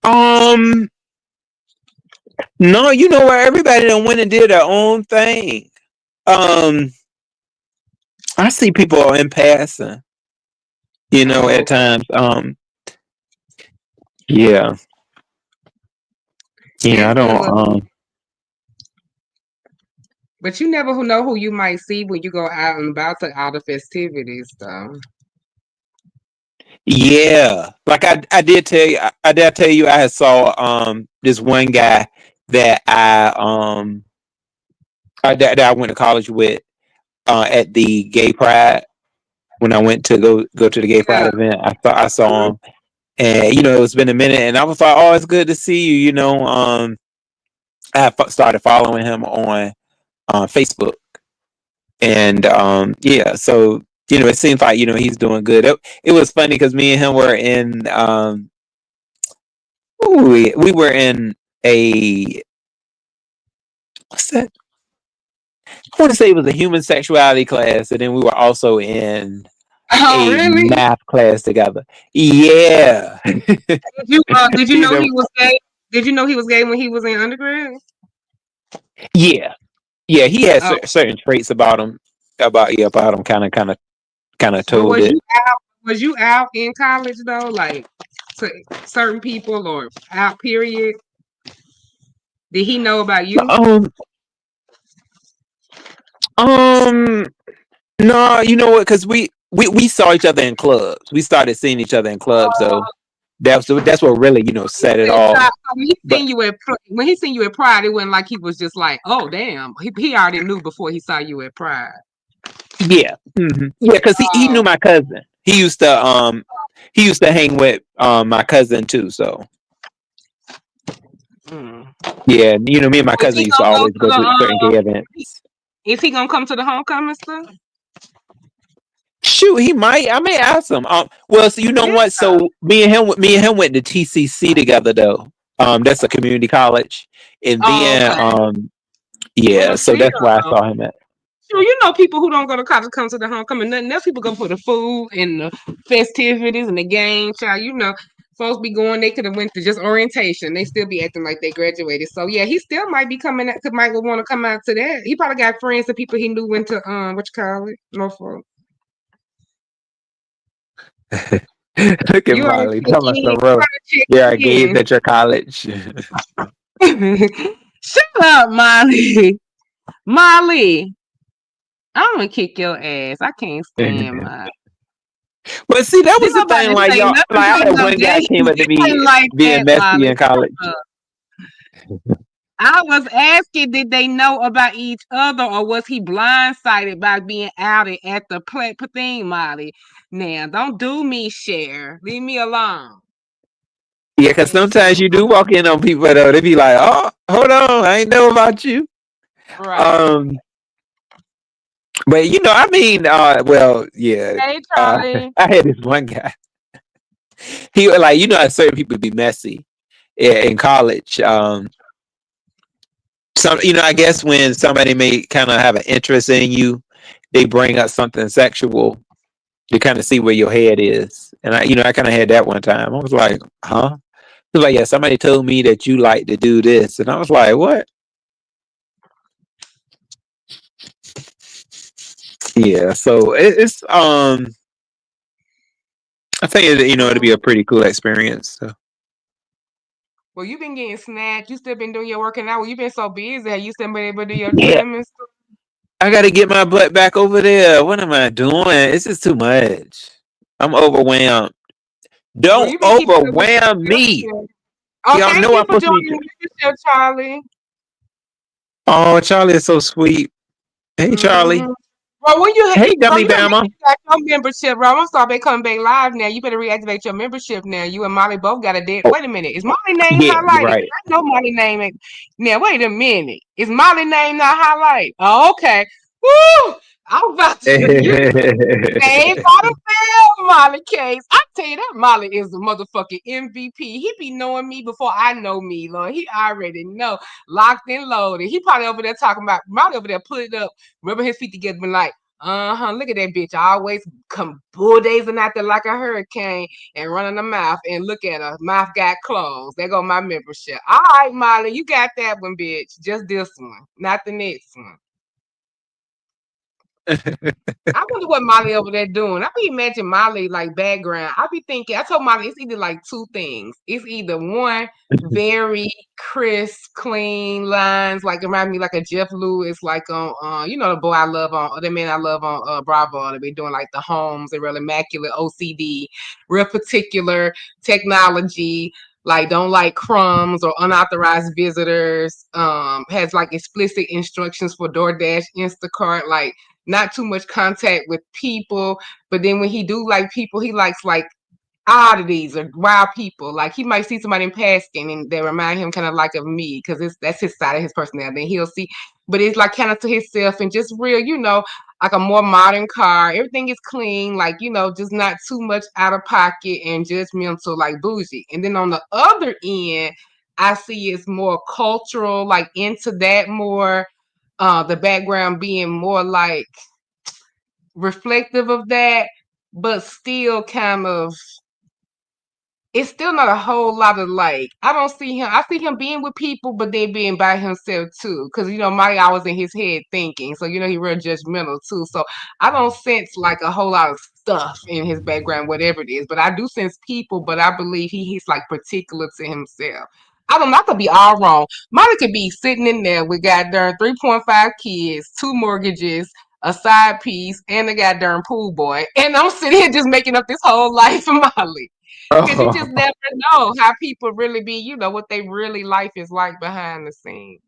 Speaker 3: Um, no, where everybody done went and did their own thing. Um, I see people in passing,
Speaker 1: Oh,
Speaker 3: at times. Yeah, yeah, I
Speaker 1: it's
Speaker 3: don't.
Speaker 1: good. But you never know who you might see when you go out and about to all the festivities, though.
Speaker 3: Yeah, like I did tell you, I did tell you I had saw this one guy that that I went to college with at the Gay Pride when I went to go to the Gay
Speaker 1: Yeah.
Speaker 3: Pride event. I thought I saw him, and it's been a minute, and I was like, oh, it's good to see you. I started following him on Facebook, and yeah, so it seems like he's doing good. It was funny because me and him were in we were in a what's that? I want to say it was a human sexuality class, and then we were also in
Speaker 1: Oh,
Speaker 3: a
Speaker 1: really?
Speaker 3: math class together. Yeah.
Speaker 1: Did you
Speaker 3: You
Speaker 1: know
Speaker 3: know,
Speaker 1: he was gay? Did you know he was gay when he was in undergrad?
Speaker 3: yeah, yeah. He had
Speaker 1: Oh,
Speaker 3: certain traits about him, about him. Kind of
Speaker 1: but
Speaker 3: told it.
Speaker 1: was you out in college though, like to certain people or out? Period. Did he know about you?
Speaker 3: Um, um, no, you know what? Because we saw each other in clubs. We started seeing each other in clubs, so that's what really set it off.
Speaker 1: When he
Speaker 3: But
Speaker 1: seen you when he seen you at Pride, it wasn't like he was just like, oh damn. He already knew before he saw you at Pride.
Speaker 3: yeah, yeah, because he knew
Speaker 1: Oh,
Speaker 3: my cousin. He used to hang with my cousin too. So
Speaker 1: mm.
Speaker 3: yeah, me and my
Speaker 1: Is
Speaker 3: cousin
Speaker 1: he
Speaker 3: used to
Speaker 1: gonna go
Speaker 3: always
Speaker 1: to
Speaker 3: go
Speaker 1: the
Speaker 3: to certain gay events.
Speaker 1: is he gonna come to the homecoming stuff?
Speaker 3: Shoot, he might. I may ask him. Well, so you know
Speaker 1: Yeah.
Speaker 3: what? So me and him went to TCC together though. That's a community college, and
Speaker 1: Oh,
Speaker 3: then
Speaker 1: okay.
Speaker 3: yeah.
Speaker 1: Well,
Speaker 3: So
Speaker 1: still,
Speaker 3: that's where I saw him at.
Speaker 1: sure, people who don't go to college come to the homecoming. Nothing else. People go for the food and the festivities and the game. Child, folks be going. They could have went to just orientation. They still be acting like they graduated. So yeah, he still might be coming. Might want to come out to that. He probably got friends and people he knew went to what you call it, Norfolk.
Speaker 3: Look at
Speaker 1: You ought to
Speaker 3: Molly.
Speaker 1: check
Speaker 3: Thomas
Speaker 1: in.
Speaker 3: Monroe. There are gays
Speaker 1: You
Speaker 3: at your college.
Speaker 1: ought to check in. Shut up, Molly. Molly, I'm gonna kick your ass. I can't stand Molly.
Speaker 3: But see, that was
Speaker 1: Didn't
Speaker 3: the thing.
Speaker 1: nobody
Speaker 3: Like
Speaker 1: say
Speaker 3: y'all,
Speaker 1: nothing
Speaker 3: like
Speaker 1: to
Speaker 3: I
Speaker 1: you
Speaker 3: had
Speaker 1: no
Speaker 3: one
Speaker 1: day.
Speaker 3: guy came up to
Speaker 1: It
Speaker 3: me
Speaker 1: ain't like
Speaker 3: being
Speaker 1: that,
Speaker 3: messy
Speaker 1: Molly.
Speaker 3: in college.
Speaker 1: I was asking, did they know about each other, or was he blindsided by being outed at the thing, Molly? Now, don't do me, Cher. Leave me alone.
Speaker 3: Yeah, because
Speaker 1: Can't stand
Speaker 3: sometimes you do walk in on people though. They be like, "Oh, hold on, I ain't know about you."
Speaker 1: right.
Speaker 3: Um, but I mean, well, yeah.
Speaker 1: Hey,
Speaker 3: Uh,
Speaker 1: Charlie.
Speaker 3: I had this one guy. He was like, how certain people be messy in college. Some, I guess when somebody may kind of have an interest in you, they bring up something sexual to kind of see where your head is. And I kind of had that one time. I was like, huh? He was like, yeah, somebody told me that you like to do this, and I was like, what? Yeah, so it's I think it'll be a pretty cool experience. So.
Speaker 1: Well, you've been getting snatched. You still been doing your working out. Well, you've been so busy. Have you still been able to do your
Speaker 3: Yeah,
Speaker 1: gym and stuff?
Speaker 3: I got to get my butt back over there. What am I doing? It's just too much. I'm overwhelmed.
Speaker 1: Well,
Speaker 3: Don't
Speaker 1: you've been keeping up with
Speaker 3: overwhelm
Speaker 1: your
Speaker 3: me.
Speaker 1: membership. Oh,
Speaker 3: Y'all
Speaker 1: thank
Speaker 3: know
Speaker 1: you
Speaker 3: I'm
Speaker 1: for
Speaker 3: supposed to be.
Speaker 1: joining the membership, Charlie.
Speaker 3: Oh, Charlie is so sweet. Hey, Charlie.
Speaker 1: Mm-hmm. Well, when you
Speaker 3: Hey,
Speaker 1: bro,
Speaker 3: Dummy
Speaker 1: you better make
Speaker 3: Bama.
Speaker 1: sure you got your membership, bro. I'm gonna start back coming back live now. You better reactivate your membership now. You and Molly both got a dead.
Speaker 3: Oh,
Speaker 1: Wait a minute, is Molly name
Speaker 3: yeah, you're
Speaker 1: highlighted?
Speaker 3: right.
Speaker 1: I know Molly name. Now wait a minute, is Molly name not highlighted? Oh, okay. Woo! I'm about to you. Name by the bell, Molly case. I tell you that Molly is a motherfucking MVP. He be knowing me before I know me, Lord. He already know, locked and loaded. He probably over there talking about Molly over there, put it up, rubbing his feet together, been like, look at that bitch. Always come bulldazing out there like a hurricane and running the mouth. And look at her, mouth got closed. There go my membership. All right, Molly, you got that one, bitch. Just this one, not the next one. I wonder what Molly over there doing. I be imagine Molly like background. I be thinking. I told Molly it's either like two things. It's either one very crisp, clean lines, like remind me like a Jeff Lewis, like on the boy I love on, or the man I love on Bravo. They be doing like the homes, they're real immaculate OCD, real particular technology. Like don't like crumbs or unauthorized visitors. Has like explicit instructions for DoorDash, Instacart, like not too much contact with people. But then when he do like people, he likes like oddities or wild people. Like he might see somebody in passing and they remind him kind of like of me because that's his side of his personality. Then he'll see, but it's like kind of to himself and just real, like a more modern car. Everything is clean, like just not too much out of pocket and judgmental, like bougie. And then on the other end, I see it's more cultural, like into that more. The background being more like reflective of that, but still kind of it's still not a whole lot of like I don't see him. I see him being with people, but then being by himself too. Because Mike always in his head thinking, so he real judgmental too. So I don't sense like a whole lot of stuff in his background, whatever it is. But I do sense people. But I believe he's like particular to himself. I could be all wrong. Molly could be sitting in there with goddamn 3.5 kids, 2 mortgages, a side piece, and a goddamn pool boy, and I'm sitting here just making up this whole life for Molly. Because you just
Speaker 3: Oh,
Speaker 1: never know how people really be, what they really life is like behind the scenes.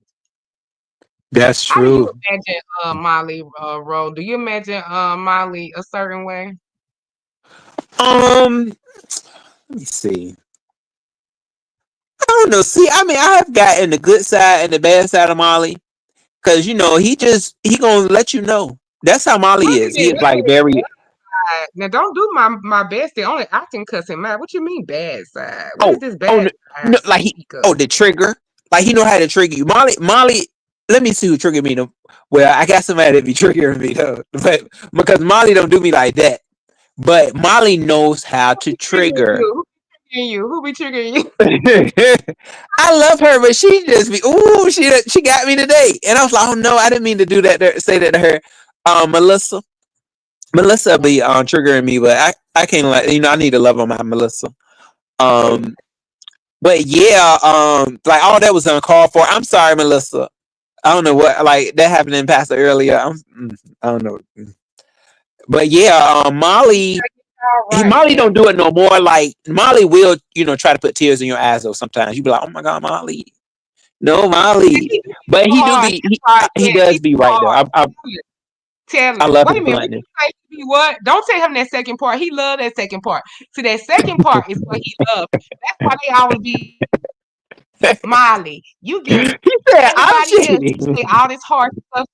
Speaker 3: that's
Speaker 1: How do you
Speaker 3: true.
Speaker 1: imagine Molly role? Do you imagine Molly a certain way?
Speaker 3: Um, let me see. I don't know. See, I mean, I have gotten the good side and the bad side of Molly because he gonna let you know. That's how Molly
Speaker 1: Wait a
Speaker 3: is. He
Speaker 1: minute,
Speaker 3: is
Speaker 1: wait a
Speaker 3: like
Speaker 1: minute.
Speaker 3: very.
Speaker 1: Bad. Now don't do my best. The only I can cuss him out. What you mean bad side? What is
Speaker 3: Oh,
Speaker 1: this
Speaker 3: oh
Speaker 1: bad
Speaker 3: no,
Speaker 1: side
Speaker 3: no, like
Speaker 1: you
Speaker 3: he.
Speaker 1: speak of?
Speaker 3: Oh, the trigger. Like he know how to trigger you. Molly. Let me see who triggered me. Well, I got somebody that be triggering me though, but because Molly don't do me like that. But Molly knows how to
Speaker 1: Triggering
Speaker 3: trigger.
Speaker 1: you? Who triggering you? Who be triggering you?
Speaker 3: I love her, but she just be she got me today, and I was like, oh no, I didn't mean to do that. Say that to her, Melissa. Melissa be triggering me, but I can't let I need to love on my Melissa. Um, but yeah, like all that was uncalled for. I'm sorry, Melissa. I don't know what like that happened in Pastor earlier. I don't know, but yeah, Molly.
Speaker 1: All right
Speaker 3: Molly
Speaker 1: now.
Speaker 3: don't do it no more. Like Molly will, try to put tears in your eyes though. Sometimes you be like, "Oh my God, Molly, no,
Speaker 1: Yeah,
Speaker 3: Molly."
Speaker 1: he do
Speaker 3: But he do
Speaker 1: hard.
Speaker 3: be
Speaker 1: That's right.
Speaker 3: he
Speaker 1: Yeah,
Speaker 3: does
Speaker 1: he's
Speaker 3: be
Speaker 1: too
Speaker 3: right though.
Speaker 1: hard.
Speaker 3: I
Speaker 1: Tell
Speaker 3: I
Speaker 1: him.
Speaker 3: love
Speaker 1: Wait
Speaker 3: his
Speaker 1: a minute. What you
Speaker 3: bluntness.
Speaker 1: say to me? What? Don't tell him that second part. He love that second part. See, that second part is what he loves. That's why they always be Molly. You give
Speaker 3: He said, "I'm
Speaker 1: everybody else. You
Speaker 3: cheating."
Speaker 1: say all this hard stuff.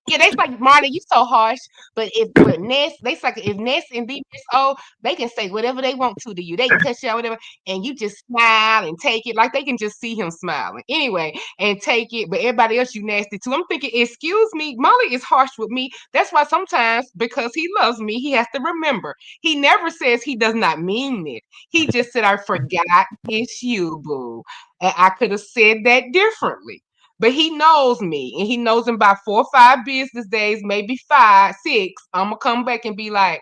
Speaker 1: Yeah, they like Marley, you so harsh. But Ness, they like if Ness and DSO, they can say whatever they want to you. They can cuss you out, whatever, and you just smile and take it. Like they can just see him smiling anyway and take it. But everybody else, you nasty too. I'm thinking, excuse me, Molly is harsh with me. That's why sometimes because he loves me, he has to remember. He never says he does not mean it. He just said, I forgot it's you, boo. And I could have said that differently. But he knows me, and he knows in about 4 or 5 business days, maybe 5, 6. I'm gonna come back and be like,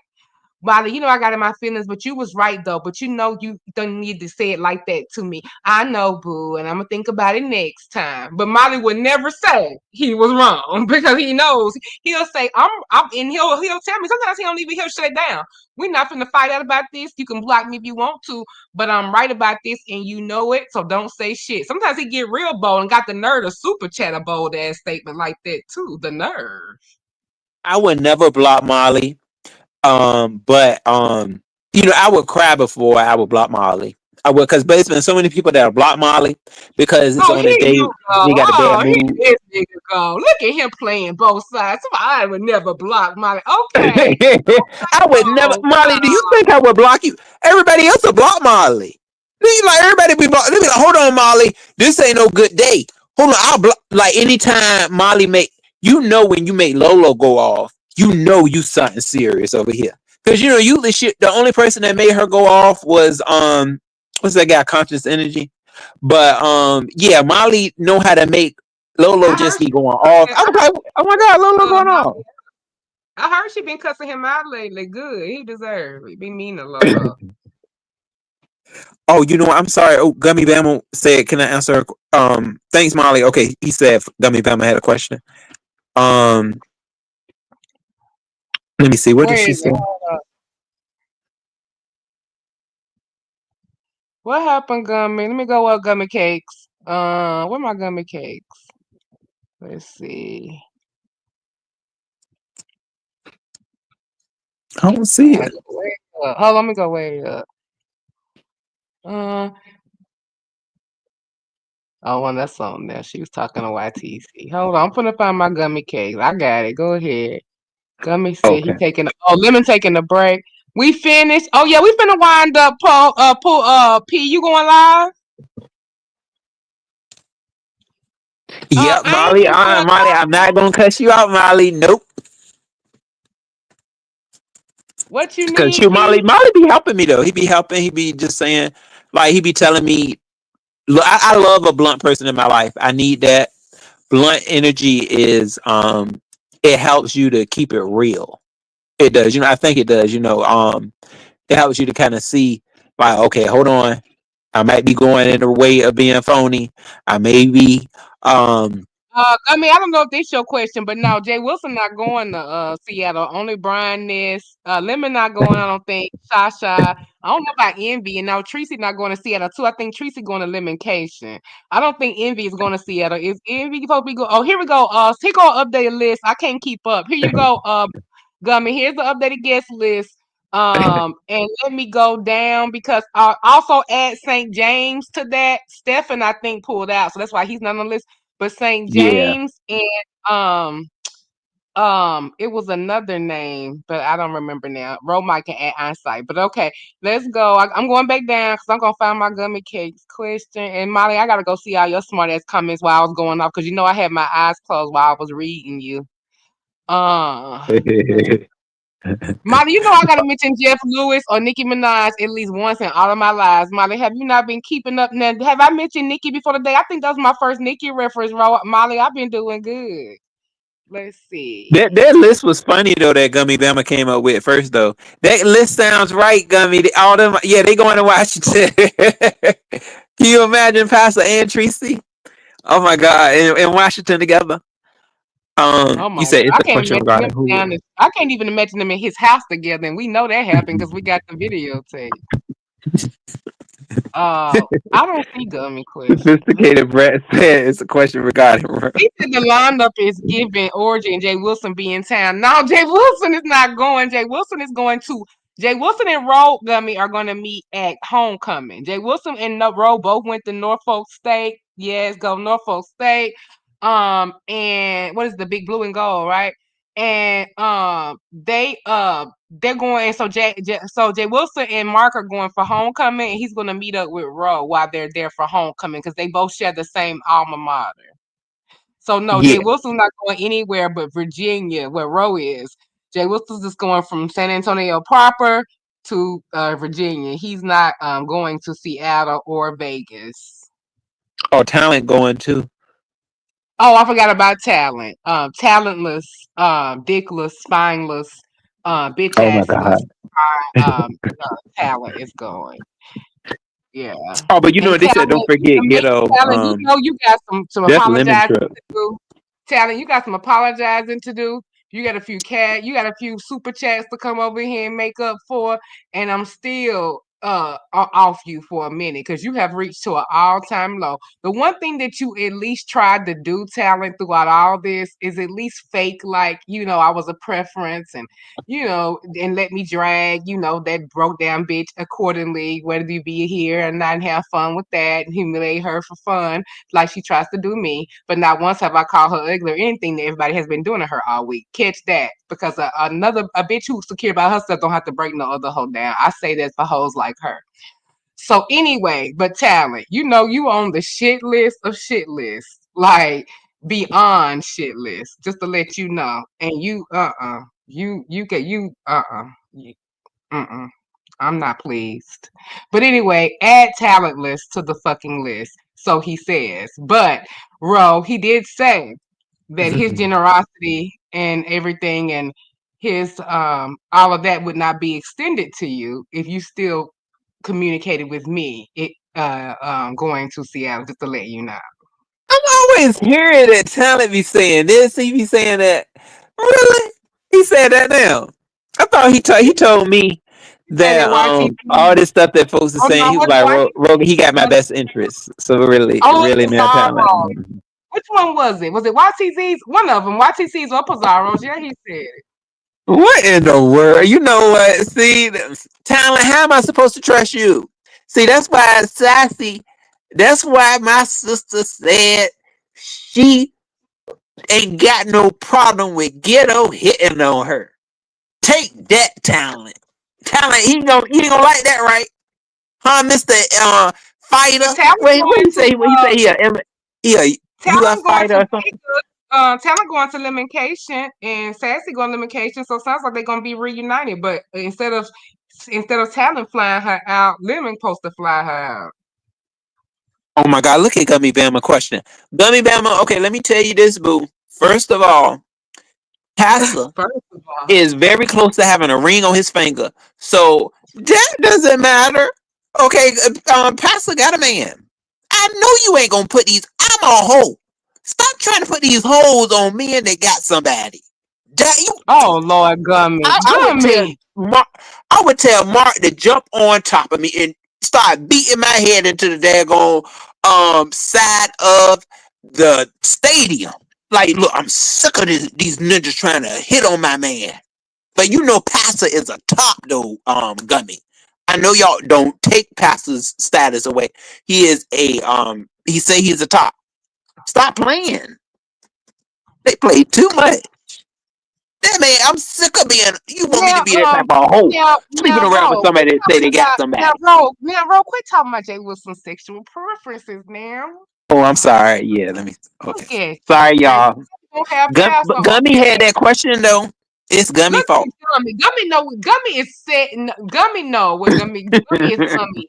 Speaker 1: Molly, I got in my feelings, but you was right though. But you don't need to say it like that to me. I know, boo, and I'm gonna think about it next time. But Molly would never say he was wrong because he knows he'll say I'm, and he'll tell me. Sometimes he'll shut it down. We're not gonna fight out about this. You can block me if you want to, but I'm right about this, and you know it. So don't say shit. Sometimes he get real bold and got the nerve to super chat a bold ass statement like that too. The nerve.
Speaker 3: I would never block Molly. But I would cry before I would block Molly. I would, because but it's been so many people that have blocked Molly because it's
Speaker 1: Oh,
Speaker 3: on a
Speaker 1: here
Speaker 3: day
Speaker 1: you go.
Speaker 3: they got a bad
Speaker 1: Oh, here
Speaker 3: mood.
Speaker 1: this nigga go. Look at him playing both sides. I would never block Molly. Okay.
Speaker 3: I would never,
Speaker 1: Oh,
Speaker 3: Molly. Do you think I would block you? Everybody else will block Molly. Like everybody be blocked. They be like, hold on, Molly. This ain't no good day. Hold on, I'll block. Like anytime Molly make, when you make Lolo go off, you something serious over here. Because usually shit. The only person that made her go off was what's that guy? Conscious Energy. But yeah, Molly know how to make Lolo
Speaker 1: I
Speaker 3: just
Speaker 1: heard
Speaker 3: be
Speaker 1: she
Speaker 3: going off. I was like, oh my God, Lolo going off.
Speaker 1: Molly. I heard she been cussing him out lately. Good. He deserved it. Be mean to Lolo.
Speaker 3: Oh, you know what? I'm sorry. Oh, Gummy Bama said, "Can I answer?" Thanks, Molly. Okay, he said Gummy Bama had a question. Um, let me see. What did
Speaker 1: Where
Speaker 3: she
Speaker 1: is
Speaker 3: say?
Speaker 1: it? Hold up. What happened, Gummy? Let me go up Gummy Cakes. Where my Gummy Cakes? Let's see.
Speaker 3: I don't see it.
Speaker 1: Where? up. Hold on, let me go way up. Uh, oh, well, that's on there. She was talking to YTC. Hold on, I'm gonna find my gummy cakes. I got it. Go ahead. Gummy said he
Speaker 3: Okay.
Speaker 1: taking. Oh, Lemon taking a break. We finished. Oh yeah, we finna wind up. P. You going live?
Speaker 3: Yep,
Speaker 1: I ain't
Speaker 3: Molly.
Speaker 1: been going
Speaker 3: Molly,
Speaker 1: live.
Speaker 3: I'm not gonna cuss you out, Molly. Nope.
Speaker 1: What you
Speaker 3: Cause
Speaker 1: need,
Speaker 3: you, Molly,
Speaker 1: P?
Speaker 3: Molly be helping me though. He be helping. He be just saying, like, he be telling me, look, I love a blunt person in my life. I need that. Blunt energy is it helps you to keep it real. It does. I think it does. It helps you to kind of see, like, okay, hold on. I might be going in the way of being phony. I may be um
Speaker 1: I mean, I don't know if this your question, but no, Jay Wilson not going to Seattle. Only Brian Ness, Lemon not going. I don't think. Sasha, I don't know about Envy, and now Tracy not going to Seattle too. I think Tracy going to Lemoncation. I don't think Envy is going to Seattle. Is Envy supposed to be go? Oh, here we go. Here go updated list. I can't keep up. Here you go. Gummy. Here's the updated guest list. And let me go down because I also add St. James to that. Stefan, I think, pulled out, so that's why he's not on the list. But St.
Speaker 3: yeah.
Speaker 1: James and it was another name, but I don't remember now. Mike can add eyesight, but okay, let's go. I'm going back down because I'm gonna find my gummy cakes question. And Molly, I gotta go see all your smart ass comments while I was going off because I had my eyes closed while I was reading you. Let's Molly, I gotta mention Jeff Lewis or Nicki Minaj at least once in all of my lives. Molly, have you not been keeping up now? Have I mentioned Nicki before today? I think that was my first Nicki reference, Molly. I've been doing good. Let's see.
Speaker 3: that list was funny though. That Gummy Bama came up with first though. That list sounds right, Gummy. All them, yeah, they going to Washington. Can you imagine Pastor and Tracy? Oh my God, in Washington together.
Speaker 1: Oh my
Speaker 3: You
Speaker 1: God.
Speaker 3: said it's
Speaker 1: I
Speaker 3: a
Speaker 1: can't
Speaker 3: question
Speaker 1: imagine them
Speaker 3: regarding who?
Speaker 1: down this. I can't even imagine them in his house together. And we know that happened because we got the videotape. I don't see gummy question.
Speaker 3: Sophisticated Brett said it's a question regarding.
Speaker 1: He said the lineup is giving Orgy and Jay Wilson be in town. No, Jay Wilson is not going. Jay Wilson is going to. Jay Wilson and Roe Gummy are going to meet at homecoming. Jay Wilson and Roe both went to Norfolk State. Yes, go Norfolk State. And what is the big blue and gold, right? And they're going. And so Jay Wilson and Mark are going for homecoming, and he's going to meet up with Roe while they're there for homecoming because they both share the same alma mater. So no, Jay
Speaker 3: Yeah.
Speaker 1: Wilson's not going anywhere but Virginia, where Roe is. Jay Wilson's just going from San Antonio proper to Virginia. He's not going to Seattle or Vegas.
Speaker 3: Oh, talent going too.
Speaker 1: Oh, I forgot about talent. Talentless, dickless, spineless, bitch
Speaker 3: Oh my
Speaker 1: assless.
Speaker 3: God.
Speaker 1: Talent is going. Yeah.
Speaker 3: Oh, but
Speaker 1: And
Speaker 3: they said don't forget ghetto.
Speaker 1: Talent, you got some
Speaker 3: That's lemon
Speaker 1: apologizing
Speaker 3: truck.
Speaker 1: to do. Talent, you got some apologizing to do. You got you got a few super chats to come over here and make up for. And I'm still off you for a minute because you have reached to an all-time low. The one thing that you at least tried to do, Talent, throughout all this is at least fake like, I was a preference and and let me drag, that broke down bitch accordingly, whether you be here and not have fun with that and humiliate her for fun, like she tries to do me. But not once have I called her ugly or anything that everybody has been doing to her all week. Catch that. Because a bitch who's secure about herself don't have to break no other hoe down. I say that for hoes like her. So anyway, but Talent, you on the shit list of shit lists. Like beyond shit list, just to let you know. And you get I'm not pleased. But anyway, add talent list to the fucking list. So he says. But Ro, he did say that his generosity and everything and his all of that would not be extended to you if you still communicated with me going to Seattle, just to let you know.
Speaker 3: I'm always hearing that talent be saying this. He be saying that. Really? He said that now. I thought he told me
Speaker 1: He said
Speaker 3: that
Speaker 1: that
Speaker 3: all
Speaker 1: YTC.
Speaker 3: this stuff that folks are
Speaker 1: Oh
Speaker 3: saying.
Speaker 1: no,
Speaker 3: He was
Speaker 1: what
Speaker 3: like, Rogan, he got my
Speaker 1: YTC?
Speaker 3: best interests. So really,
Speaker 1: Oh,
Speaker 3: really now talent.
Speaker 1: Pizarro. Which one was it? Was it YTC's? One of them, YTC's or Pizarro's? Yeah, he said it.
Speaker 3: What in the world? You know what? See, talent. How am I supposed to trust you? See, that's why it's sassy. That's why my sister said she ain't got no problem with ghetto hitting on her. Take that, talent. Talent. He ain't gonna like that, right? Huh, Mister
Speaker 1: But
Speaker 3: Fighter?
Speaker 1: Talon
Speaker 3: Wait, what
Speaker 1: going
Speaker 3: he
Speaker 1: to
Speaker 3: say? What he say? He a
Speaker 1: Talon
Speaker 3: UF
Speaker 1: going
Speaker 3: fighter
Speaker 1: to
Speaker 3: or something?
Speaker 1: Vegas. Talon going to Limitation and Sassy going to Limitation. So it sounds like they're gonna be reunited. But instead of Talon flying her out, Lemon supposed to fly her out.
Speaker 3: Oh my God! Look at Gummy Bama question. Gummy Bama. Okay, let me tell you this, boo. First of all, Tassa
Speaker 1: First of all,
Speaker 3: is very close to having a ring on his finger. So that doesn't matter. Okay, Pastor got a man. I know you ain't gonna put these. I'm a hoe. Stop trying to put these hoes on men that got somebody. That you,
Speaker 1: oh Lord, Gummy,
Speaker 3: I would tell
Speaker 1: Gummy.
Speaker 3: Mark. I would tell Mark to jump on top of me and start beating my head into the daggone side of the stadium. Like, look, I'm sick of these ninjas trying to hit on my man. But you know, Pastor is a top though, Gummy. I know y'all don't take Pastor's status away. He is a he say he's a top. Stop playing. They play too much. That man, I'm sick of being. You want me to
Speaker 1: Now,
Speaker 3: be that type of hoe, sleeping
Speaker 1: now,
Speaker 3: around with
Speaker 1: Ro, quit
Speaker 3: somebody that say
Speaker 1: talking
Speaker 3: they got
Speaker 1: about
Speaker 3: somebody.
Speaker 1: Quit talking about Jay Wilson's sexual preferences now.
Speaker 3: Oh, I'm sorry. Yeah, let me. Okay,
Speaker 1: Look at you.
Speaker 3: sorry,
Speaker 1: Okay,
Speaker 3: y'all.
Speaker 1: we don't have Pastor
Speaker 3: But
Speaker 1: on
Speaker 3: Gummy
Speaker 1: that.
Speaker 3: had that question though. It's Gummy
Speaker 1: Look
Speaker 3: fault.
Speaker 1: at Gummy. Gummy know. Gummy is setting. Gummy know what Gummy. Gummy is Gummy.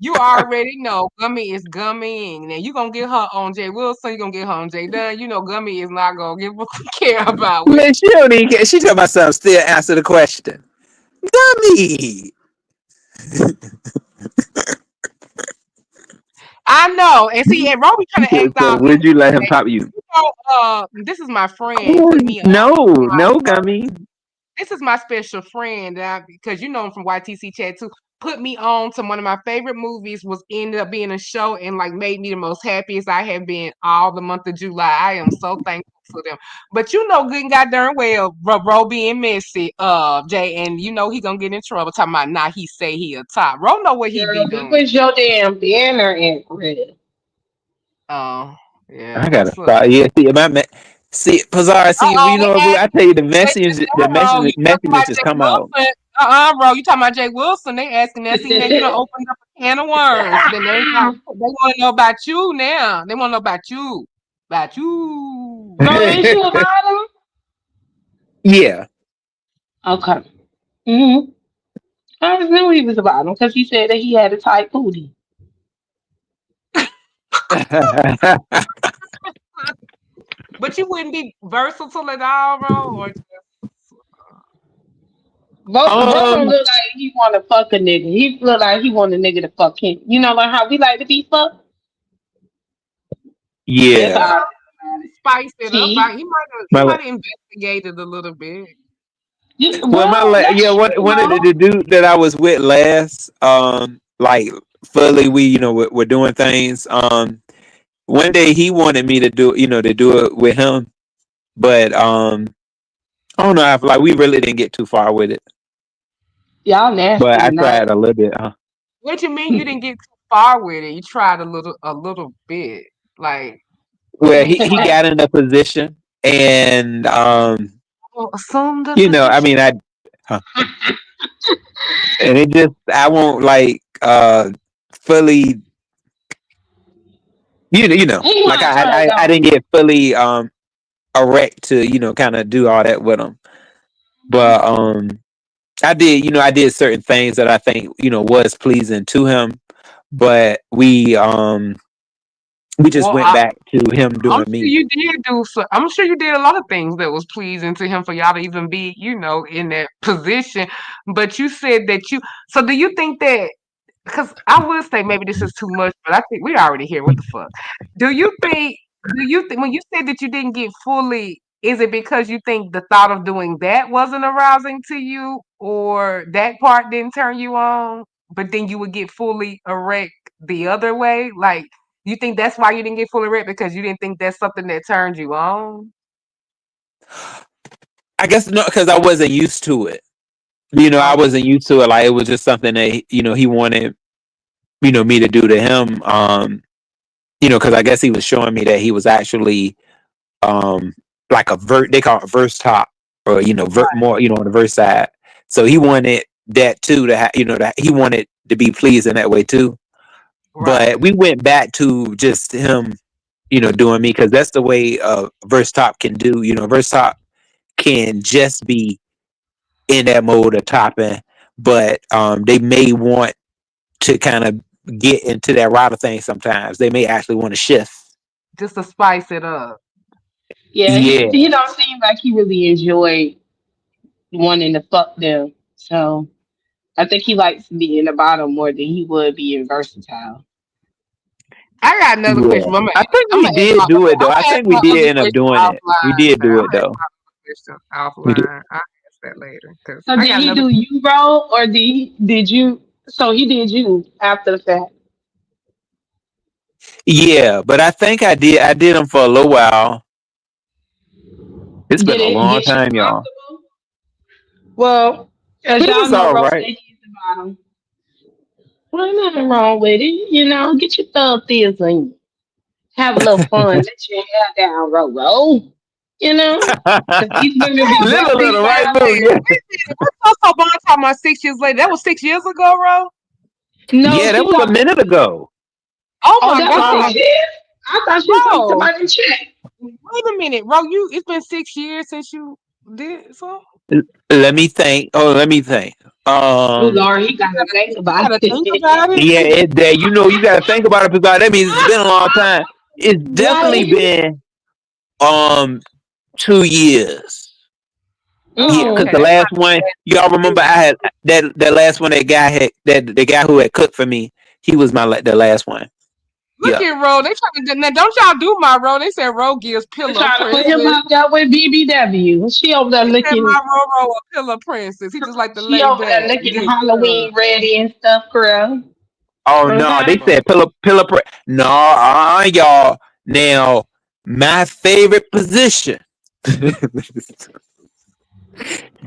Speaker 1: You already know Gummy is Gummy. Now you gonna get her on Jay Wilson. You gonna get her on Jay Dunn. You know Gummy is not gonna give a care about what.
Speaker 3: Man, she don't even get. She talking about something. Still answer the question. Gummy.
Speaker 1: I know. And see, and Roby trying to act
Speaker 3: So
Speaker 1: all
Speaker 3: would you let him
Speaker 1: innocent.
Speaker 3: top you?
Speaker 1: You know, this is my friend.
Speaker 3: Oh,
Speaker 1: Put me on.
Speaker 3: no, no, Gummy.
Speaker 1: This is my special friend because you know him from YTC chat too. Put me on to one of my favorite movies. Was ended up being a show and like made me the most happiest I have been all the month of July. I am so thankful for them. But you know, good and goddamn well, Ro being messy, Jay, and you know he gonna get in trouble talking about nah. He say he a top. Ro know what he be
Speaker 2: Girl, that
Speaker 1: doing.
Speaker 2: was your damn dinner, Aunt Chris.
Speaker 1: Oh yeah,
Speaker 3: I gotta
Speaker 1: that's a.
Speaker 3: start. Yeah, see, see, Pazar, see,
Speaker 1: Oh,
Speaker 3: you
Speaker 1: they
Speaker 3: know, I
Speaker 1: asking.
Speaker 3: tell you,
Speaker 1: They just hold on. You talking about
Speaker 3: messages
Speaker 1: Jay
Speaker 3: come out.
Speaker 1: Wilson? Bro. You talking about Jay Wilson? They asking that. See, now you don't open up a can of worms. Then they want to know about you now. They want to know about you. About you.
Speaker 2: So is you about him?
Speaker 3: Yeah.
Speaker 2: Okay. Mm-hmm. I just knew he was about him because he said that he had a tight booty.
Speaker 1: But you wouldn't be versatile at all, bro. Or
Speaker 2: Bro don't
Speaker 3: um,
Speaker 2: look like he want to fuck a nigga. He look like he want a nigga to fuck him. You know, like how we like to be fucked. That's
Speaker 3: yeah.
Speaker 1: well,
Speaker 2: how I
Speaker 1: spice it up.
Speaker 2: see.
Speaker 1: He
Speaker 3: My,
Speaker 1: might have investigated a little bit.
Speaker 3: well,
Speaker 2: Well, let's
Speaker 3: yeah,
Speaker 2: you
Speaker 3: one of
Speaker 2: know.
Speaker 3: the dude that I was with last, like fully, we, we're doing things. One day he wanted me to do, to do it with him, but I don't know if like we really didn't get too far with it,
Speaker 2: Y'all
Speaker 3: but
Speaker 2: nasty
Speaker 3: I
Speaker 2: tonight.
Speaker 3: tried a little bit.
Speaker 1: What you mean you didn't get too far with it? You tried a little bit. Like what you
Speaker 3: Well,
Speaker 1: mean
Speaker 3: he
Speaker 1: try?
Speaker 3: got in a position, and
Speaker 1: Oh, assume the
Speaker 3: I
Speaker 1: position.
Speaker 3: mean, huh, and it just I won't like fully,
Speaker 2: He
Speaker 3: like
Speaker 2: wasn't turned
Speaker 3: I
Speaker 2: on.
Speaker 3: didn't get fully erect to kind of do all that with him, but I did, I did certain things that I think was pleasing to him, but we just
Speaker 1: Well,
Speaker 3: went back to him
Speaker 1: I'm
Speaker 3: doing
Speaker 1: sure
Speaker 3: me.
Speaker 1: you did do so. I'm sure you did a lot of things that was pleasing to him for y'all to even be, in that position. But you said that you. So do you think that? Because I would say maybe this is too much, but I think we already here. What the fuck? Do you think? Do you think when you said that you didn't get fully? Is it because you think the thought of doing that wasn't arousing to you, or that part didn't turn you on, but then you would get fully erect the other way? Like, you think that's why you didn't get fully erect because you didn't think that's something that turned you on?
Speaker 3: I guess no, because I wasn't used to it. I
Speaker 1: Okay.
Speaker 3: wasn't used to it. Like it was just something that he wanted me to do to him. Because I guess he was showing me that he was actually um like a they call it verse top, or more on the verse side. So he wanted that too to that he wanted to be pleased in that way too.
Speaker 1: Right.
Speaker 3: But we went back to just him, doing me, because that's the way verse top can do. Verse top can just be in that mode of topping, but they may want to kind of get into that route of things. Sometimes they may actually want to shift.
Speaker 1: Just to spice it up.
Speaker 2: Yeah,
Speaker 3: Yeah,
Speaker 2: he don't seem like he really enjoyed wanting to fuck them. So I think he likes to be in the bottom more than he would being versatile.
Speaker 1: I got another
Speaker 3: yeah.
Speaker 1: question. I'm gonna
Speaker 3: I think
Speaker 1: I'm
Speaker 3: we
Speaker 1: gonna ask
Speaker 3: did do it
Speaker 1: I'm
Speaker 3: though. I
Speaker 1: gonna ask
Speaker 3: think we
Speaker 1: my
Speaker 3: did
Speaker 1: other
Speaker 3: end up
Speaker 1: question
Speaker 3: doing it. We
Speaker 1: offline,
Speaker 3: did
Speaker 1: man.
Speaker 3: do
Speaker 1: I'm
Speaker 3: it
Speaker 1: gonna ask
Speaker 3: though.
Speaker 1: my other question
Speaker 3: We did.
Speaker 1: offline. I'll ask that later because
Speaker 2: So
Speaker 1: I
Speaker 2: did
Speaker 1: got
Speaker 2: he
Speaker 1: another.
Speaker 2: do you, bro, or did you? So he did you after the fact.
Speaker 3: Yeah, but I think I did. I did them for a little while. It's been
Speaker 2: Did
Speaker 3: a
Speaker 2: it
Speaker 3: long
Speaker 2: get you
Speaker 3: time, y'all.
Speaker 2: comfortable? Well, as
Speaker 3: It
Speaker 2: y'all
Speaker 3: was
Speaker 2: know,
Speaker 3: all
Speaker 2: Rose
Speaker 3: right.
Speaker 2: said he's the bottom. Well, ain't nothing wrong with it. Get your thumb thighs on you. Have a little fun. Let your hair down, roll. You know, because these women be busting
Speaker 3: Little
Speaker 2: you
Speaker 3: right
Speaker 2: out
Speaker 3: through.
Speaker 2: later.
Speaker 3: Yeah,
Speaker 1: What's so fun talking about 6 years later? That was 6 years ago, Ro.
Speaker 2: No,
Speaker 3: yeah. That
Speaker 2: she
Speaker 3: was a
Speaker 2: talking.
Speaker 3: minute ago.
Speaker 1: Oh
Speaker 2: Oh,
Speaker 1: my
Speaker 2: that was
Speaker 1: God,
Speaker 2: 6 years. I thought she was talking
Speaker 1: Ro.
Speaker 2: about the check.
Speaker 1: Wait a minute, Ro. It's been 6 years since you did so.
Speaker 3: Let me think. Oh, let me think.
Speaker 2: Oh
Speaker 3: Um,
Speaker 2: Lord, he got to think
Speaker 1: You
Speaker 2: about
Speaker 1: gotta think
Speaker 2: it.
Speaker 1: about it.
Speaker 3: yeah, it that you got to think about it, because that means it's been a long time. It's definitely
Speaker 2: Right?
Speaker 3: been um 2 years. Yeah,
Speaker 1: Oh,
Speaker 2: Mm.
Speaker 3: because
Speaker 1: okay.
Speaker 3: the
Speaker 1: That's
Speaker 3: last one, y'all remember, I had that last one, that guy had, that the guy who had cooked for me. He was the last one.
Speaker 1: look
Speaker 3: Yeah.
Speaker 1: at Ro. They trying to now. Don't y'all do my Ro. They said Ro gives
Speaker 2: I'm
Speaker 1: pillow
Speaker 2: trying to put him
Speaker 1: princess.
Speaker 2: up there with BBW. She over there
Speaker 1: They said
Speaker 2: looking.
Speaker 1: my Ro a pillow princess. He just like to
Speaker 2: She
Speaker 1: lay
Speaker 2: over
Speaker 1: back
Speaker 2: there
Speaker 1: and
Speaker 2: looking
Speaker 1: get good.
Speaker 2: Halloween ready and stuff, girl.
Speaker 3: Oh no, they
Speaker 2: Okay.
Speaker 3: said No, y'all. Now, my favorite position,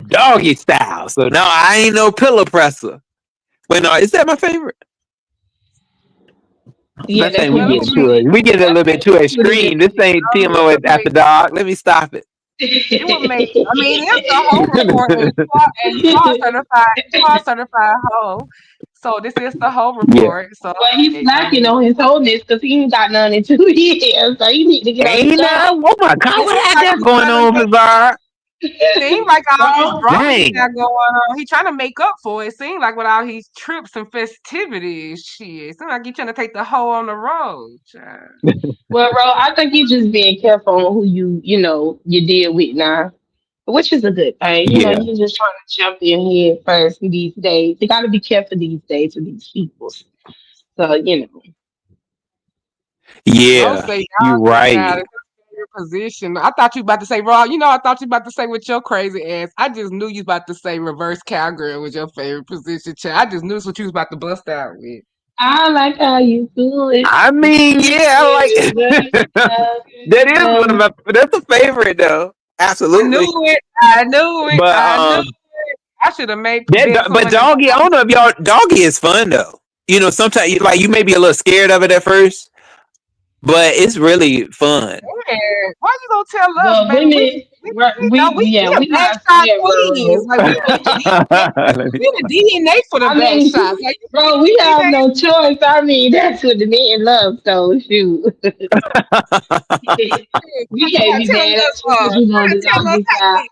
Speaker 3: doggy style. So now I ain't no pillow presser. Wait, no, is that my favorite? I
Speaker 2: Yeah, that's
Speaker 3: think
Speaker 2: what gets you in.
Speaker 3: we get a
Speaker 1: That
Speaker 3: little bit
Speaker 1: makes
Speaker 3: too
Speaker 2: That's what it
Speaker 3: extreme.
Speaker 2: gets
Speaker 3: This
Speaker 2: you
Speaker 3: ain't
Speaker 1: it
Speaker 3: TMO
Speaker 1: would
Speaker 3: after
Speaker 1: make
Speaker 3: dark. Let me stop it.
Speaker 1: it would make. I mean, it's the whole report, and you are
Speaker 2: in.
Speaker 1: certified. You are certified hoe. So this is the whole
Speaker 3: Yeah.
Speaker 1: report. So
Speaker 2: Well, he's
Speaker 1: I
Speaker 2: slacking
Speaker 1: mean,
Speaker 2: on his wholeness because he ain't got none in 2 years. So he need to get on his
Speaker 3: Ain't
Speaker 2: game.
Speaker 3: now. Oh my
Speaker 1: it
Speaker 3: God, what
Speaker 1: seems
Speaker 3: I
Speaker 1: like
Speaker 3: got
Speaker 1: he's
Speaker 3: going
Speaker 1: trying to
Speaker 3: on,
Speaker 1: make.
Speaker 3: Bizarre?
Speaker 1: Seems like all this
Speaker 2: Bro,
Speaker 1: drama he
Speaker 3: Dang.
Speaker 1: got going on, he trying to make up for it. Seems like with all these trips and festivities, shit. Seems like he trying to take the hoe on the road. Child.
Speaker 2: well, bro, I think you just being careful on who you deal with now, which is a good thing.
Speaker 3: Yeah.
Speaker 2: You're just trying to jump in head first these days. You got to be careful these days with these people. So,
Speaker 1: Rose
Speaker 3: Yeah.
Speaker 1: say
Speaker 3: You
Speaker 1: y'all get
Speaker 3: right.
Speaker 1: out of your position. I thought you about to say raw. I thought you about to say with your crazy ass. I just knew you about to say reverse cowgirl was your favorite position. Child. I just knew it's what you was about to bust out with.
Speaker 2: I like how you do it.
Speaker 3: I mean, yeah, I like that is one of my, that's a favorite though.
Speaker 1: I knew
Speaker 3: Absolutely.
Speaker 1: it. I knew it.
Speaker 3: But
Speaker 1: I knew it. I should have made bet
Speaker 3: but
Speaker 1: someone.
Speaker 3: doggy, I don't know if y'all, doggy is fun though. Sometimes you may be a little scared of it at first, but it's really fun.
Speaker 1: Man, why you gonna tell us,
Speaker 2: Well,
Speaker 1: baby?
Speaker 2: women,
Speaker 1: We
Speaker 2: yeah,
Speaker 1: a
Speaker 2: we
Speaker 1: back
Speaker 2: not
Speaker 1: shot
Speaker 2: scared,
Speaker 1: queens.
Speaker 2: bro.
Speaker 1: Like we the DNA for the
Speaker 2: I
Speaker 1: back
Speaker 2: mean,
Speaker 1: shots. Like
Speaker 2: bro, we
Speaker 1: you
Speaker 2: have no choice. I mean, that's what the men love. So shoot, we can't be
Speaker 1: telling
Speaker 2: mad
Speaker 1: us,
Speaker 2: at you because you know
Speaker 1: trying to
Speaker 2: the
Speaker 1: tell us
Speaker 2: doggy
Speaker 1: how,
Speaker 2: style.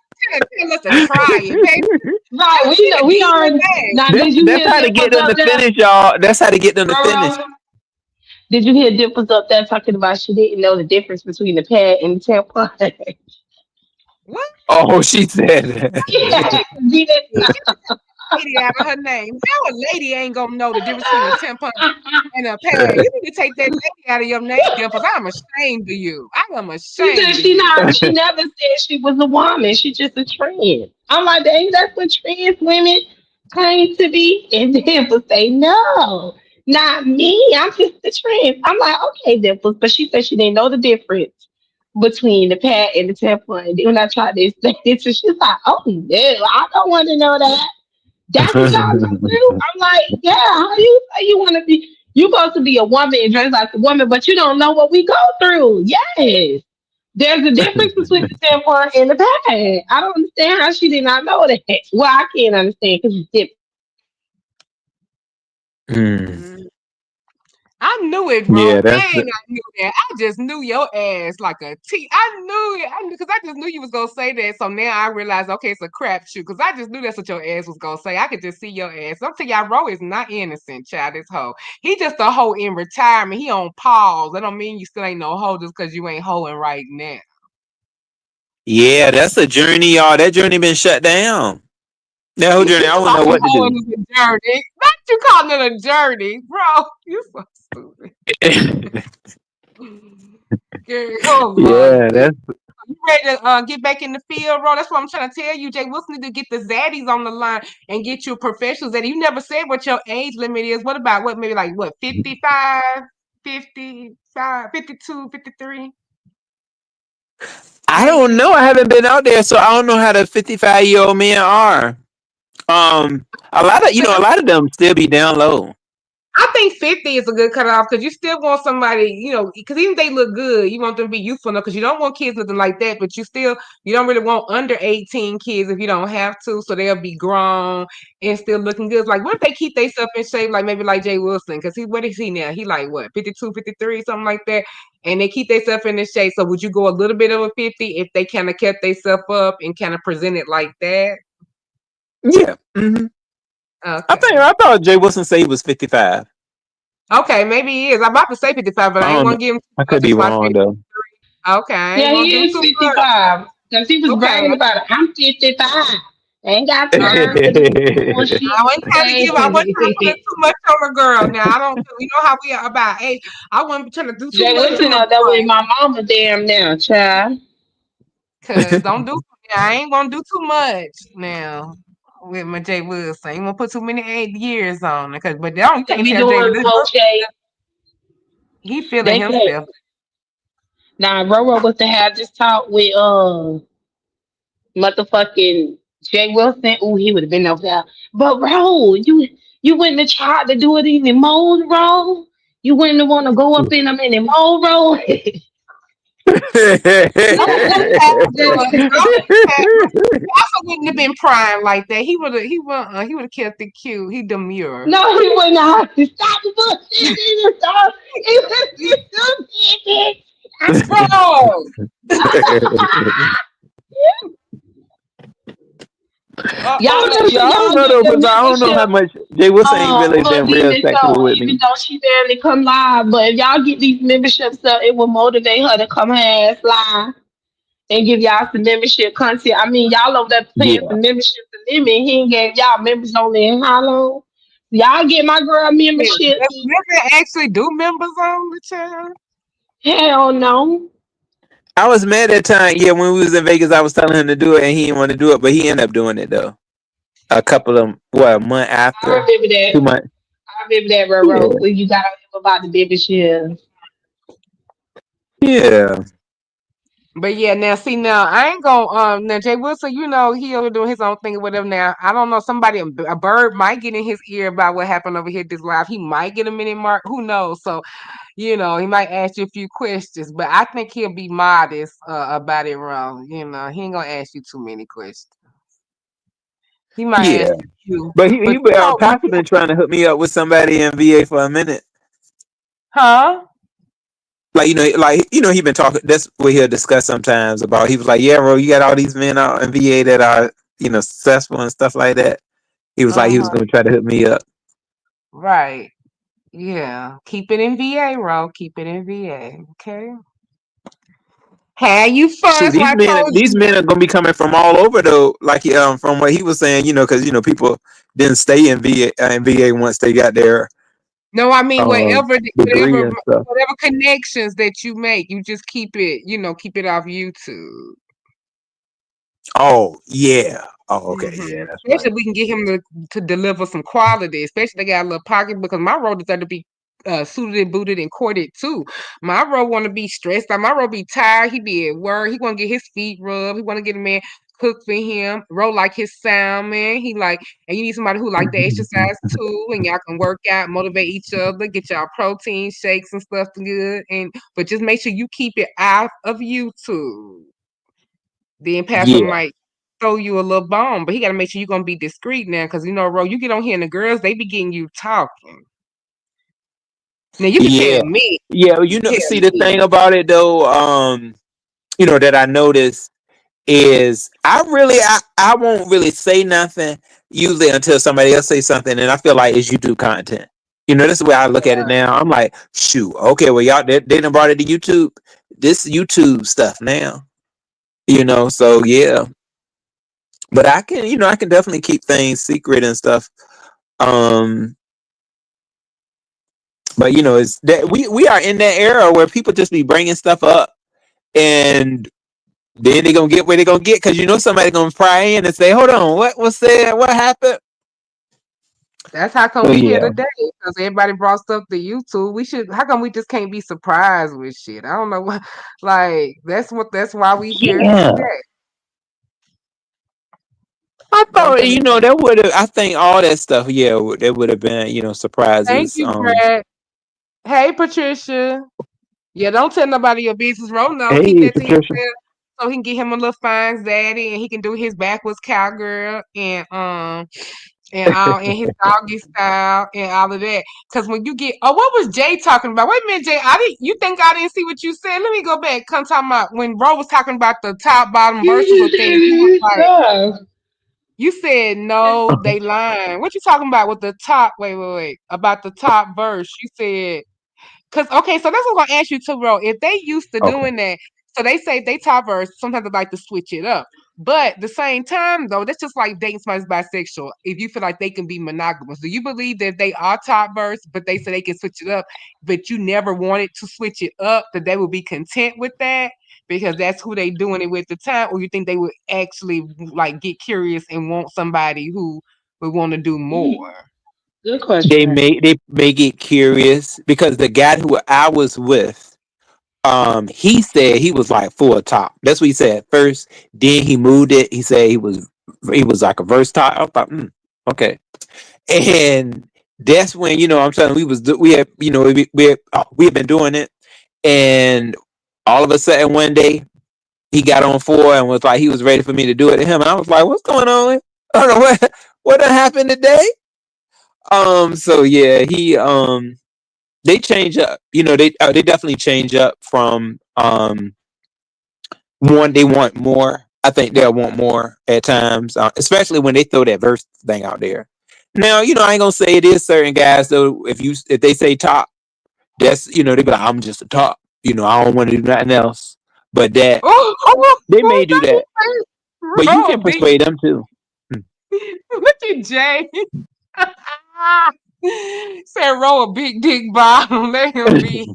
Speaker 1: tell us to try it, baby.
Speaker 2: Right, we
Speaker 1: She
Speaker 2: know
Speaker 1: the
Speaker 2: we
Speaker 1: DNA
Speaker 2: are.
Speaker 1: bag.
Speaker 2: Now, did you
Speaker 3: That's
Speaker 2: hear
Speaker 3: how to get
Speaker 2: Dimples
Speaker 3: them
Speaker 2: up
Speaker 3: to
Speaker 2: there,
Speaker 3: finish, y'all. That's how to get them to finish.
Speaker 2: bro? Did you hear Dimples up there talking about she didn't know the difference between the pad and the tampon?
Speaker 1: What?
Speaker 3: Oh, she said that.
Speaker 2: Yeah, she didn't
Speaker 1: Lady out of her name. How a lady ain't gonna know the difference between a tampon and a pad? You need to take that lady out of your name, Dimples. I'm ashamed of you. I am
Speaker 2: She said
Speaker 1: ashamed of
Speaker 2: she
Speaker 1: you.
Speaker 2: not. She never said she was a woman. She just a trans. I'm like, dang, that's what trans women claim to be. And Dimples say, no, not me. I'm just a trans. I'm like, okay, Dimples. But she said she didn't know the difference.
Speaker 4: between the pad and the tampon. And then when I tried to explain it to her, she's like, "Oh no, I don't want to know that. That's what y'all gonna do." I'm like, "Yeah, how you say you want to be? You supposed to be a woman and dress like a woman, but you don't know what we go through." Yes. There's a difference between the tampon and the pad. I don't understand how she did not know that. Well, I can't understand because it's different.
Speaker 3: Mm.
Speaker 1: Mm. I knew it, bro.
Speaker 3: Yeah,
Speaker 1: Dang,
Speaker 3: that's
Speaker 1: I knew that. I just knew your ass like a T. I knew it. I knew because I just knew you was gonna say that. So now I realize, okay, it's a crapshoot. Because I just knew that's what your ass was gonna say. I could just see your ass. I'm telling y'all, Ro is not innocent, child. This hoe. He just a hoe in retirement. He on pause. That don't mean you still ain't no hoe just because you ain't hoeing right now.
Speaker 3: yeah, that's a journey, y'all. That journey been shut down. That whole
Speaker 1: You
Speaker 3: journey, I wouldn't know
Speaker 1: talking
Speaker 3: what to
Speaker 1: hoeing
Speaker 3: do.
Speaker 1: is a journey. Not you calling it a journey, bro. You so stupid. Girl, oh Lord.
Speaker 3: Yeah, that's
Speaker 1: You ready to get back in the field, bro? That's what I'm trying to tell you. Jay Wilson need to get the zaddies on the line and get you a professional zaddy. You never said what your age limit is. What about what, maybe like what, 55, 55, 52, 53?
Speaker 3: I don't
Speaker 1: Maybe.
Speaker 3: know. I haven't been out there, so I don't know how the 55-year-old men are. A lot of a lot of them still be down low.
Speaker 1: I think 50 is a good cutoff because you still want somebody, because even if they look good, you want them to be youthful enough because you don't want kids looking like that, but you don't really want under 18 kids if you don't have to, so they'll be grown and still looking good. Like, what if they keep themselves in shape, like maybe like Jay Wilson? Because what is he now? He like what, 52, 53, something like that? And they keep themselves in the shape. So would you go a little bit over 50 if they kind of kept themselves up and kind of present it like that?
Speaker 3: Yeah. Hmm.
Speaker 1: Okay.
Speaker 3: I thought Jay Wilson said he was 55.
Speaker 1: Okay, maybe he is. I'm about to say 55, but
Speaker 3: I
Speaker 1: I ain't
Speaker 3: don't
Speaker 1: want
Speaker 3: know.
Speaker 1: to give him too
Speaker 3: I
Speaker 1: much.
Speaker 3: could be
Speaker 1: That's why I
Speaker 3: wrong
Speaker 1: said
Speaker 3: though.
Speaker 1: okay. I
Speaker 4: Yeah,
Speaker 1: ain't gonna
Speaker 4: he
Speaker 1: do
Speaker 4: is
Speaker 1: too much.
Speaker 4: 55 because he was
Speaker 1: Okay.
Speaker 4: bragging about it. I'm 55. Ain't got
Speaker 1: Okay.
Speaker 4: time for this bullshit
Speaker 1: I wasn't trying to give. I wasn't trying to put
Speaker 4: today.
Speaker 1: too much on the girl. Now I don't. You know how we are about age. I wasn't trying to do too
Speaker 4: Jay
Speaker 1: much
Speaker 4: Wilson
Speaker 1: on the
Speaker 4: out there with
Speaker 1: boy.
Speaker 4: my mama damn now, child.
Speaker 1: Cause don't do. I ain't gonna do too much now with my Jay Wilson. Ain't gonna put too many 8 years on it. Cause but don't you
Speaker 4: They
Speaker 1: can't
Speaker 4: be
Speaker 1: tell Jay
Speaker 4: doing
Speaker 1: Wilson
Speaker 4: OJ.
Speaker 1: he feeling
Speaker 4: They can't.
Speaker 1: himself.
Speaker 4: Now Roro was to have this talk with motherfucking Jay Wilson. Ooh, he would have been over there. But bro, you wouldn't have tried to do it even more, bro. You wouldn't want to go up in them anymore, bro.
Speaker 1: I wouldn't have done it. I wouldn't have. He also wouldn't have been prime like that. He would have. He would have kept it cute. He demure.
Speaker 4: No, he would not. Stop the bullshit. He was so, he was stupid.
Speaker 1: Bro,
Speaker 4: Y'all
Speaker 3: Well,
Speaker 4: make
Speaker 3: yeah,
Speaker 4: sure
Speaker 3: I don't
Speaker 4: y'all
Speaker 3: know
Speaker 4: get
Speaker 3: though,
Speaker 4: the
Speaker 3: because I don't know how
Speaker 4: membership
Speaker 3: much Jay Wilson ain't really
Speaker 4: for
Speaker 3: been real
Speaker 4: Demon
Speaker 3: sexual
Speaker 4: Show,
Speaker 3: with
Speaker 4: even
Speaker 3: me.
Speaker 4: though she barely come live. But if y'all get these memberships up, it will motivate her to come her ass live and give y'all some membership content. I mean, y'all over there paying for
Speaker 3: Yeah.
Speaker 4: membership to Lemon. He ain't gave y'all members only in how long? Y'all get my girl
Speaker 1: yeah,
Speaker 4: membership.
Speaker 1: does Living actually do members on the channel?
Speaker 4: Hell no.
Speaker 3: I was mad that time. Yeah, when we was in Vegas, I was telling him to do it, and he didn't want to do it, but he ended up doing it though. A couple of a month
Speaker 4: I
Speaker 3: after,
Speaker 4: remember that.
Speaker 3: 2 months.
Speaker 4: I remember that,
Speaker 3: Yeah.
Speaker 4: Roro, when you got on him about the membership.
Speaker 3: Yeah.
Speaker 1: But yeah, now see now I ain't gonna now Jay Wilson, he over doing his own thing or whatever. Now I don't know, somebody a bird might get in his ear about what happened over here this live. He might get a minute mark, who knows? So he might ask you a few questions, but I think he'll be modest about it, wrong. He ain't gonna ask you too many questions. He might ask
Speaker 3: Yeah.
Speaker 1: you,
Speaker 3: But
Speaker 1: but
Speaker 3: Pastor been trying to hook me up with somebody in VA for a minute.
Speaker 1: huh?
Speaker 3: Like he been talking. That's what he'll discuss sometimes about. He was like, "Yeah, bro, you got all these men out in VA that are successful and stuff like that." He was like, he was
Speaker 1: Uh-huh.
Speaker 3: going to try to hook me up.
Speaker 1: Right. Yeah. Keep it in VA, Ro. Keep it in VA. Okay. Have you fun.
Speaker 3: Shoot,
Speaker 1: That's why I told
Speaker 3: these
Speaker 1: you.
Speaker 3: men are going to be coming from all over though. Like from what he was saying, because people didn't stay in VA once they got their
Speaker 1: No, I mean
Speaker 3: degree and stuff.
Speaker 1: whatever connections that you make, you just keep it off YouTube.
Speaker 3: Oh yeah. Oh okay. Yeah, that's
Speaker 1: Especially
Speaker 3: right.
Speaker 1: if we can get him to deliver some quality, especially they got a little pocket because my road is there to be suited and booted and courted too. My bro want to be stressed out. My bro be tired. He be at work. He want to get his feet rubbed. He want to get a man cook for him. Bro like his sound, man. He like, and you need somebody who like to exercise too, and y'all can work out, motivate each other, get y'all protein shakes and stuff good. And but just make sure you keep it out of YouTube. Then Pastor
Speaker 3: Yeah,
Speaker 1: might throw you a little bone, but he got to make sure you're gonna be discreet now, because you know, bro, you get on here and the girls they be getting you talking. Now you can
Speaker 3: yeah,
Speaker 1: tell me,
Speaker 3: yeah.
Speaker 1: you
Speaker 3: You know,
Speaker 1: tell
Speaker 3: see the
Speaker 1: me.
Speaker 3: thing about it though, that I noticed is I won't really say nothing usually until somebody else say something, and I feel like it's YouTube content. That's the way I look at it now. I'm like, shoot, okay, well y'all they done brought it to YouTube. This YouTube stuff now. So yeah. But I can definitely keep things secret and stuff. Um, but it's that we are in that era where people just be bringing stuff up, and then they gonna get where they gonna get, because somebody gonna pry in and say, "Hold on, what was said? What happened?"
Speaker 1: That's how come
Speaker 3: So
Speaker 1: we here
Speaker 3: yeah,
Speaker 1: today, because everybody brought stuff to YouTube. We should. How come we just can't be surprised with shit? I don't know what. Like that's why we here
Speaker 3: yeah.
Speaker 1: today.
Speaker 3: I
Speaker 1: Don't
Speaker 3: thought
Speaker 1: tell me.
Speaker 3: that would have. I think all that stuff. Yeah, that would have been
Speaker 1: Thank
Speaker 3: surprises.
Speaker 1: you, Brad. Hey, Patricia. Yeah, don't tell nobody your business. Roll no, keep
Speaker 3: Hey,
Speaker 1: that to
Speaker 3: Patricia.
Speaker 1: himself, so he can get him a little fine zaddy, and he can do his backwards cowgirl and his doggy style and all of that. Because when you get, oh, what was Jay talking about? Wait a minute, Jay. I didn't. You think I didn't see what you said? Let me go back. Come talking about when Ro was talking about the top bottom
Speaker 4: You
Speaker 1: versatile
Speaker 4: just
Speaker 1: thing.
Speaker 4: said
Speaker 1: You was
Speaker 4: his
Speaker 1: like,
Speaker 4: stuff.
Speaker 1: you said no, they lying. What you talking about with the top? Wait. About the top verse. You said. Cause okay, so that's what I'm gonna ask you too, bro. If they used to
Speaker 3: Okay.
Speaker 1: doing that, so they say they top verse, sometimes they like to switch it up. But at the same time, though, that's just like dating somebody's bisexual. If you feel like they can be monogamous, do you believe that they are top verse, but they say they can switch it up, but you never wanted to switch it up, that they would be content with that because that's who they doing it with the time, or you think they would actually like get curious and want somebody who would want to do more?
Speaker 4: Good
Speaker 3: They
Speaker 4: question.
Speaker 3: may get curious, because the guy who I was with, he said he was like full top. That's what he said at first. Then he moved it. He said he was like a versatile. I thought, okay. And that's when I'm telling you, we had we had been doing it, and all of a sudden one day he got on four and was like he was ready for me to do it to him, and I was like, what's going on? I don't know what done happened today. So yeah, they change up. They definitely change up from one. They want more. I think they'll want more at times, especially when they throw that verse thing out there. Now, I ain't gonna say it is certain guys though. If they say top, that's they be like, I'm just a top. I don't want to do nothing else. But that they may do
Speaker 1: Don't
Speaker 3: that.
Speaker 1: say
Speaker 3: But you
Speaker 1: bro,
Speaker 3: can
Speaker 1: big.
Speaker 3: persuade them too.
Speaker 1: Look at Jay. Said roll a big dick bottom. Let him be.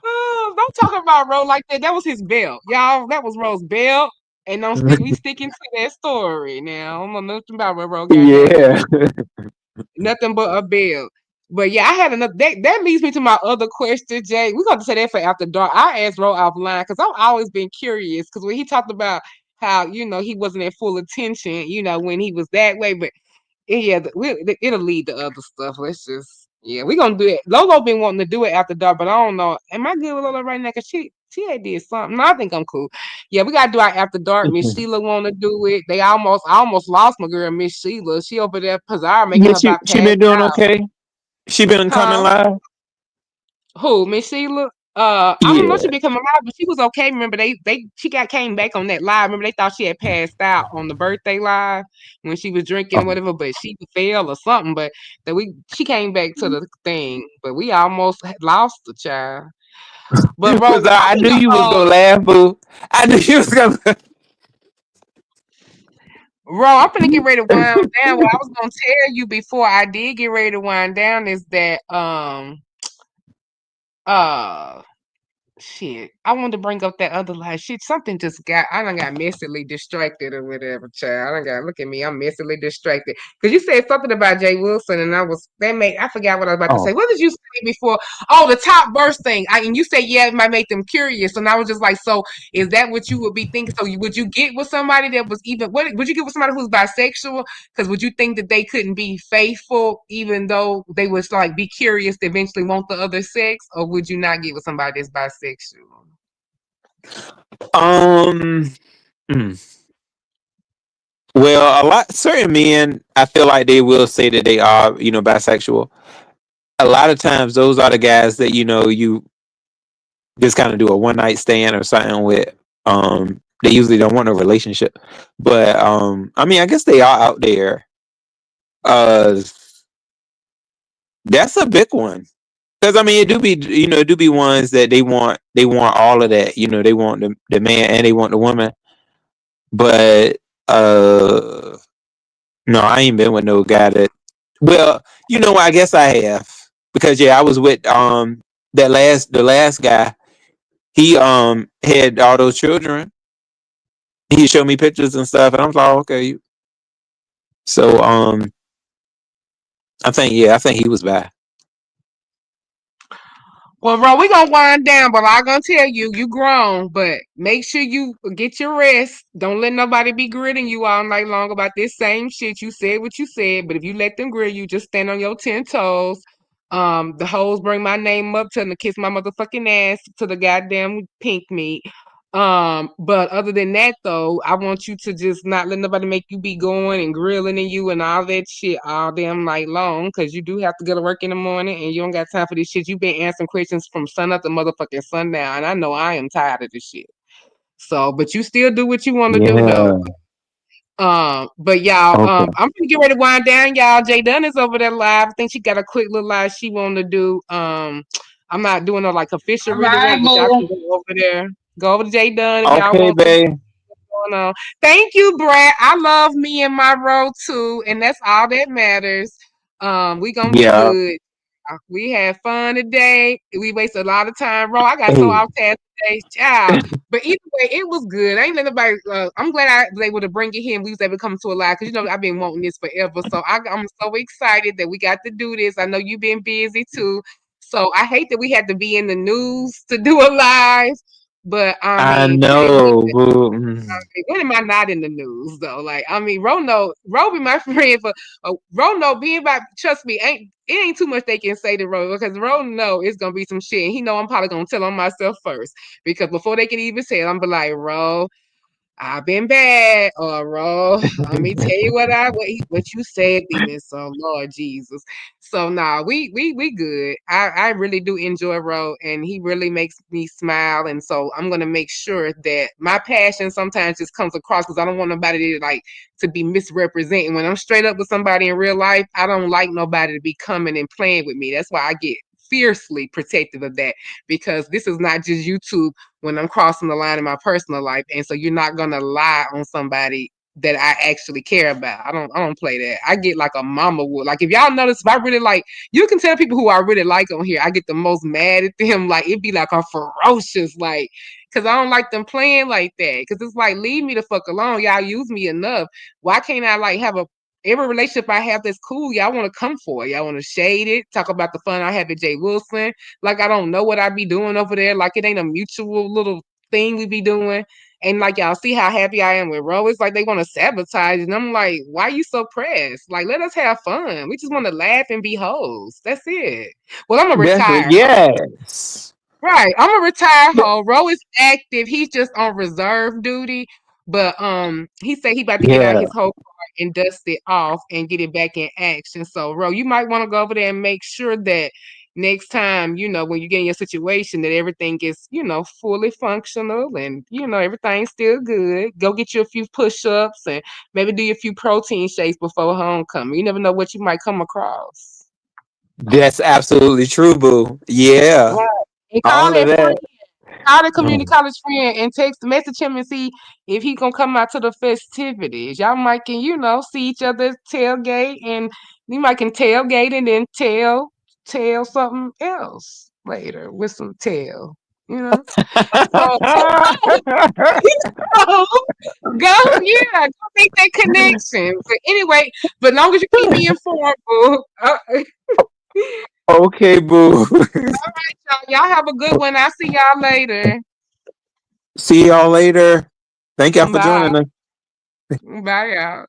Speaker 1: Oh, don't talk about Ro like that. That was his belt. Y'all, that was Ro's belt. And don't stick we sticking to that story now. I don't know nothing about what Ro got going
Speaker 3: Yeah.
Speaker 1: on. Nothing but a belt. But yeah, I had another that leads me to my other question, Jay. We're gonna say that for after dark. I asked Ro offline because I've always been curious because when he talked about how, he wasn't at full attention, when he was that way, but yeah, it'll lead to other stuff. Let's just, yeah, we're gonna do it. Lolo been wanting to do it after dark, but I don't know. Am I good with Lolo right now? Cause she had did something. No, I think I'm cool. Yeah, we gotta do our after dark. Miss Sheila wanna do it. I almost lost my girl, Miss Sheila. She over there Pazar making
Speaker 3: Yeah,
Speaker 1: her about
Speaker 3: she
Speaker 1: pass
Speaker 3: been doing
Speaker 1: out.
Speaker 3: okay. She been coming
Speaker 1: Huh?
Speaker 3: live.
Speaker 1: Who, Miss Sheila? I don't know if she
Speaker 3: Yeah.
Speaker 1: become alive, but she was okay. Remember, she got came back on that live. Remember, they thought she had passed out on the birthday live when she was drinking or
Speaker 3: Um,
Speaker 1: whatever, but she fell or something. But she came back to the thing, but we almost lost the child. But bro,
Speaker 3: Cause I
Speaker 1: I'm
Speaker 3: knew
Speaker 1: gonna
Speaker 3: you was gonna laugh, boo. I knew you was gonna.
Speaker 1: I'm finna get ready to wind down. What I was gonna tell you before I did get ready to wind down is that uh Shit, I wanted to bring up that other line. Shit, something just got. I done got messily distracted or whatever, child. I done got. Look at me, I'm messily distracted. Because you said something about Jay Wilson, and I was that made. I forgot what I was about to say.
Speaker 3: Oh,
Speaker 1: What did you say before? Oh, the top verse thing. And you said yeah, it might make them curious. And I was just like, so is that what you would be thinking? So would you get with somebody that was even? What would you get with somebody who's bisexual? Because would you think that they couldn't be faithful, even though they was like be curious to eventually want the other sex, or would you not get with somebody that's bisexual?
Speaker 3: um, mm. Well, a lot certain men, I feel like they will say that they are, bisexual. A lot of times, those are the guys that you just kind of do a one night stand or something with. They usually don't want a relationship, but I mean, I guess they are out there. Uh, that's a big one. Because I mean, it do be ones that they want all of that. They want the man and they want the woman. But no, I ain't been with no guy that. Well, what? I guess I have because yeah, I was with the last guy. He had all those children. He showed me pictures and stuff, and I'm like, oh, okay. So I think he was bad.
Speaker 1: Well, bro, we gonna wind down, but I'm gonna tell you, you grown, but make sure you get your rest. Don't let nobody be gritting you all night long about this same shit. You said what you said, but if you let them grill you, just stand on your 10 toes. The hoes bring my name up to them to kiss my motherfucking ass to the goddamn pink meat. But other than that though, I want you to just not let nobody make you be going and grilling and you and all that shit all damn night long because you do have to go to work in the morning and you don't got time for this shit. You've been answering questions from sun up to motherfucking sundown, and I know I am tired of this shit. So, but you still do what you want to do though.
Speaker 3: Yeah.
Speaker 1: But y'all,
Speaker 3: Okay.
Speaker 1: I'm gonna get ready to wind down, y'all. Jay Dunn is over there live. I think she got a quick little live she want to do. I'm not doing no like official
Speaker 4: All right,
Speaker 1: redirect, but y'all
Speaker 4: boo.
Speaker 1: can go over there. Go over to Jay Dunn if y'all
Speaker 3: Okay,
Speaker 1: want to
Speaker 3: babe.
Speaker 1: going on. Thank you, Brad. I love me and my role too, and that's all that matters. We gonna be
Speaker 3: Yeah.
Speaker 1: good. We had fun today. We wasted a lot of time. Bro, I got so
Speaker 3: Hey.
Speaker 1: off task today, child. But either way, it was good. I ain't let nobody. I'm glad I was able to bring it here and we was able to come to a live because I've been wanting this forever. So I'm so excited that we got to do this. I know you've been busy too. So I hate that we had to be in the news to do a live. But I
Speaker 3: I
Speaker 1: mean, dang,
Speaker 3: know, boo. Mm.
Speaker 1: when am I not in the news though? Like, I mean, Ro be my friend for Ro know being by trust me, ain't too much they can say to Ro because Ro know it's gonna be some shit. And he know I'm probably gonna tell on myself first because before they can even say it, I'm be like, Ro, I've been bad, Ro. Let me tell you what you said, demon. So Lord Jesus. So nah, we good. I really do enjoy Ro, and he really makes me smile. And so I'm gonna make sure that my passion sometimes just comes across because I don't want nobody to like to be misrepresenting. When I'm straight up with somebody in real life, I don't like nobody to be coming and playing with me. That's why I get fiercely protective of that because this is not just YouTube when I'm crossing the line in my personal life. And so you're not gonna lie on somebody that I actually care about. I don't play that. I get like a mama would. Like if y'all notice, if I really like, you can tell people who I really like on here. I get the most mad at them. Like it'd be like a ferocious like, cause I don't like them playing like that. Cause it's like leave me the fuck alone. Y'all use me enough. Why can't I like have a every relationship I have that's cool, y'all want to come for. Y'all want to shade it, talk about the fun I have at Jay Wilson. Like I don't know what I be doing over there. Like it ain't a mutual little thing we be doing. And like y'all see how happy I am with Ro. It's like they want to sabotage. And I'm like, why you so pressed? Like, let us have fun. We just want to laugh and be hoes. That's it. Well, I'm gonna
Speaker 3: That's it.
Speaker 1: retire.
Speaker 3: Yes.
Speaker 1: Right. I'm a retired
Speaker 3: But-
Speaker 1: hoe. Ro is active. He's just on reserve duty. But he said he about to get out
Speaker 3: Yeah.
Speaker 1: his whole car and dust it off and get it back in action. So Ro, you might want to go over there and make sure that next time, when you get in your situation that everything is, fully functional and everything's still good. Go get you a few push-ups and maybe do a few protein shakes before homecoming. You never know what you might come across.
Speaker 3: That's absolutely true, boo. Yeah.
Speaker 1: Right. And call
Speaker 3: All of
Speaker 1: that
Speaker 3: that.
Speaker 1: friend. Call the community
Speaker 3: Mm.
Speaker 1: college friend and text message him and see if he gonna come out to the festivities. Y'all might can, see each other tailgate and you might can tailgate and then tell something else later with some tail. You know. So, so go, yeah, go make that connection. But anyway, but long as you keep me informed, boo.
Speaker 3: Okay, boo.
Speaker 1: Y'all have a good one. I'll see y'all later.
Speaker 3: See y'all later. Thank y'all for
Speaker 1: Bye.
Speaker 3: joining us.
Speaker 1: Bye, y'all.